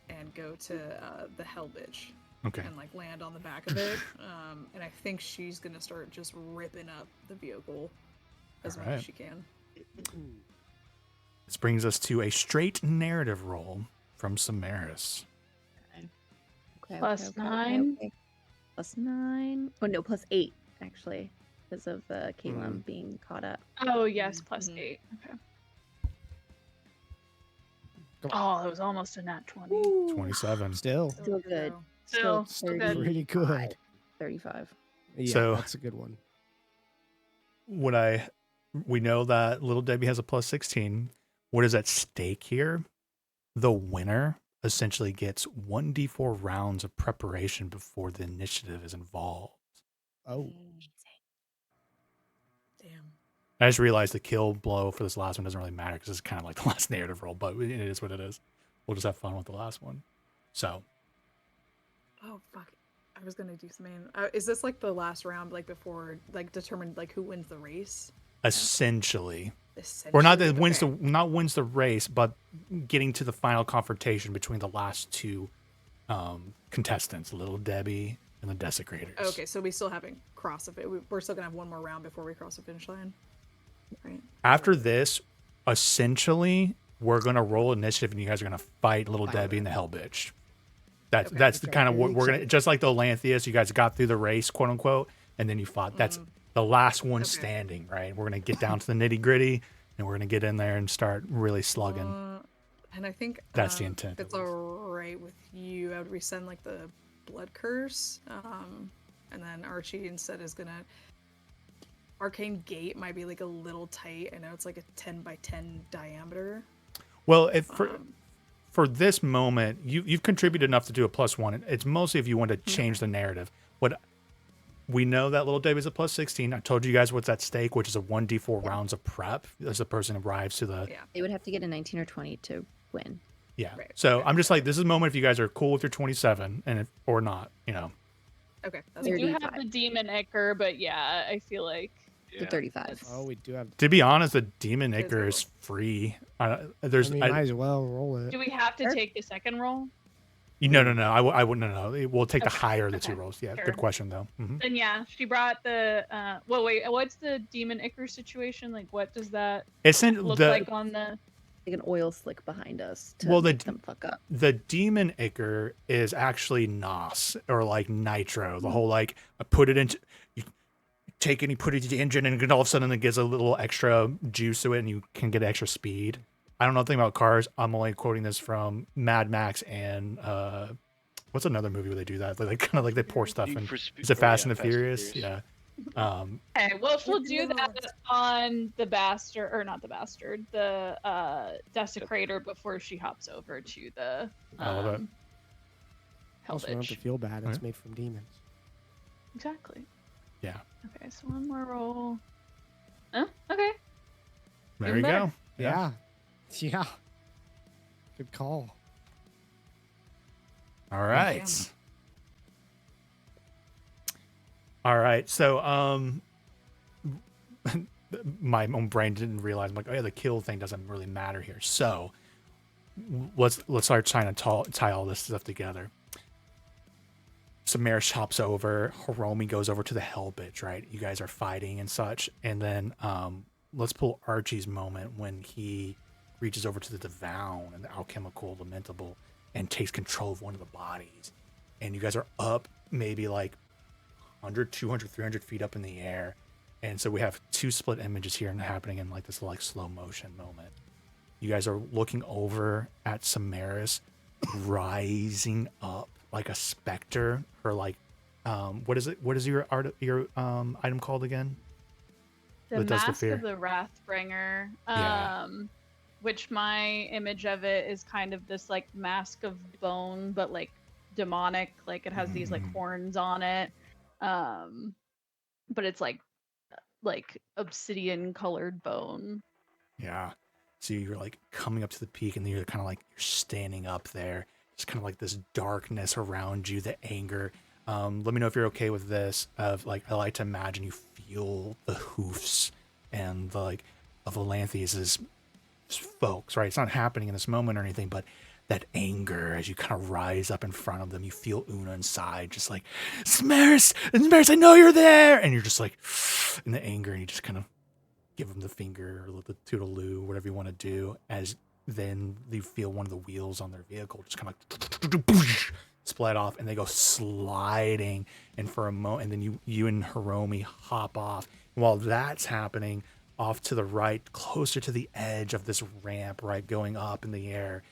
and go to the Hell Bitch. Okay. And like land on the back of it. And I think she's gonna start just ripping up the vehicle as much as she can. This brings us to a straight narrative roll from Samaris. Okay, Plus 9. Plus 9. Oh no, plus 8 actually, because of Caleb being caught up. Oh yes, plus 8. Okay. Oh, that was almost a nat 20. 27. Still Still good. Still still good. pretty good. 35. Yeah, So- that's a good one. We know that Little Debbie has a plus 16. What is at stake here? The winner essentially gets 1d4 rounds of preparation before the initiative is involved. Oh, Damn. I just realized the kill blow for this last one doesn't really matter because it's kind of like the last narrative roll, but it is what it is. We'll just have fun with the last one. So, Oh fuck. I was gonna do something. Is this like the last round, like before, like determined like who wins the race? essentially, Essentially. or not that Okay. wins the race, but getting to the final confrontation between the last two contestants, Little Debbie and the Desecrators. Okay, so we still haven't crossed the we're still gonna have one more round before we cross the finish line. Right. After this, essentially, we're gonna roll initiative, and you guys are gonna fight Little Fight Debbie her. and the Hell Bitch. That's Okay. that's the Okay, kind of what very we're gonna. excited. Just like the Olanthius, you guys got through the race, quote unquote, and then you fought. That's the last one Okay. standing, right? We're gonna get down to the nitty gritty, and we're gonna get in there and start really slugging. And I think That's the intent, If it's at least. all right with you, I would resend like the blood curse, and then Archie instead is gonna. Arcane Gate might be like a little tight. I know it's like a 10 by 10 diameter. Well, if for Um, for this moment, you've contributed enough to do a +1. It's mostly if you want to change the narrative. What we know that Little Debbie's a plus 16. I told you guys what's at stake, which is a 1d4 rounds of prep as the person arrives to the yeah. They would have to get a 19 or 20 to win. yeah. Right, So right, I'm just like, this is a moment if you guys are cool with your 27 and if, or not, you know. Okay. That's We good. do have 35. the demon Icker, but yeah, I feel like The 35. that's- oh, we do have. To be honest, the Demon Is Icker it- is free. I There's mean, might as well roll it. Do we have to take the second roll? no. I wouldn't know. We'll take the Okay, higher of the two okay, rolls. Yeah, sure. good question though. Then yeah, she brought the well wait, what's the demon Icker situation? Like what does that It's in look the like on the Like an oil slick behind us to Well, the make them fuck up. the Demon Icker is actually NOS or like nitro. The whole like I put it into you take it and you put it into the engine and all of a sudden it gives a little extra juice to it and you can get extra speed. I don't know anything about cars. I'm only quoting this from Mad Max and what's another movie where they do that? They like kind of like they pour stuff in. Is it Fast and the Furious? Yeah. Okay, well she'll do that on the bastard or not the bastard, the desecrator before she hops over to the I love it. Hell Also, don't have to Bitch. feel bad. It's Right. made from demons. Exactly. Yeah. Okay, so one more roll. Okay. There Even you better. go. Yeah. Yeah. Good call. All right. All right. So my own brain didn't realize I'm like, oh yeah, the kill thing doesn't really matter here. So let's start trying to tie all this stuff together. Samaris hops over, Hiromi goes over to the Hell Bitch, right? You guys are fighting and such. And then let's pull Archie's moment when he reaches over to the Devoun and the alchemical lamentable and takes control of one of the bodies. And you guys are up maybe like 100, 200, 300 feet up in the air. And so we have two split images here and happening in like this like slow motion moment. You guys are looking over at Samaris rising up like a specter. Her like, what is it? What is your item called again? The That does the Mask fear. of the Wrathbringer. Yeah. Which my image of it is kind of this like mask of bone, but like demonic. Like it has these like Mm. horns on it. But it's like obsidian colored bone. Yeah. So you're like coming up to the peak and then you're kind of like you're standing up there. It's kind of like this darkness around you, the anger. Let me know if you're okay with this. Of like, I like to imagine you feel the hoofs and the like of Elanthius's folks, right? It's not happening in this moment or anything, but that anger as you kind of rise up in front of them, you feel Una inside, just like, Samaris, I know you're there, and you're just like in the anger, and you just kind of give them the finger or the toodaloo, whatever you want to do. As then you feel one of the wheels on their vehicle just kind of split off, and they go sliding. And for a moment, and then you and Hiromi hop off. And while that's happening, off to the right, closer to the edge of this ramp, right, going up in the air,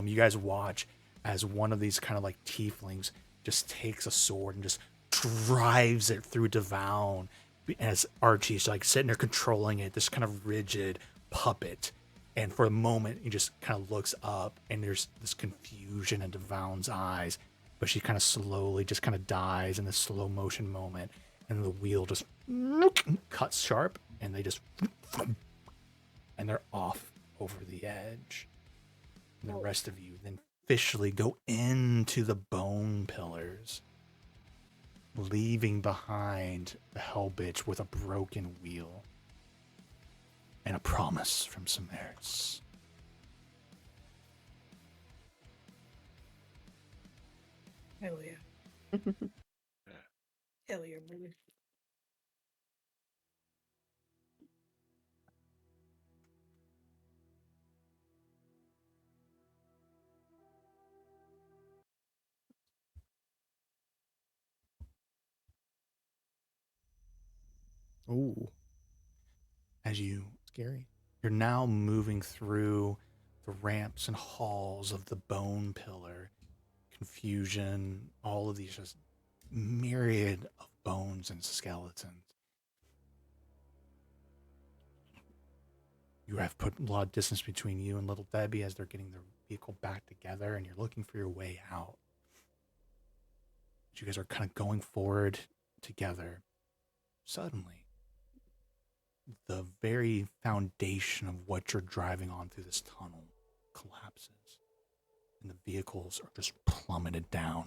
you guys watch as one of these kind of like tieflings just takes a sword and just drives it through Devon, as Archie's like sitting there controlling it, this kind of rigid puppet. And for a moment, he just kind of looks up, and there's this confusion in Devon's eyes, but she kind of slowly just kind of dies in this slow motion moment, and the wheel just cuts sharp, and they just and they're off over the edge. And the rest of you then officially go into the bone pillars, leaving behind the hell bitch with a broken wheel and a promise from Samaris. Hell yeah. Hell yeah, brother. Oh, As you're scary. now moving through the ramps and halls of the bone pillar, confusion, all of these just myriad of bones and skeletons. You have put a lot of distance between you and little Debbie as they're getting their vehicle back together, and you're looking for your way out. As you guys are kind of going forward together, suddenly, the very foundation of what you're driving on through this tunnel collapses, and the vehicles are just plummeted down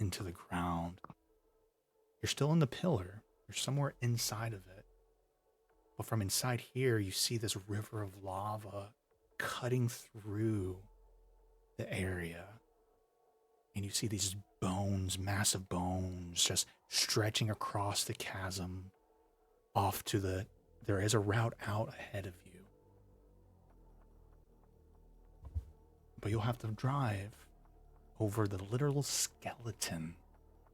into the ground. You're still in the pillar. You're somewhere inside of it. But from inside here, you see this river of lava cutting through the area. And you see these bones, massive bones, just stretching across the chasm off to there is a route out ahead of you. But you'll have to drive over the literal skeleton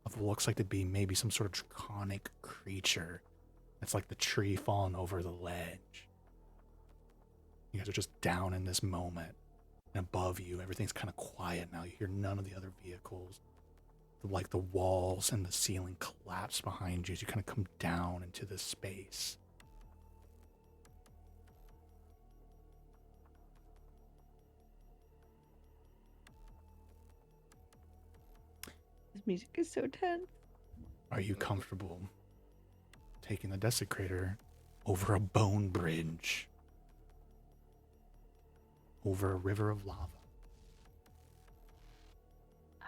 of what looks like to be maybe some sort of draconic creature. It's like the tree falling over the ledge. You guys are just down in this moment. And above you, everything's kind of quiet now. You hear none of the other vehicles. Like the walls and the ceiling collapse behind you as you kind of come down into this space. This music is so tense. Are you comfortable taking the desecrator over a bone bridge? Over a river of lava?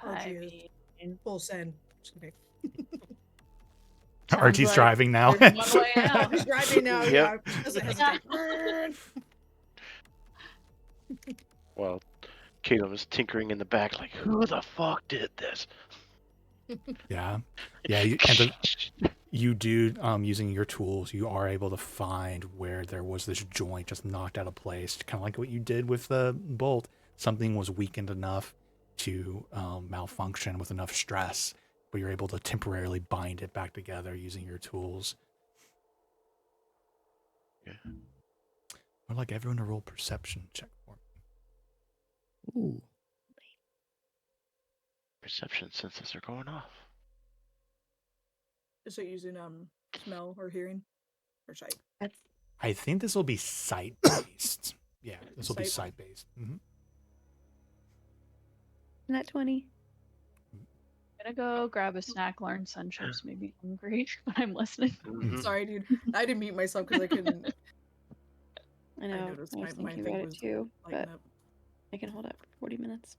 Archie is full send. Just kidding. Archie's like driving now. there's one way out. He's driving now. Yep. Yeah. Doesn't hesitate. Well, Caleb is tinkering in the back, like, who the fuck did this? Yeah. You do, using your tools, you are able to find where there was this joint just knocked out of place, kind of like what you did with the bolt. Something was weakened enough to malfunction with enough stress, but you're able to temporarily bind it back together using your tools. Yeah. I'd like everyone to roll perception check for me. Ooh. Perception senses are going off. Is it using smell or hearing or sight? I think this will be sight-based. Yeah, this will be Sight? sight-based. Mm-hmm. Not 20. I'm gonna go grab a snack, learn Sunships, maybe hungry, but I'm listening. Mhm. Sorry, dude. I didn't mute myself because I couldn't. I know. I noticed was my thinking thing about it was too, lighting but up. I can hold up for 40 minutes.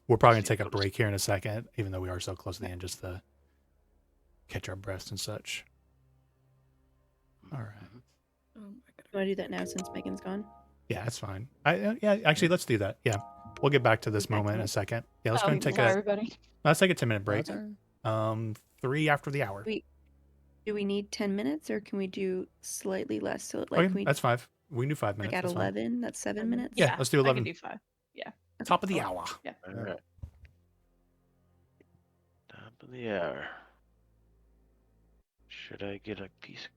We're probably gonna See take a what else- break here in a second, even though we are so close to the end, just to catch our breaths and such. All right. Mhm. Oh, I You want to do that now since Megan's gone? Yeah, that's fine. Yeah, actually, let's do that. Yeah, we'll get back to this Back to moment in it. a second. Yeah, let's go Oh, and take sorry, a everybody. let's take a 10-minute break. That's all right. 3 after the hour. Do we need 10 minutes or can we do slightly less? So like Okay, can we that's 5. We can do 5 like minutes. at That's fine. 11? That's 7 minutes. Yeah, let's do I 11. can do 5. Yeah. Top of the hour. Yeah. All right. Top of the hour. Should I get a piece?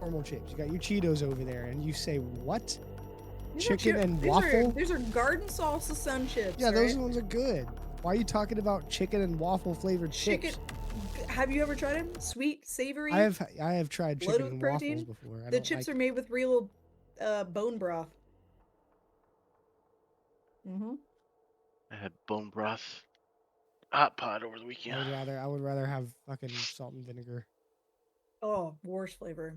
normal chips. You got your Cheetos over there, and you say what? These are Chicken chip- and these waffle? These are garden salsa sun chips. Yeah, those right? ones are good. Why are you talking about chicken and waffle flavored Chicken. chips? Have you ever tried them? Sweet, savory. I have tried chicken loaded with and protein. waffles before. I The don't chips like are made with real bone broth. Mm-hmm. I had bone broth hot pot over the weekend. I would rather have fucking salt and vinegar. Oh, worst flavor.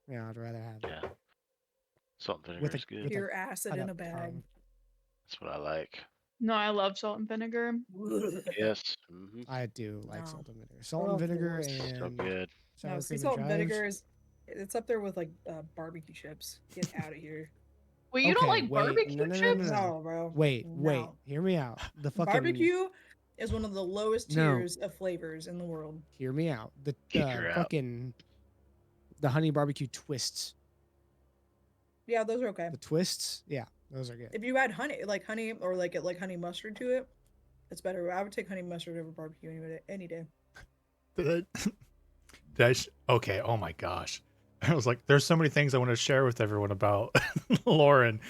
Yeah, I'd rather have Yeah. Salt and vinegar with a is good. with Pure a acid cut in a up bag. tongue. That's what I like. No, I love salt and vinegar. Yes. Mm-hmm. I do like No. salt and vinegar. Salt and Oh, vinegar Lord. So and good. sour No, cream sea and salt and chives. vinegar it's up there with like barbecue chips. Get out of here. Wait, you don't Okay, like wait, barbecue no, no, no, chips? no, no. No, bro. Wait, No. hear me out. The fucking Barbecue is one of the lowest No. tiers of flavors in the world. Hear me out. The Kick her out. fucking the honey barbecue twists. Yeah, those are okay. The twists, yeah, those are good. If you add honey or like honey mustard to it, it's better. I would take honey mustard over barbecue any day. Okay, oh my gosh. I was like, there's so many things I want to share with everyone about Lauren.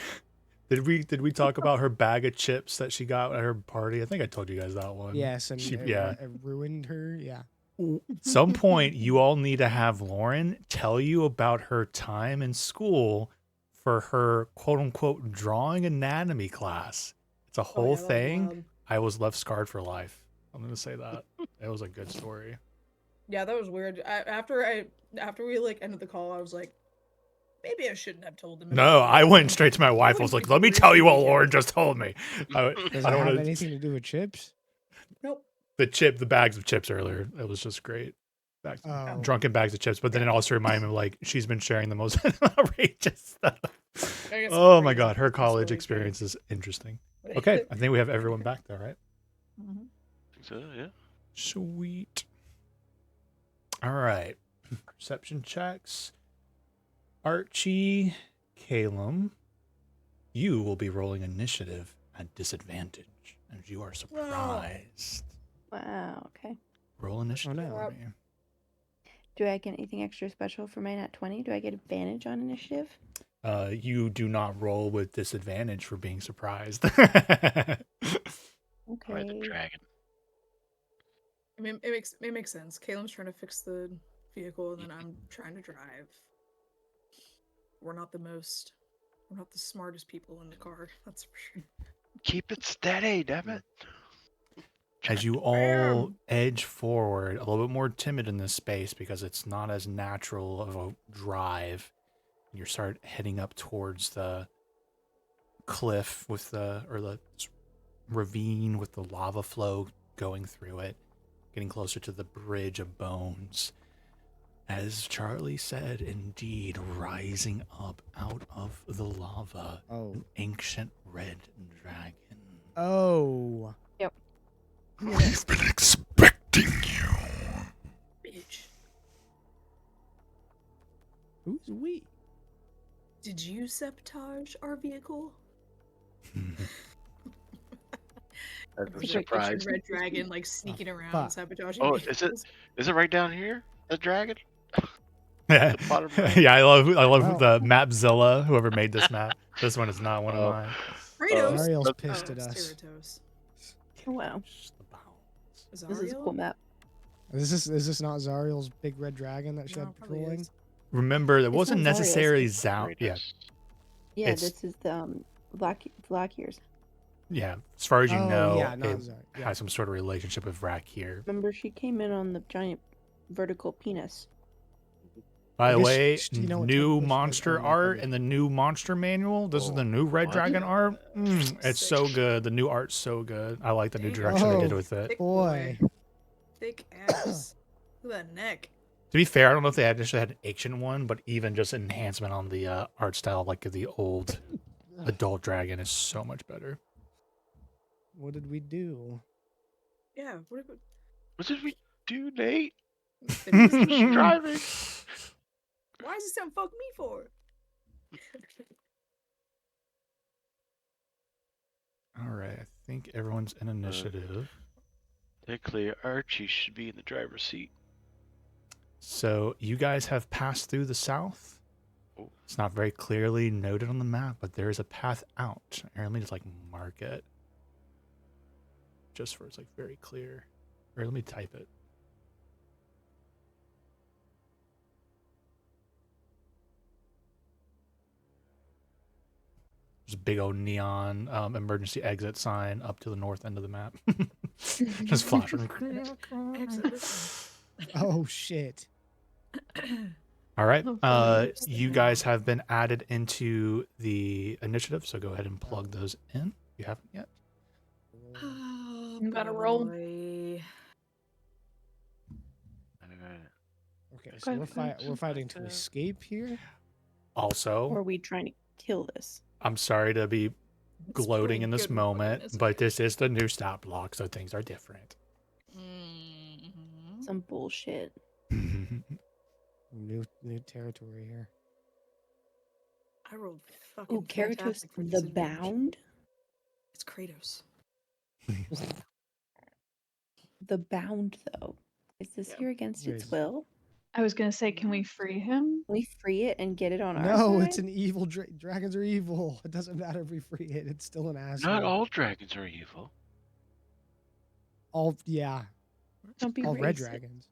Did we talk about her bag of chips that she got at her party? I think I told you guys that one. Yes, and yeah. it ruined her. Yeah. Some point you all need to have Lauren tell you about her time in school for her quote unquote drawing anatomy class. It's a whole thing. I was left scarred for life. I'm gonna say that. It was a good story. Yeah, that was weird. After we like ended the call, I was like, maybe I shouldn't have told them. No, I went straight to my wife. I was like, let me tell you what Lauren just told me. Does it have anything to do with chips? Nope. The bags of chips earlier. It was just great. Drunken bags of chips. But then it also reminded me of like she's been sharing the most outrageous stuff. Oh my god, her college experience is interesting. Okay, I think we have everyone back there, right? Mm-hmm. So yeah. Sweet. All right. Perception checks. Archie, Calum, you will be rolling initiative at disadvantage, and you are surprised. Wow. Okay. Roll initiative. Oh, no. for me. Do I get anything extra special for my nat 20? Do I get advantage on initiative? You do not roll with disadvantage for being surprised. Okay. Ride the dragon. I mean, it makes sense. Caleb's trying to fix the vehicle, and then I'm trying to drive. We're not the smartest people in the car. That's for sure. Keep it steady, damn it. As you all edge forward, a little bit more timid in this space because it's not as natural of a drive. You start heading up towards the cliff with the ravine with the lava flow going through it, getting closer to the bridge of bones. As Charlie said, indeed, rising up out of the lava, an ancient red dragon. Oh. Yep. We've been expecting you. Bitch. Who's we? Did you sabotage our vehicle? That's a Like surprise. Red dragon, like sneaking around, fuck. sabotaging. Oh, vehicles. is it right down here? The dragon? Yeah, The bottom right? yeah, I love Wow. the Mapzilla, whoever made this map. This one is not one of mine. Kratos. Zariel's pissed at it's us. Teratos. Oh, wow. Just the bounds. This is a cool map. Is this not Zariel's big red dragon that she No, had probably patrolling? is. Remember, it It's wasn't not Zarya's. necessarily Zout. Yeah, Yeah, It's- this is the Black Ears. yeah. As far as you Oh, know, yeah, not it Zari. Yeah. has some sort of relationship with Rakir. Remember, she came in on the giant vertical penis. By I the guess way, you know what new type of monster fish- art and the new monster manual. This is the new Red what? Dragon art. It's Sick. so good. The new art's so good. I like the new Damn. direction they did Oh, with it. Thick Boy. Thick ass. Look at that neck. To be fair, I don't know if they actually had an ancient one, but even just enhancement on the art style, like the old adult dragon, is so much better. What did we do? Yeah. What did we do, Nate? What Driving. Why is he saying fuck me for? All right, I think everyone's in initiative. Technically, Archie should be in the driver's seat. So you guys have passed through the south. It's not very clearly noted on the map, but there is a path out. Here, let me just like mark it. Just for it's like very clear. Or let me type it. There's a big old neon emergency exit sign up to the north end of the map. Just flashing. Oh shit. All right. Hopefully You guys have been added into the initiative, so go ahead and plug those in if you haven't yet. Oh, Gotta roll. boy. Okay, so we're fighting to escape here. Or Also, are we trying to kill this? I'm sorry to be It's gloating pretty in this good rolling, moment, isn't but it? this is the new stat block, so things are different. Mhm. Some bullshit. New territory here. I rolled fucking Oh, Karatos fantastic for the disadvantage. Bound? It's Kratos. The Bound, though. Is this Yeah. here against its Yes. will? I was gonna say, can we free him? Can we free it and get it on our No, side? it's an evil dragons are evil. It doesn't matter if we free it. It's still an asshole. Not all dragons are evil. All yeah, Don't be all red racist. dragons.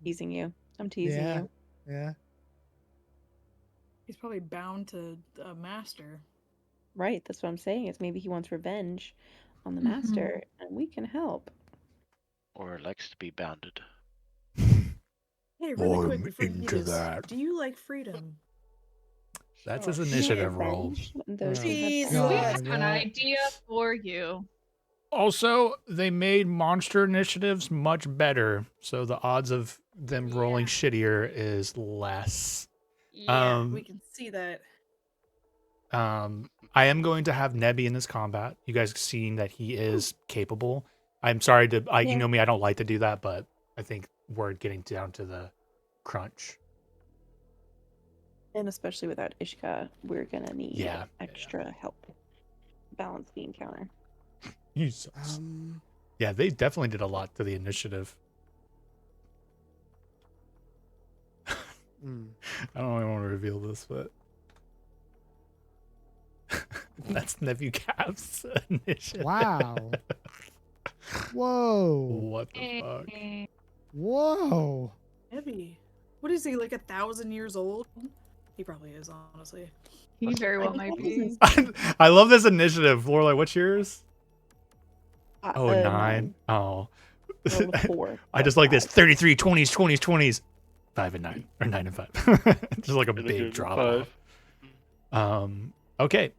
Teasing you. I'm teasing Yeah, you. yeah. He's probably bound to a master. Right, that's what I'm saying. Is maybe he wants revenge on the Mhm. master, and we can help. Or likes to be bounded. Hey, really quick I'm before you do into this, that. do you like freedom? That's Oh, his initiative Shit, roll. revenge? Those Oh, who have Jesus. We power. have an idea for you. Also, they made monster initiatives much better, so the odds of them rolling shittier is less. Yeah, Um, we can see that. I am going to have Nebby in this combat. You guys have seen that he is capable. I'm sorry to, you Yeah. know me, I don't like to do that, but I think we're getting down to the crunch. And especially without Ishka, we're gonna need Yeah. extra help. Balance the encounter. Jesus. Yeah, they definitely did a lot to the initiative. I don't even want to reveal this, but that's Nephew Cap's initiative. Wow. Whoa. What the fuck? Whoa. Heavy. What is he, like 1,000 years old? He probably is, honestly. He very well might be. I love this initiative. Lorelai, what's yours? Oh, 9. 9. Oh. Rolled a 4. I just like this 33, 20s, 20s, 20s. 5 and 9. Or 9 and 5. Just like a And big again, drop 5. off. Okay.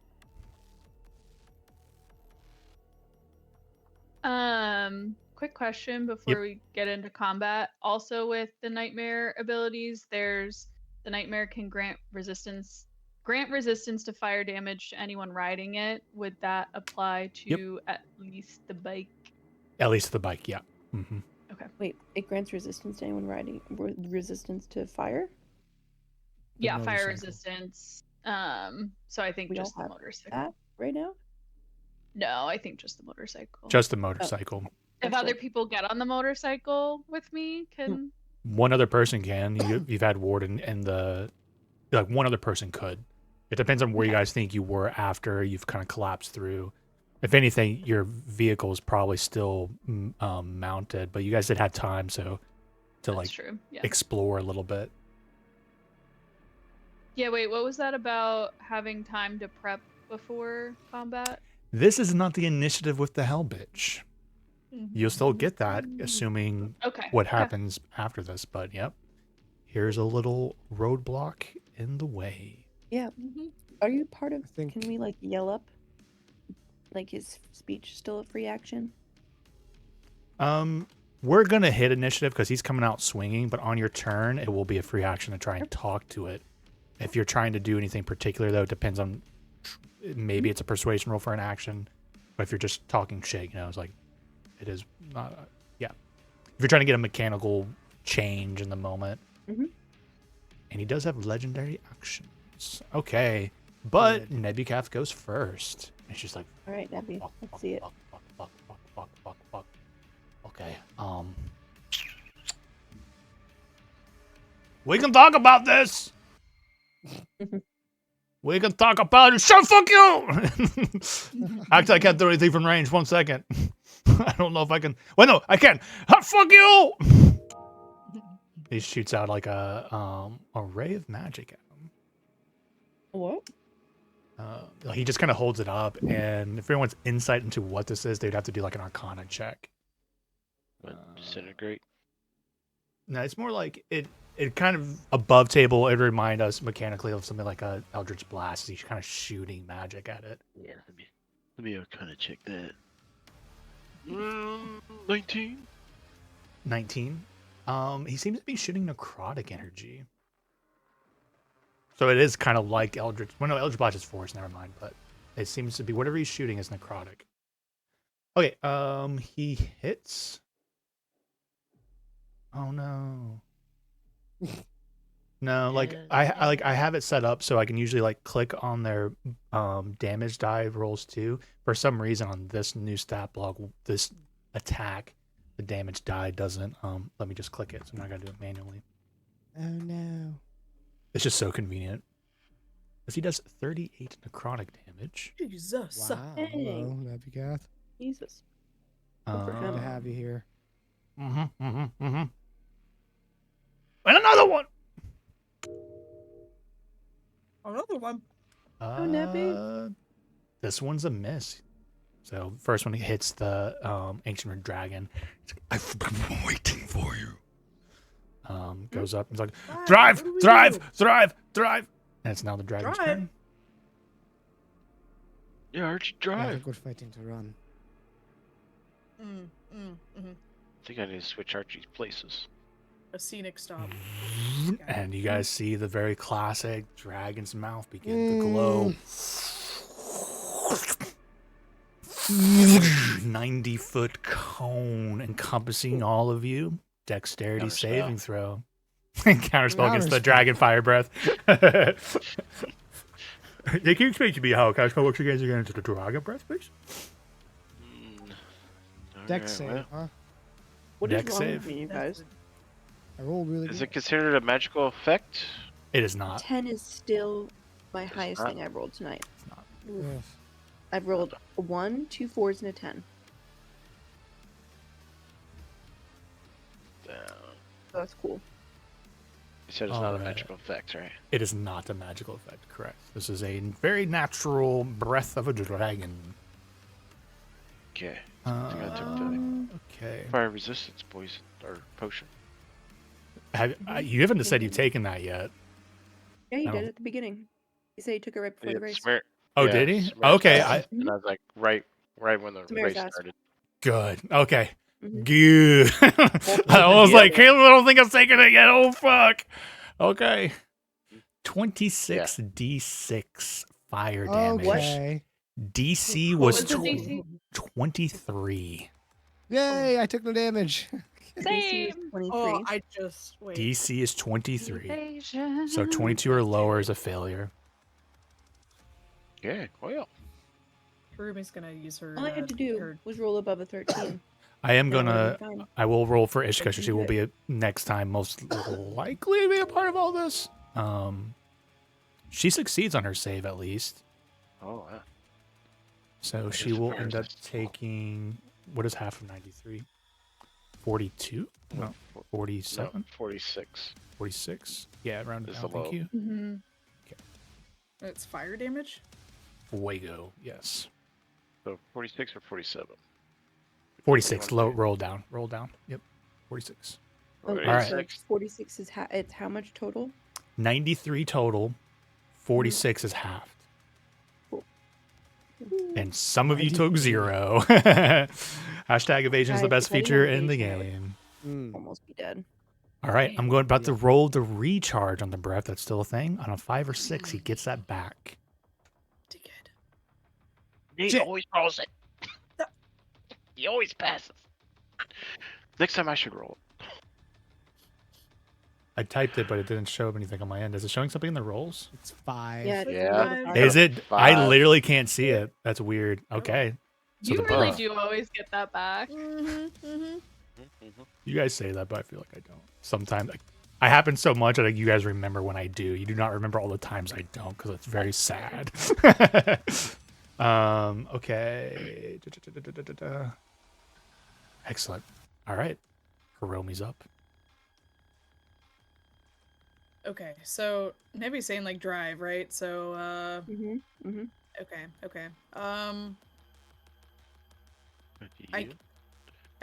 Quick question before we get into combat. Also with the nightmare abilities, there's the nightmare can grant resistance to fire damage to anyone riding it. Would that apply to at least the bike? At least the bike, yeah. Mm-hmm. Okay. Wait, it grants resistance to anyone riding resistance to fire? Yeah, fire motorcycle. resistance. So I think We just don't the have motorcycle. that right now? No, I think just the motorcycle. Just the motorcycle. If other people get on the motorcycle with me, can One other person can. You've had Warden and one other person could. It depends on where you guys think you were after you've kind of collapsed through. If anything, your vehicle is probably still mounted, but you guys did have time, so to That's true. Yeah. explore a little bit. Yeah, wait, what was that about having time to prep before combat? This is not the initiative with the hell bitch. You'll still get that, assuming what happens after this. But yep, here's a little roadblock in the way. Yeah. Are you part of? think- Can we like yell up? Like his speech still a free action? We're gonna hit initiative because he's coming out swinging. But on your turn, it will be a free action to try and talk to it. If you're trying to do anything particular, though, it depends on. Maybe it's a persuasion roll for an action, but if you're just talking shit, it's like. It is not, yeah. If you're trying to get a mechanical change in the moment. Mm-hmm. And he does have legendary actions. Okay. But Nebucath goes first. And she's like, All right, Nebby, let's see it. Fuck. Okay. We can talk about this. We can talk about it. Shut fuck you! Actually, I can't do anything from range. 1 second. I don't know if I can. Well, no, I can. Fuck you! He shoots out like a ray of magic at him. What? He just kind of holds it up, and if everyone's insight into what this is, they'd have to do like an Arcana check. Disintegrate. No, it's more like it kind of above table. It remind us mechanically of something like a Eldritch Blast. He's kind of shooting magic at it. Yeah, let me kind of check that. 19. 19. He seems to be shooting necrotic energy. So it is kind of like Eldritch. Well, no, Eldritch Blast is force. Never mind. But it seems to be whatever he's shooting is necrotic. Okay. He hits. Oh no. No, like I have it set up so I can usually like click on their damage die rolls too. For some reason on this new stat block, this attack, the damage die doesn't let me just click it, so now I gotta do it manually. Oh no. It's just so convenient. Because he does 38 necrotic damage. Jesus. Wow. Hello, Nebugath. Jesus. Good to have you here. And another one. Another one. Oh, Nebby. This one's a miss. So first one hits the ancient red dragon. It's like, I've been waiting for you. Goes up. It's like, drive. And it's now the dragon's turn. Yeah, Archie, I drive. think we're fighting to run. I think I need to switch Archie's places. A scenic stop. And you guys see the very classic dragon's mouth begin to glow. 90-foot cone encompassing all of you. Dexterity Counterspell. saving throw. Counterspell against the dragon fire breath. They can explain to me how counterspell works against the dragon breath, please. Dex save, huh? What is Dex wrong save. with me, you guys? I rolled really Is good. it considered a magical effect? It is not. 10 is still my highest not. thing I've rolled tonight. It's not. Ugh. I've rolled a 1, 2 4s, and a 10. Down. So that's cool. You said it's not a Alright. magical effect, right? It is not a magical effect, correct. This is a very natural breath of a dragon. Okay. I think I took the Okay. fire resistance poison or potion. You haven't said you've taken that yet. Yeah, you I did don't- at the beginning. You said you took it right before the race. Oh, yeah, did he? Smear Okay. started, and I was like, right when the Smear's race ass. started. Good. Okay. Mhm. Good. I was like, Caleb, I don't think I've taken it yet. Oh, fuck. Okay. 26d6 fire damage. Okay. DC What's was the DC? 23. Yay, I took no damage. DC was Same. 23. Oh, I just wait. DC is 23. Evasion. So 22 or lower is a failure. Yeah, well. Ruby's gonna use her. All I had to do her- was roll above a 13. I am That would've gonna. been fine. I will roll for Ishka. She will Okay. be next time, most likely to be a part of all this. She succeeds on her save at least, Oh, wow. so I she guess will fire end up resistance. taking what is half of 93? 42? No, 47, No, 46. 46. Yeah, round it Is down. the Thank low. you. Mm-hmm. It's fire damage. Fuego. Yes. So 46 or 47? 46. Low. Roll down. Roll down. Yep. 46. Oh, All right. so 46 is it's how much total? 93 total. 46 is halved. Cool. And some of you took 0. Hashtag evasion is the Guys, best if I didn't feature have in the evasion, I would game. almost be dead. All right, I'm going about to roll the recharge on the breath. That's still a thing. On a 5 or 6, he gets that back. Pretty good. He Shit. always rolls it. He always passes. Next time I should roll it. I typed it, but it didn't show anything on my end. Is it showing something in the rolls? It's 5. Yeah. Yeah. Is it? I Five. literally can't see it. That's weird. Okay. So You the really buff. do always get that back. Mm-hmm. Mhm. You guys say that, but I feel like I don't. Sometimes, I happen so much that you guys remember when I do. You do not remember all the times I don't, because it's very sad. Okay. Excellent. All right. Hiromi's up. Okay, so Nebi's saying like drive, right? So okay. I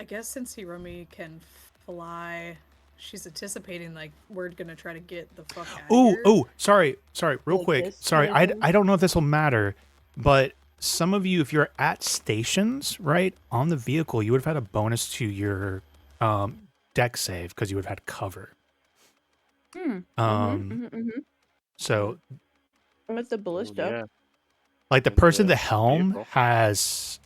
guess since Hiromi can fly, she's anticipating like we're gonna try to get the fuck out of here. Oh, sorry, real Like quick. this Sorry, kind of I don't know if this will matter, but some of you, if you're at stations, right, on the vehicle, you would have had a bonus to your deck save because you would have had cover. So With the ballista. Yeah. like the In person at the the helm vehicle. has.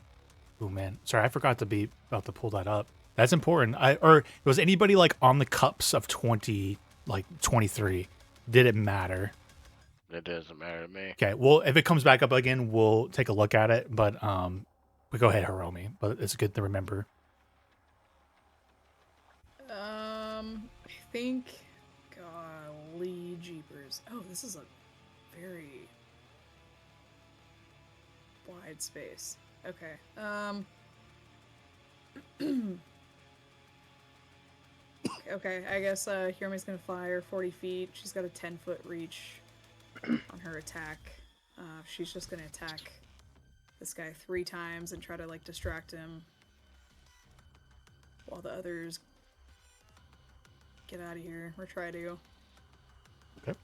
Oh man, sorry, I forgot to be about to pull that up. That's important. Or was anybody like on the cups of 20, like 23? Did it matter? It doesn't matter to me. Okay, well, if it comes back up again, we'll take a look at it. But we go ahead, Hiromi. But it's good to remember. I think. Golly jeepers! Oh, this is a very wide space. Okay. Okay, I guess Hiromi's gonna fly her 40 feet. She's got a 10-foot reach on her attack. She's just gonna attack this guy 3 times and try to like distract him while the others get out of here or try to. Okay.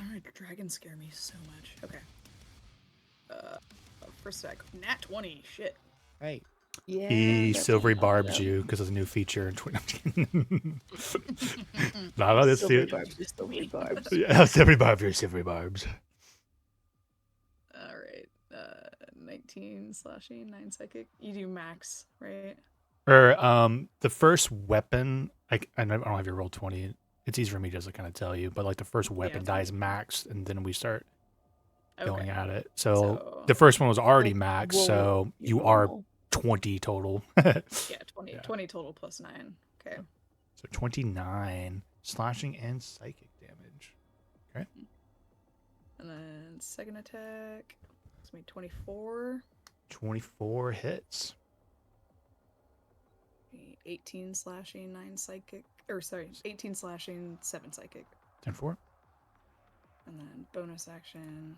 Alright, dragons scare me so much. Okay. First attack, nat 20. Shit. Hey, Yeah. He that's silvery awesome. barbs you because it's a new feature in 20. No, that's Silvery it. barbs is silvery barbs. Yeah, silvery barbs, your silvery barbs. Alright. 19 slashing, 9 psychic. You do max, right? Or the first weapon, I don't have your roll 20. It's easy for me just to kind of tell you, but like the first weapon dies maxed, and then we start going at it. So the first one was already maxed, so you are 20 total. Yeah, 20 total plus 9. Okay. So 29 slashing and psychic damage. Okay. And then second attack. It's me 24. 24 hits. 18 slashing, 9 psychic. Or sorry, 18 slashing, 7 psychic. 10-4. And then bonus action.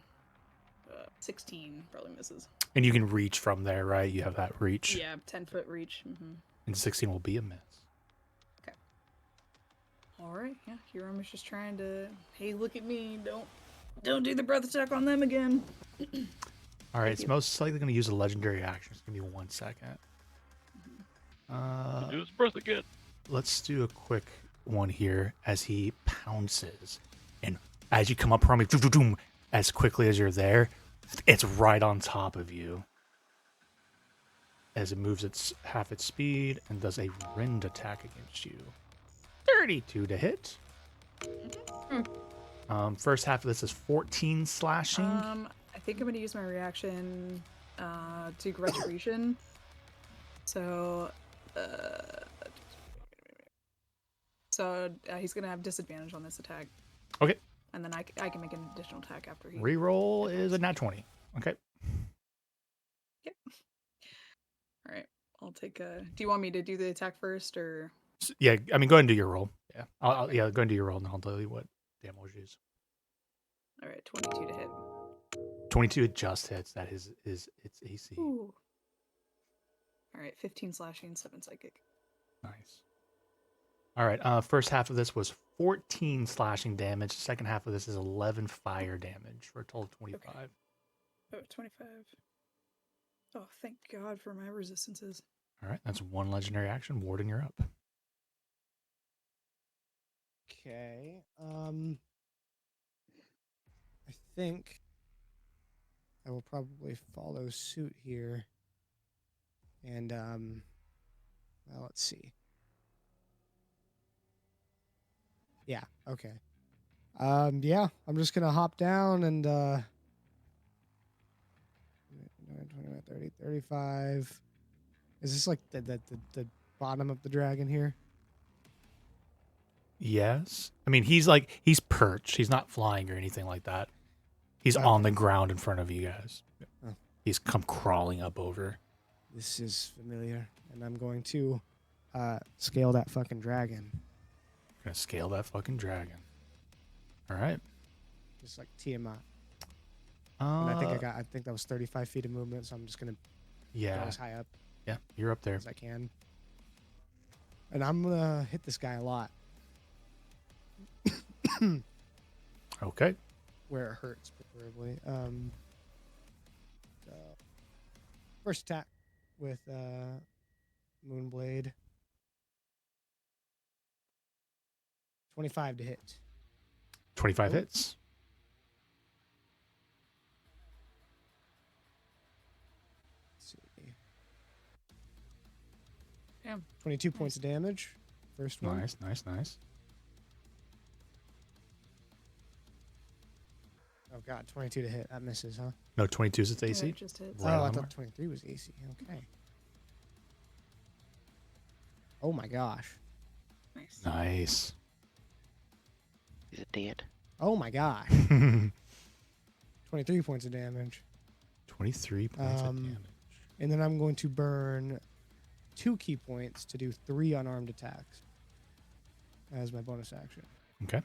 16 probably misses. And you can reach from there, right? You have that reach. Yeah, 10-foot reach. And 16 will be a miss. Okay. Alright, yeah. Hiromi's just trying to, hey, look at me. Don't do the breath attack on them again. All right, it's most likely going to use a legendary action. Just give me 1 second. Do his breath again. Let's do a quick one here as he pounces. And as you come up from me, as quickly as you're there, it's right on top of you. As it moves its half its speed and does a rend attack against you. 32 to hit. First half of this is 14 slashing. I think I'm going to use my reaction to retribution. So, he's going to have disadvantage on this attack. Okay. And then I can make an additional attack after he... Reroll is a nat 20. Okay. Yep. All right. I'll take a... Do you want me to do the attack first, or...? Yeah, I mean, go ahead and do your roll. Yeah, go ahead and do your roll, and I'll tell you what damage is. All right, 22 to hit. 22 it just hits. That is its AC. Ooh. All right, 15 slashing, 7 psychic. Nice. All right, first half of this was 14 slashing damage. Second half of this is 11 fire damage for a total of 25. Okay. Oh, 25. Oh, thank God for my resistances. All right, that's 1 legendary action. Warden, you're up. okay. I think I will probably follow suit here. And well, let's see. Yeah, okay. Yeah, I'm just gonna hop down and 20, 30, 35. Is this like the bottom of the dragon here? Yes. I mean, he's perched. He's not flying or anything like that. He's Okay. on the ground in front of you guys. Oh. He's come crawling up over. This is familiar, and I'm going to scale that fucking dragon. Gonna scale that fucking dragon. All right. Just like Tiamat. And I think Uh, that was 35 feet of movement, so I'm just gonna go yeah. as high up Yeah, you're up there. as I can. And I'm gonna hit this guy a lot. Okay. Where it hurts, preferably. First attack with Moonblade. 25 to hit. 25 Oh. hits. Let's see. Damn. 22 points of damage. First one. Nice. Oh god, 22 to hit. That misses, huh? No, 22 is its Yeah, AC. it just hits. Right Oh, I on thought mark. 23 was AC. Okay. Oh my gosh. Nice. Nice. Is it dead? Oh my gosh. 23 points of damage. 23 points of Um, damage. And then I'm going to burn 2 key points to do 3 unarmed attacks as my bonus action. Okay.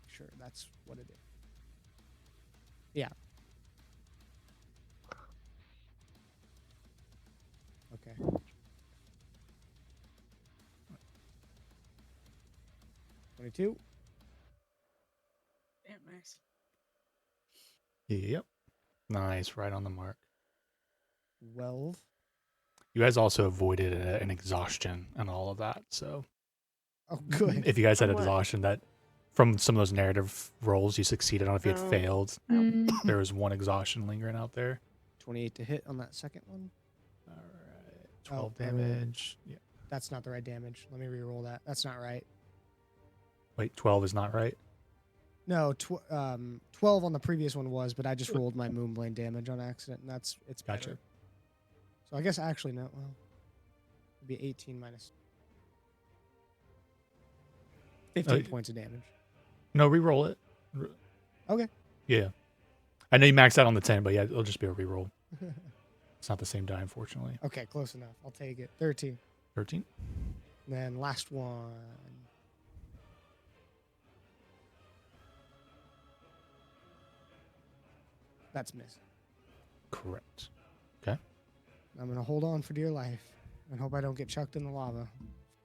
Sure, that's what it is. Yeah. Okay. $22. Damn, nice. Yep. Nice. Right on the mark. 12. You guys also avoided an exhaustion and all of that. So Oh, good. if you guys had From what? exhaustion, that from some of those narrative rolls you succeeded on, if you had Oh. failed, Mm. there was one exhaustion lingering out there. 28 to hit on that second one. All right. 12 Oh, damage. Yeah. That's not the right damage. Let me re-roll that. That's not right. Wait, 12 is not right? No, 12 on the previous one was, but I just rolled my Moonblade damage on accident, and it's Gotcha. better. So I guess actually no. Well, it'd be 18 minus 15 points of damage. No, re-roll it. Okay. Yeah. I know you maxed out on the 10, but yeah, it'll just be a re-roll. It's not the same die, unfortunately. Okay, close enough. I'll take it. 13. 13? And then last one. That's missed. Correct. I'm gonna hold on for dear life and hope I don't get chucked in the lava.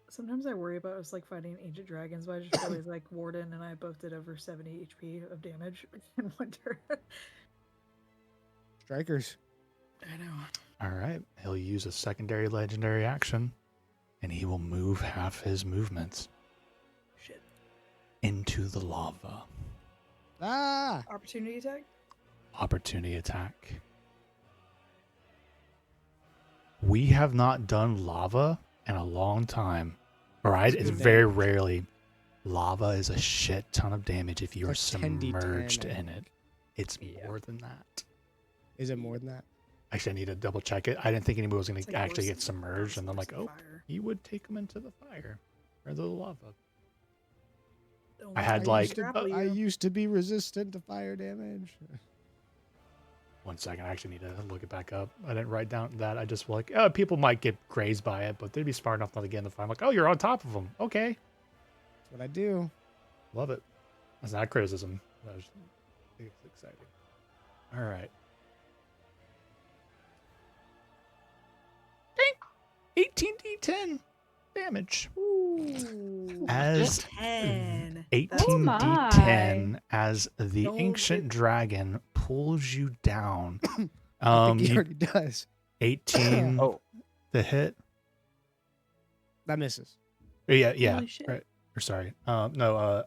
Sometimes I worry about us like fighting ancient dragons, but I just realized like Warden and I both did over 70 HP of damage in one turn. Strikers. I know. All right. He'll use a secondary legendary action, and he will move half his movement Shit. into the lava. Ah! Opportunity attack? Opportunity attack. We have not done lava in a long time. All right? That's It's good very damage. rarely. Lava is a shit ton of damage if you are Like 10d10, submerged I in it. think. It's Yeah. more than that. Is it more than that? Actually, I need to double check it. I didn't think anybody was going It's to like actually worse get than- submerged, and I'm worse like, than oh, fire. you would take them into the fire or the lava. Don't I let had, me like- grapple I you. used to be resistant to fire damage. 1 second, I actually need to look it back up. I didn't write down that. I just like, oh, people might get grazed by it, but they'd be smart enough not to get in the fire. I'm like, oh, you're on top of them. Okay, That's what I do. love it. That's not criticism. I think it's exciting. All right. 18d10 damage. Ooh, As 10. 18d10 as the Don't ancient get- dragon pulls you down. I think he You- already does. 18 Oh. the hit. That misses. Yeah, Holy shit. right. Or sorry. No,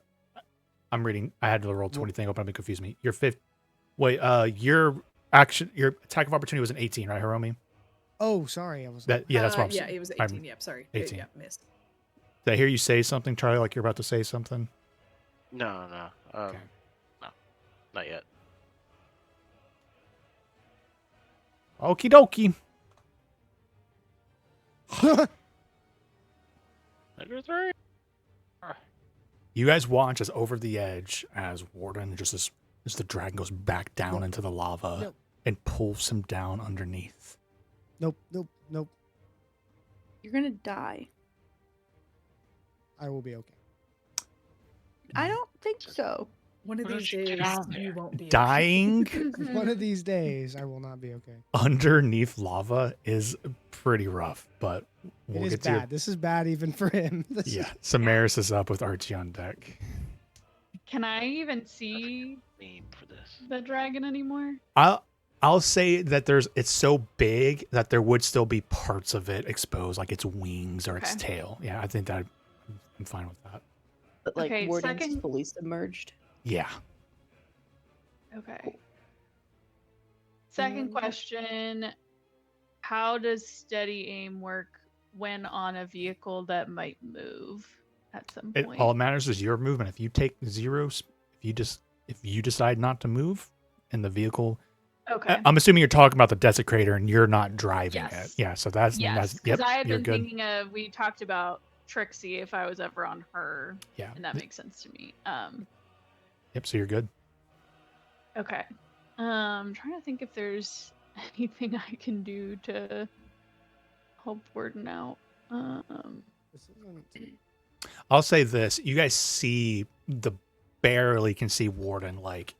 I'm reading. I had the roll 20 thing open up and confused me. Your fifth. Wait, your attack of opportunity was an 18, right, Hiromi? Oh, sorry. I was That's what I'm Yeah, saying. it was I'm- 18. Yep, sorry. 18. Yeah, missed. Did I hear you say something, Charlie? Like you're about to say something? No. Okay. No, not yet. Okie dokie. Under 3. You guys watch as over the edge as Warden as the dragon goes back down into the lava and pulls him down underneath. Nope. You're gonna die. I will be okay. I don't think so. One of What these if you days, get out you there? won't be okay. Dying One of these days, I will not be okay. underneath lava is pretty rough, but we'll It is get to bad. This is bad even for him. Yeah, Samaris is up with Archie on deck. Can I even see Meme for this. the dragon anymore? I'll say that it's so big that there would still be parts of it exposed, like its wings or its tail. Yeah, I think that I'm fine with that. But like Okay, Warden's second- fully submerged. Yeah. Okay. Second question. How does steady aim work when on a vehicle that might move at some point? All that matters is your movement. If you take zeros, if you decide not to move in the vehicle, Okay. I'm assuming you're talking about the desecrator and you're not driving Yes. it. Yeah, so that's Yes, yep, because I had you're been good. thinking of, we talked about Trixie if I was ever on her. Yeah. And that makes sense to me. Yep, so you're good. Okay. I'm trying to think if there's anything I can do to help Warden out. This isn't. I'll say this: you guys barely can see Warden, like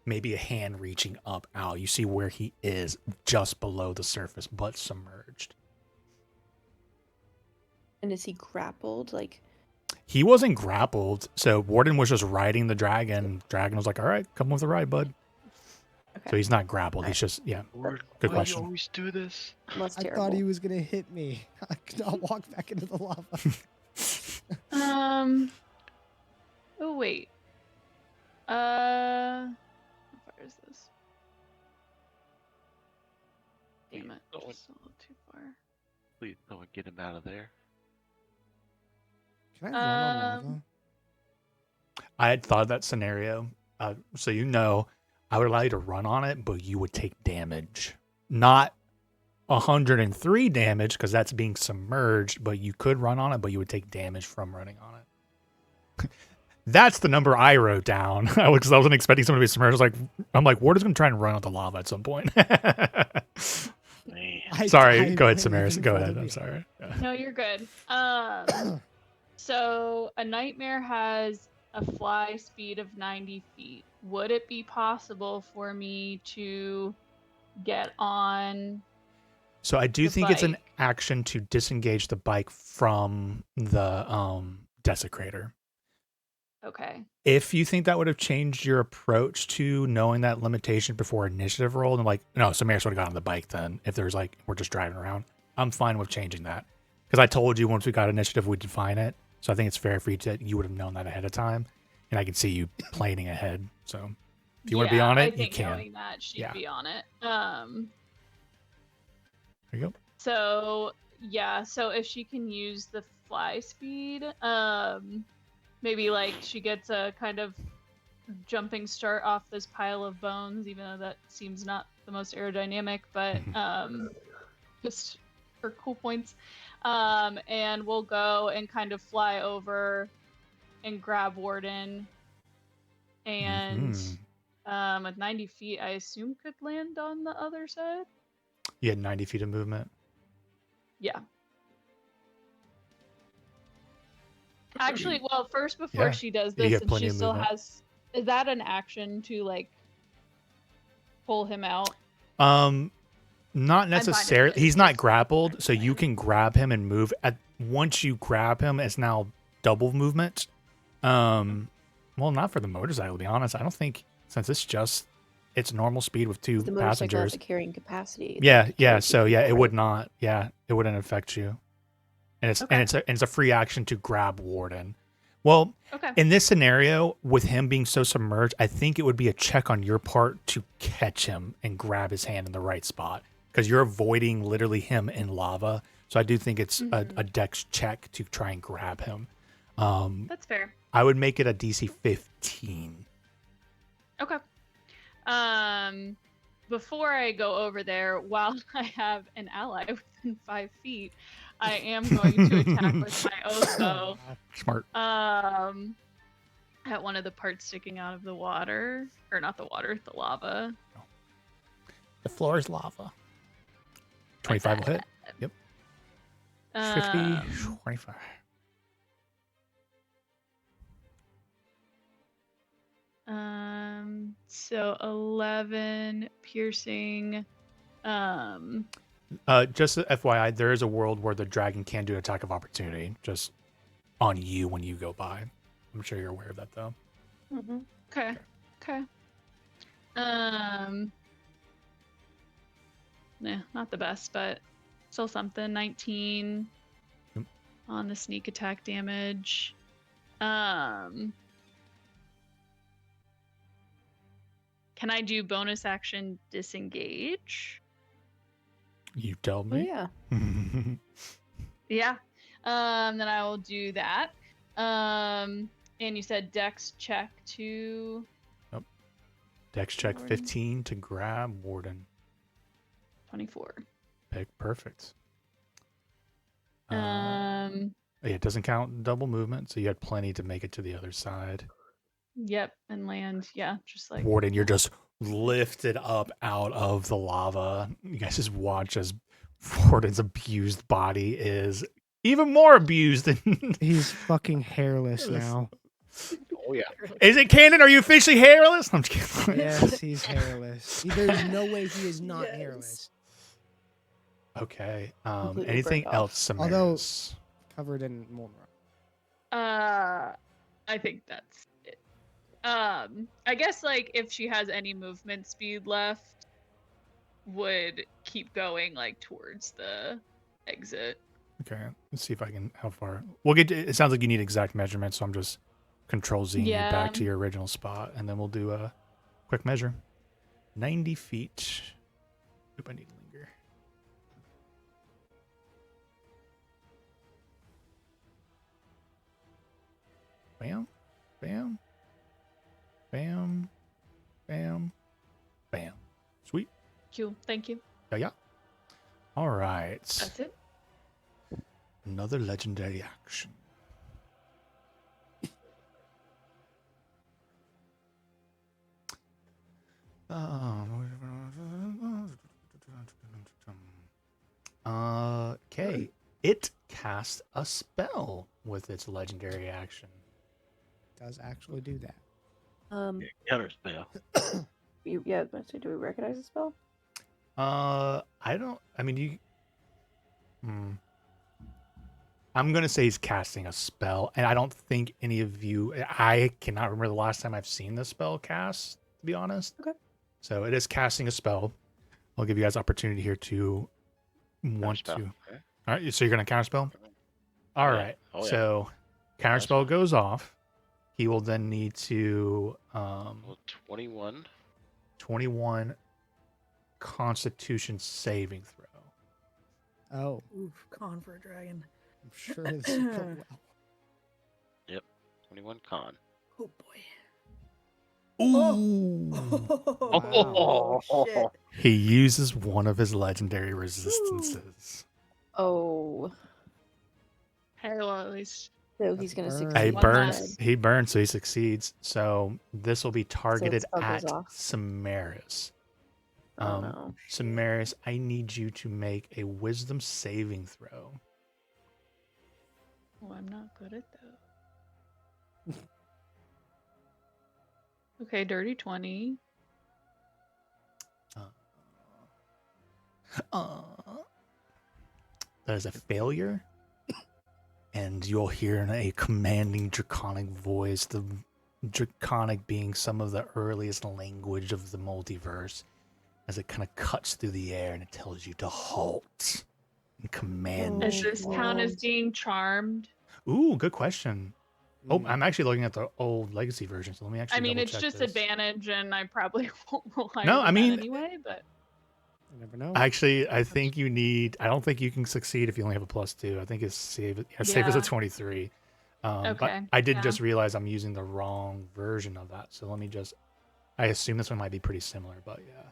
maybe a hand reaching up out. You see where he is just below the surface, but submerged. And is he grappled? Like, He wasn't grappled, so Warden was just riding the dragon. Dragon was like, "All right, come with the ride, bud." okay. So he's not grappled. He's just Lord, Good why question. you always do this? That's I terrible. thought he was gonna hit me. I'll walk back into the lava. Oh wait. How far is this? Damn it. No one- Just a little too far. Please, no one get him out of there. Can I run on lava? I had thought of that scenario, so I would allow you to run on it, but you would take damage. Not 103 damage because that's being submerged, but you could run on it, but you would take damage from running on it. That's the number I wrote down because I wasn't expecting someone to be submerged. I'm like, Warden's going to try and run on the lava at some point. Man. Sorry, go ahead, I Samaris. even Go folded ahead. I'm me. sorry. Yeah. No, you're good. So a nightmare has a fly speed of 90 feet. Would it be possible for me to get on? So I do The think it's an bike. action to disengage the bike from the desecrator. Okay. If you think that would have changed your approach to knowing that limitation before initiative roll, and like, no, Samaris would have got on the bike then. If there's like, we're just driving around, I'm fine with changing that. Because I told you once we got initiative, we'd define it. So I think it's fair for you would have known that ahead of time. And I can see you planning ahead. So if you want to be on I it, you think can. knowing that she'd Yeah. be on it. There you go. So yeah, so if she can use the fly speed, maybe like she gets a kind of jumping start off this pile of bones, even though that seems not the most aerodynamic, but just for cool points. And we'll go and kind of fly over and grab Warden. And with 90 feet, I assume could land on the other side. You had 90 feet of movement. Yeah. Actually, well, first before Yeah, she does you this, get and plenty she of still movement. has, is that an action to like pull him out? Not fine if necessarily. it is, He's not just- grappled, so you can grab him and move. Once you grab him, it's now double movement. Well, not for the motorcycle, to be honest. I don't think, since it's normal speed with two the motorcycle has passengers. a carrying capacity. Yeah, yeah. Carry So two yeah, people, it right? would not. Yeah, it wouldn't affect you. And it's a free action to grab Warden. Well, Okay. in this scenario, with him being so submerged, I think it would be a check on your part to catch him and grab his hand in the right spot because you're avoiding literally him in lava. So I do think it's a dex check to try and grab him. That's fair. I would make it a DC 15. Okay. before I go over there, while I have an ally within 5 feet, I am going to attack with my Oso. Smart. At one of the parts sticking out of the water, or not the water, the lava. The floor is lava. 25 will hit. Yep. 50, 25. So 11 piercing. Just FYI, there is a world where the dragon can do an attack of opportunity just on you when you go by. I'm sure you're aware of that, though. Mm-hmm. Okay. Nah, not the best, but still something. 19 on the sneak attack damage. Can I do bonus action disengage? You tell Oh, me. yeah. Yeah. Then I will do that. And you said Dex check to. Yep. Dex check Warden. 15 to grab Warden. 24. Pick perfect. Um. Yeah, it doesn't count double movement, so you had plenty to make it to the other side. Yep, and land. Yeah, just like Warden, you're just lifted up out of the lava. You guys just watch as Warden's abused body is even more abused than He's fucking hairless now. Oh yeah. Is it canon? Are you officially hairless? I'm just kidding. Yes, he's hairless. There's no way he is not Yes. hairless. Okay. Completely Anything broke else, off. Samaris? Covered in Morai. I think that's it. I guess like if she has any movement speed left, would keep going like towards the exit. Okay. Let's see if I can. How far? We'll get. It sounds like you need exact measurements, so I'm just Control Z you back to your original spot, and then we'll do a quick measure. 90 feet. Oop, I need to linger. Bam, bam, bam, bam, bam. Sweet. Cool. Thank you. Yeah. All right. That's it. Another legendary action. Okay. It casts a spell with its legendary action. Does actually do that. Counter spell. Yeah, so do we recognize the spell? I don't. I mean, you. I'm gonna say he's casting a spell, and I don't think any of you. I cannot remember the last time I've seen this spell cast. To be honest. Okay. So it is casting a spell. I'll give you guys opportunity here to want to. Okay. All right. So you're gonna counterspell. All Yeah. right. Oh, yeah. So counterspell Counterspell. goes off. He will then need to Well, 21. 21 Constitution saving throw. Oh, Oof, con for a dragon. I'm sure this will go well. 21 con. Oh boy. Ooh. Oh, shit. He uses one of his legendary resistances. Oh. Well, at least. So he's going to burn. succeed. He One burns. less. He burns, so he succeeds. So this will be targeted spell goes at off. Samaris. Oh, no. Samaris, I need you to make a Wisdom saving throw. Oh, I'm not good at that. Okay, dirty 20. That is a failure. And you'll hear in a commanding draconic voice, the draconic being some of the earliest language of the multiverse, as it kind of cuts through the air and it tells you to halt and command Does you. this count as being charmed? Ooh, good question. Oh, I'm actually looking at the old legacy version, so let me actually I mean, it's double-check just this. advantage, and I probably won't roll higher No, than I mean- that anyway, but You never know. Actually, I think you need. I don't think you can succeed if you only have a +2. I think it's save. Yeah, save is a Yeah. 23. But Okay, I did yeah. just realize I'm using the wrong version of that. So let me just. I assume this one might be pretty similar, but yeah.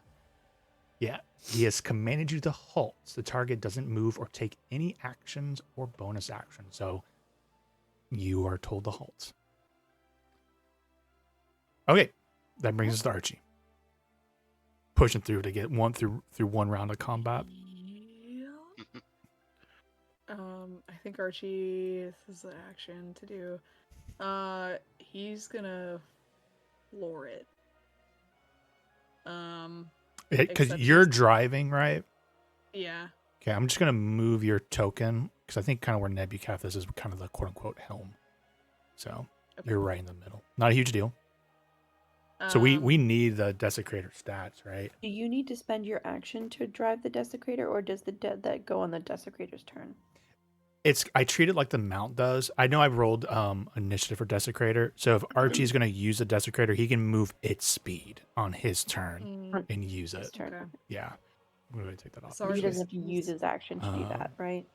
Yeah. He has commanded you to halt. The target doesn't move or take any actions or bonus actions. So you are told to halt. Okay. That brings us to Archie. Pushing through to get through one round of combat. I think Archie, this is the action to do. He's gonna floor it. Because Except you're he's- driving, right? Yeah. Okay, I'm just gonna move your token because I think kind of where Nebucath is kind of the quote unquote helm. So Okay. you're right in the middle. Not a huge deal. So we need the desecrator stats, right? Do you need to spend your action to drive the desecrator, or does that go on the desecrator's turn? I treat it like the mount does. I know I've rolled initiative for desecrator. So if Archie's gonna use the desecrator, he can move its speed on his turn and use His it. turn. Okay. Yeah. I'm gonna take that off. So But he Archie's- doesn't have to use his action to do that, right?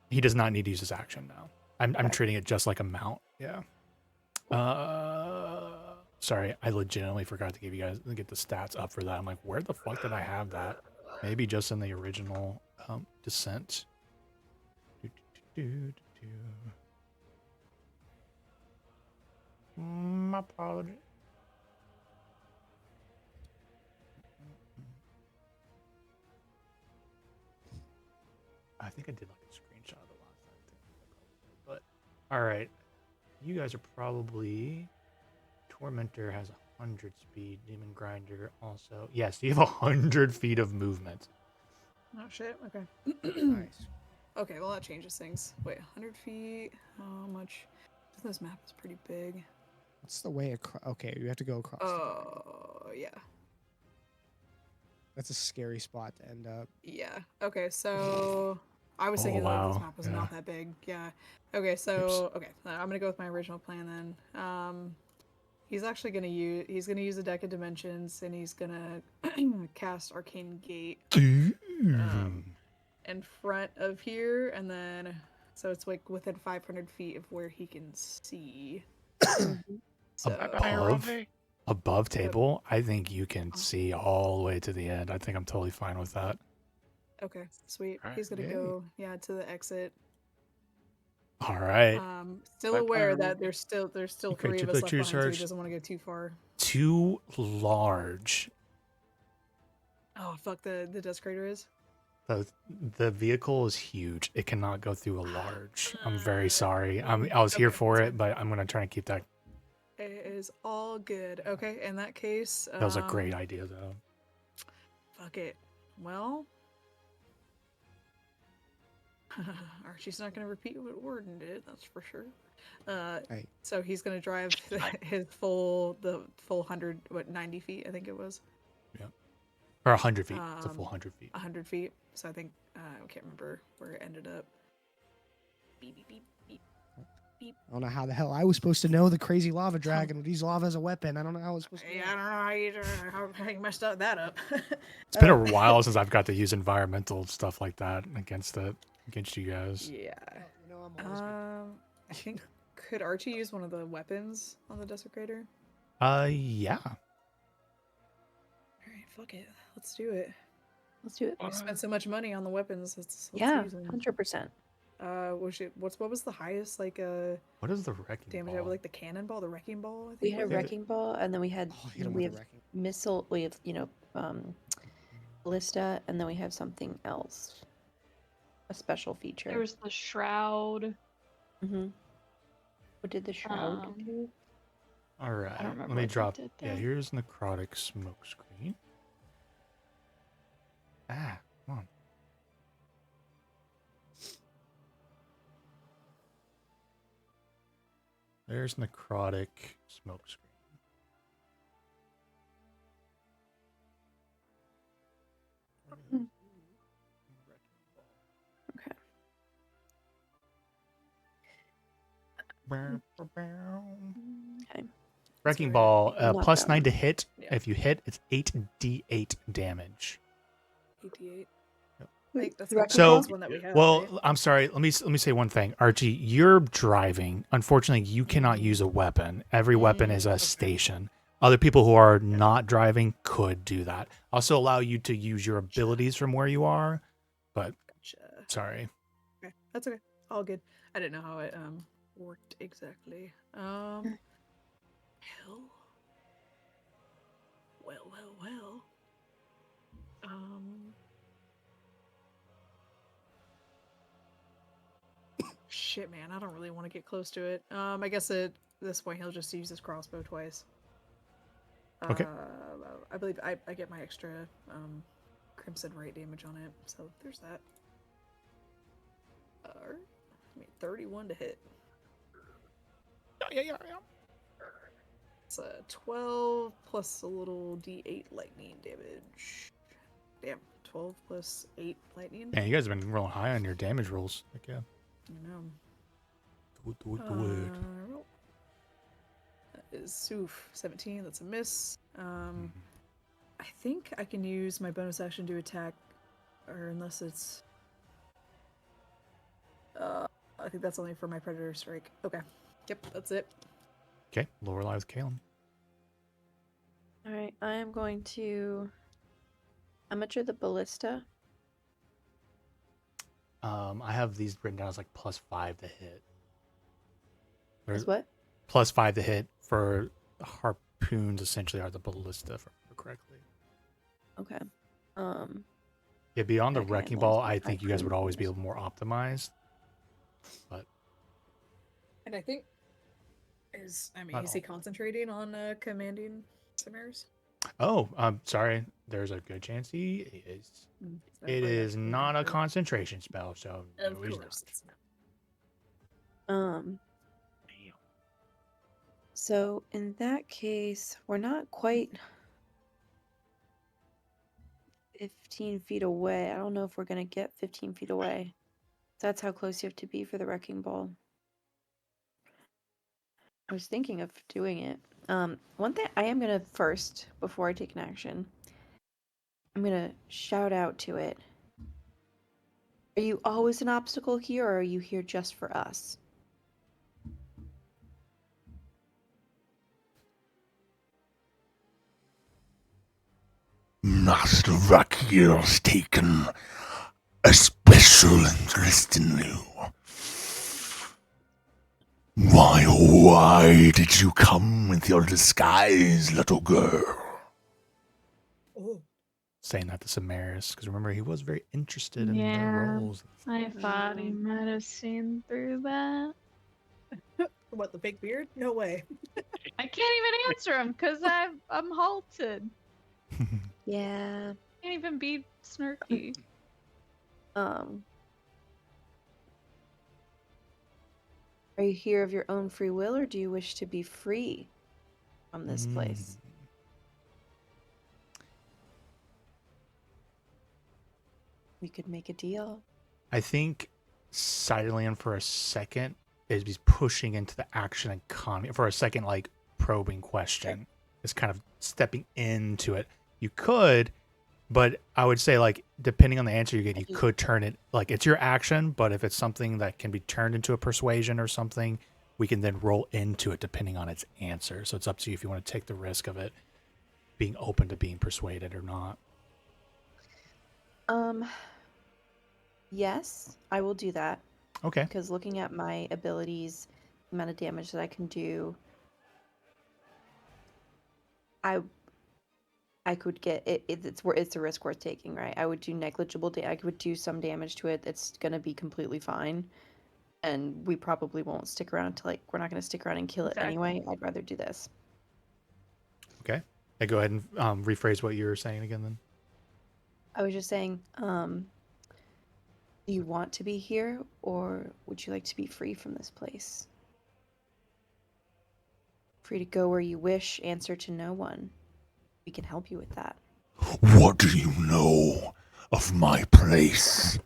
He does not need to use his action now. I'm Okay. treating it just like a mount. Yeah. Sorry, I legitimately forgot to get the stats up for that. I'm like, where the fuck did I have that? Maybe just in the original Descent. My apologies. I think I did like a screenshot of the last time too. But all right, you guys are probably Tormentor has 100 speed. Demon Grinder also. Yes, you have 100 feet of movement. Oh shit. Okay. Nice. Okay. Well, that changes things. Wait, 100 feet. How much? This map is pretty big. What's the way across? Okay, you have to go across. Oh yeah. That's a scary spot to end up. Yeah. Okay. So I was Oh, thinking that this wow. map was Yeah. not that big. Yeah. Okay. So okay, I'm gonna go with my original plan then. He's actually gonna use a deck of dimensions, and he's gonna cast Arcane Gate in front of here, and then so it's like within 500 feet of where he can see. So Above table, I think you can see all the way to the end. I think I'm totally fine with that. okay, sweet. Alright. He's gonna Yay. go to the exit. All right. Still Bye, aware bye, that there's still You create 3 your of us left pictures, behind, so he Serge. doesn't want to go too far. Too large. Oh fuck, the desecrator is. The vehicle is huge. It cannot go through a large. I'm very sorry. I was here Okay, for that's it, but I'm gonna try and keep that. It is all good. Okay, in that case, That was a great idea, though. fuck it. Well, Archie's not gonna repeat what Warden did. That's for sure. Hey. So he's gonna drive the full 90 feet. I think it was Or 100 feet. It's a full 100 feet. 100 feet. So I think I can't remember where it ended up. Beep beep beep beep. I don't know how the hell I was supposed to know the crazy lava dragon would use lava as a weapon. I don't know how I was supposed to. Yeah, I don't know how you messed up that up. It's been a while since I've got to use environmental stuff like that against you guys. Yeah. You know, I'm always good. I think could Archie use one of the weapons on the desecrator? Yeah. All right, fuck it. Let's do it. Let's do it. We spent so much money on the weapons. Let's Yeah, use them. 100%. What was the highest What is the wrecking damage ball? out with like the cannonball, the wrecking ball? I think We had a it was? wrecking ball, and then we had Oh, hit him we with have the wrecking. missile. We have ballista, and then we have something else, a special feature. There was the shroud. Mm-hmm. What did the shroud Um, do? All right. I don't remember Let me what they drop. did Yeah, there. here's necrotic smoke screen. Come on. There's necrotic smoke screen. Okay. Okay. Wrecking Sorry. ball, Not plus that 9 one. to hit. Yeah. If you hit, it's 8d8 damage. 88. Wait, That's the the wrecking So- last one that we have. Well, right? I'm sorry. Let me say one thing, Archie. You're driving. Unfortunately, you cannot use a weapon. Every weapon is a Okay. station. Other people who are not driving could do that. Also allow you to use your abilities from where you are, but Gotcha. sorry. Okay, that's okay. All good. I didn't know how it worked exactly. Hell. Well. Shit, man, I don't really want to get close to it. I guess at this point he'll just use his crossbow twice. Okay. I believe I get my extra crimson rate damage on it, so there's that. Alright. 31 to hit. Yeah. It's a 12 plus a little d8 lightning damage. Damn, 12 plus 8 lightning. Yeah, you guys have been rolling high on your damage rolls. Like, yeah. I know. Do it. That is Soof 17. That's a miss. I think I can use my bonus action to attack, or unless it's. I think that's only for my predator strike. Okay. Yep, that's it. Okay, Lorelei with Caleb. All right, I am going to. How much are the ballista? I have these written down as like +5 to hit. Is what? +5 to hit for harpoons. Essentially, are the ballista, if I remember correctly. Okay. Yeah, beyond the Okay, wrecking and ball, those I think you guys would harpoon always be things. more optimized. But And I think is Not he all. concentrating on commanding Samaris? oh, sorry. There's a good chance he is. It is not a concentration spell, so Of no, he's course not. it's not. So in that case, we're not quite 15 feet away. I don't know if we're gonna get 15 feet away. That's how close you have to be for the wrecking ball. I was thinking of doing it. One thing I am gonna first, before I take an action, I'm gonna shout out to it. Are you always an obstacle here, or are you here just for us? Master Rakir's taken a special interest in you. Why did you come with your disguise, little girl? Oh. Saying that to Samaris, because remember, he was very interested in the Yeah, roles. I thought he might have seen through that. What, the fake beard? No way. I can't even answer him because I'm halted. Yeah. Can't even be snarky. Are you here of your own free will, or do you wish to be free from this place? We could make a deal. I think Silent for a second is he's pushing into the action economy for a second, like probing question. Is kind of stepping into it. You could, but I would say like depending on the answer you get, you could turn it like it's your action. But if it's something that can be turned into a persuasion or something, we can then roll into it depending on its answer. So it's up to you if you want to take the risk of it being open to being persuaded or not. Yes, I will do that. Okay. Because looking at my abilities, the amount of damage that I can do, I could get it. It's a risk worth taking, right? I would do negligible I would do some damage to it. It's gonna be completely fine, and we probably won't stick around to we're not gonna stick around and kill it anyway. I'd rather do this. Okay. Hey, go ahead and rephrase what you were saying again then. I was just saying, do you want to be here, or would you like to be free from this place? Free to go where you wish, answer to no one. We can help you with that. What do you know of my place?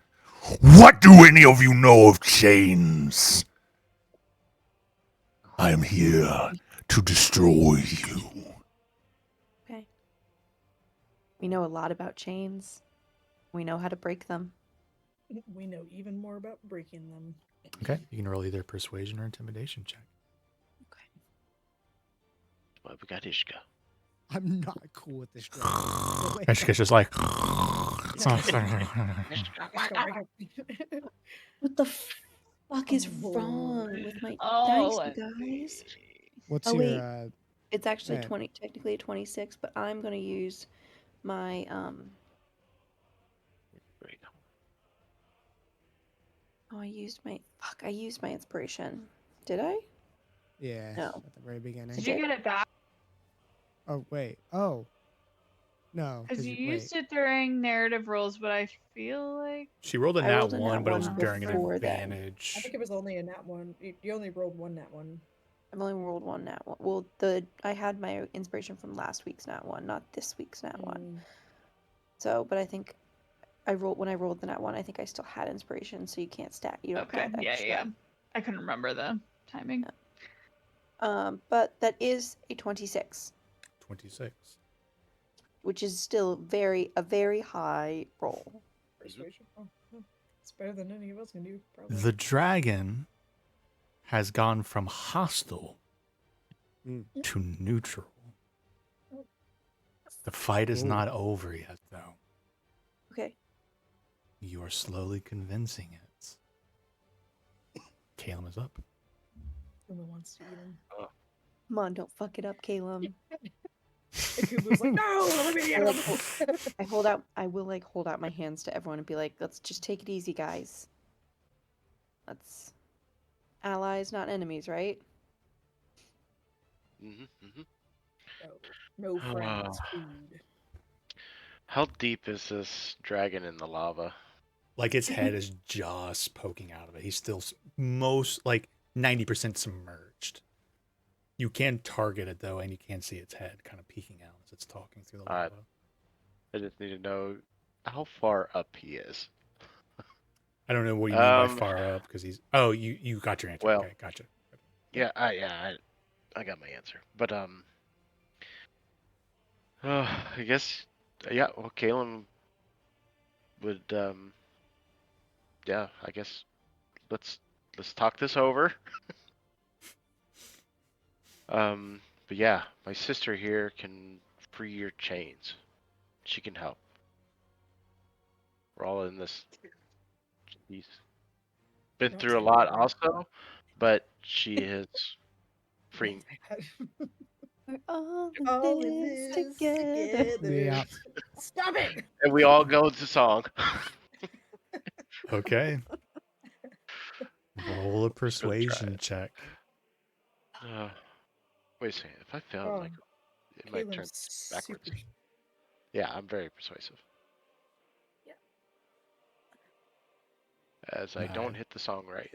What do any of you know of chains? I am here to destroy you. Okay. We know a lot about chains. We know how to break them. We know even more about breaking them. Okay. You can roll either persuasion or intimidation check. Well, we got Ishka. I'm not cool with this dragon. And she's just like, What the fuck is Oh, wrong with my dice, Oh, you guys? What's Oh your wait, it's actually ahead. 20, technically a 26, but I'm gonna use my Great. Oh, I used my inspiration. Did I? Yeah, No. at the very beginning. did you get it back? Oh wait. Oh. No, Because because you you wait. used it during narrative rolls, but I feel like she rolled a I nat rolled a nat 1, but it was one during an before that. I advantage. think it was only a nat one. You only rolled one nat one. I've only rolled one nat one. Well, I had my inspiration from last week's nat one, not this week's nat one. So, but I think when I rolled the nat one, I think I still had inspiration, so you can't stack. You don't okay, get extra. yeah. I couldn't remember the timing. But that is a 26, 26. which is still a very high roll. Persuasion. Oh, it's better than any of us can do. Probably. The dragon has gone from hostile to neutral. The fight is not over yet, though. Okay. You are slowly convincing it. Caleb is up. Kuma wants to eat him. Come on, don't fuck it up, Caleb. And Kuma's like, no, let me eat him. I will like hold out my hands to everyone and be like, let's just take it easy, guys. Let's allies, not enemies, right? No friends, food. How deep is this dragon in the lava? Like its head is just poking out of it. He's still most like 90% submerged. You can target it though, and you can see its head kind of peeking out as it's talking through the lava. I just need to know how far up he is. I don't know what you mean by far up because he's. Oh, you got your answer. Well, Okay, gotcha. Yeah, I got my answer. But I guess yeah. Well, Kalen would yeah. I guess let's talk this over. But yeah, my sister here can free your chains. She can help. We're all in this. She's been through a lot also, but she is freeing. We're all in this together. Yeah. Stop it! And we all go to song. Okay. Roll a persuasion check. Wait a second. If I fail, like, it might turn backwards. Yeah, I'm very persuasive. Yeah. As I don't hit the song right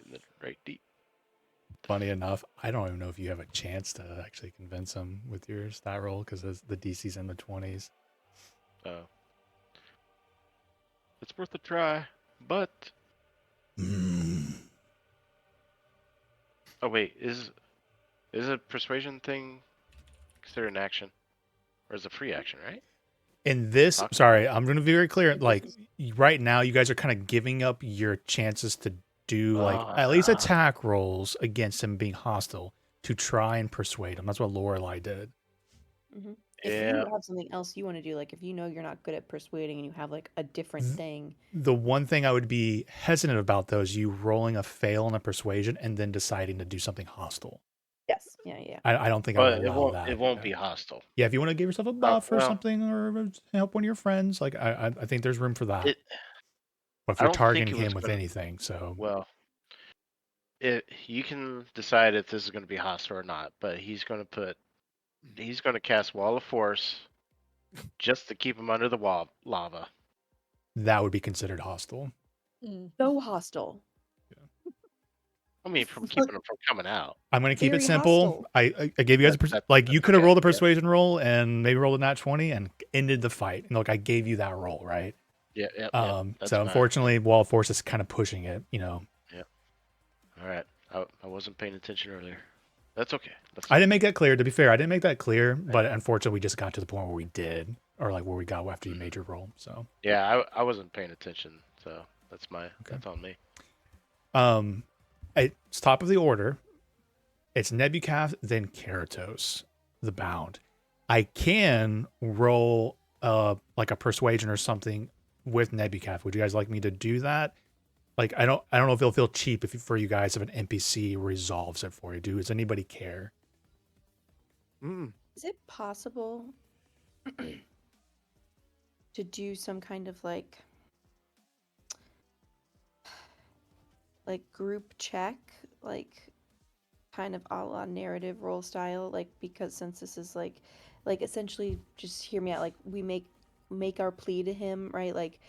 deep. Funny enough, I don't even know if you have a chance to actually convince him with your stat roll because the DC's in the 20s. Oh. It's worth a try, but. Oh wait, is a persuasion thing considered an action, or is it a free action, right? In this, sorry, I'm going to be very clear. Like right now, you guys are kind of giving up your chances to do like at least attack rolls against him being hostile to try and persuade him. That's what Lorelai did. Mm-hmm. If you have something else you want to do, like if you know you're not good at persuading and you have like a different thing. The one thing I would be hesitant about though is you rolling a fail on a persuasion and then deciding to do something hostile. Yes. Yeah. I don't think I would allow that. It won't be hostile. Yeah, if you want to give yourself a buff or something, or help one of your friends, like I think there's room for that. But if you're targeting him with anything, so well, you can decide if this is going to be hostile or not. But he's going to cast Wall of Force just to keep him under the lava. That would be considered hostile. So hostile. I mean, from keeping him from coming out. I'm going to keep it simple. I gave you guys like you could have rolled a persuasion roll and maybe rolled a nat 20 and ended the fight. And look, I gave you that roll, right? Yeah. So unfortunately, Wall of Force is kind of pushing it, you know. Yeah. All right. I wasn't paying attention earlier. That's okay. I didn't make that clear. To be fair, I didn't make that clear, but unfortunately, we just got to the point where we did, or like where we got after you made your roll. So yeah, I wasn't paying attention, so that's on me. It's top of the order. It's Nebucath, then Keratos, the Bound. I can roll like a persuasion or something with Nebucaf. Would you guys like me to do that? Like I don't know if it'll feel cheap for you guys if an NPC resolves it for you. Does anybody care? Is it possible to do some kind of like group check, like kind of a la narrative role style, like because since this is like essentially just hear me out, like we make our plea to him, right? Like,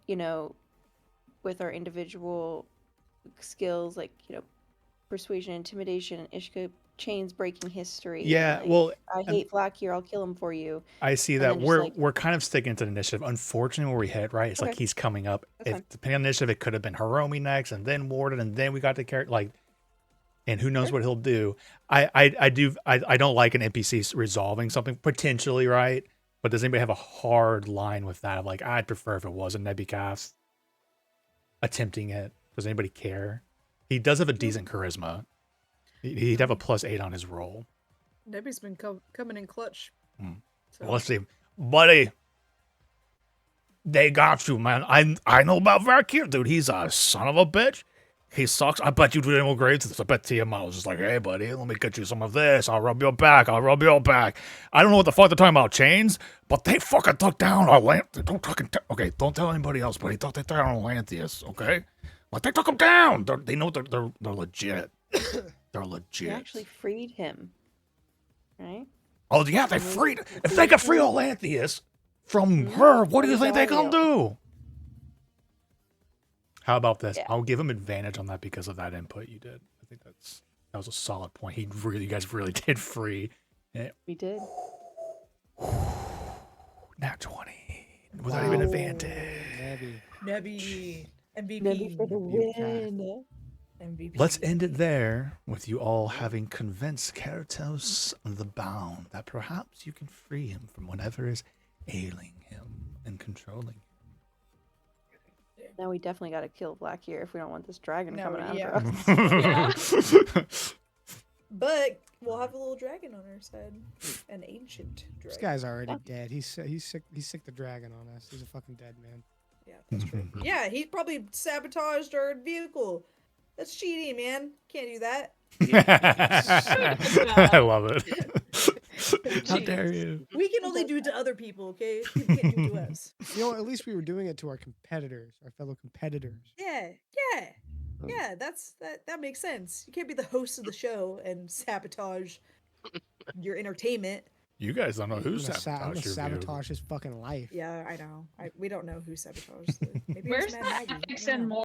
you know, with our individual skills, like, you know, persuasion, intimidation, Ishka chains breaking history. Yeah, like, well, I hate Black here, I'll kill him for you. I see And that then just, like, we're kind of sticking to the initiative. Unfortunately, where we hit, right? It's like Okay. he's coming up. That's If fine. depending on the initiative, it could have been Hiromi next, and then Warden, and then we got the character. Like, and who knows what he'll do? I don't like an NPC resolving something potentially, right? But does anybody have a hard line with that? Like, I'd prefer if it was a Nebucaf attempting it. Does anybody care? He does have a decent charisma. He'd have a +8 on his roll. Nebby's been coming in clutch. So. Well, let's see, buddy. They got you, man. I know about Valkyr, dude. He's a son of a bitch. He sucks. I bet you do animal grades. I bet Tiamat was just like, hey, buddy, let me get you some of this. I'll rub your back. I'll rub your back. I don't know what the fuck they're talking about chains, but they fucking took down Atlantheus. Don't fucking okay, don't tell anybody else, but he thought they took down Atlantheus, okay? Like, they took him down. They know they're legit. They're legit. They actually freed him, right? Oh, yeah, they freed. If they could free Atlantheus from her, what do you think they gonna do? How about this? Yeah. I'll give him advantage on that because of that input you did. I think that was a solid point. You guys really did free. We did. Nat 20 without even advantage. Nebby. MVP. Nebby for the win. MVP. Let's end it there with you all having convinced Keratos the Bound that perhaps you can free him from whatever is ailing him and controlling him. Now we definitely got to kill Black here if we don't want this dragon No, coming after yeah. us. But we'll have a little dragon on our side. An ancient dragon. This guy's already dead. He's sick the dragon on us. He's a fucking dead man. Yeah, that's true. Yeah, he probably sabotaged our vehicle. That's cheating, man. Can't do that. I love it. How dare you? We can only do it to other people, okay? People can't do it to us. You know, at least we were doing it to our competitors, our fellow competitors. Yeah. That makes sense. You can't be the host of the show and sabotage your entertainment. You guys don't know who I'm gonna sabotaged your sabotage his fucking life. Yeah, I know. We don't know who sabotaged. Maybe Where's it was Mad that Maggie. ethics I don't and know. more?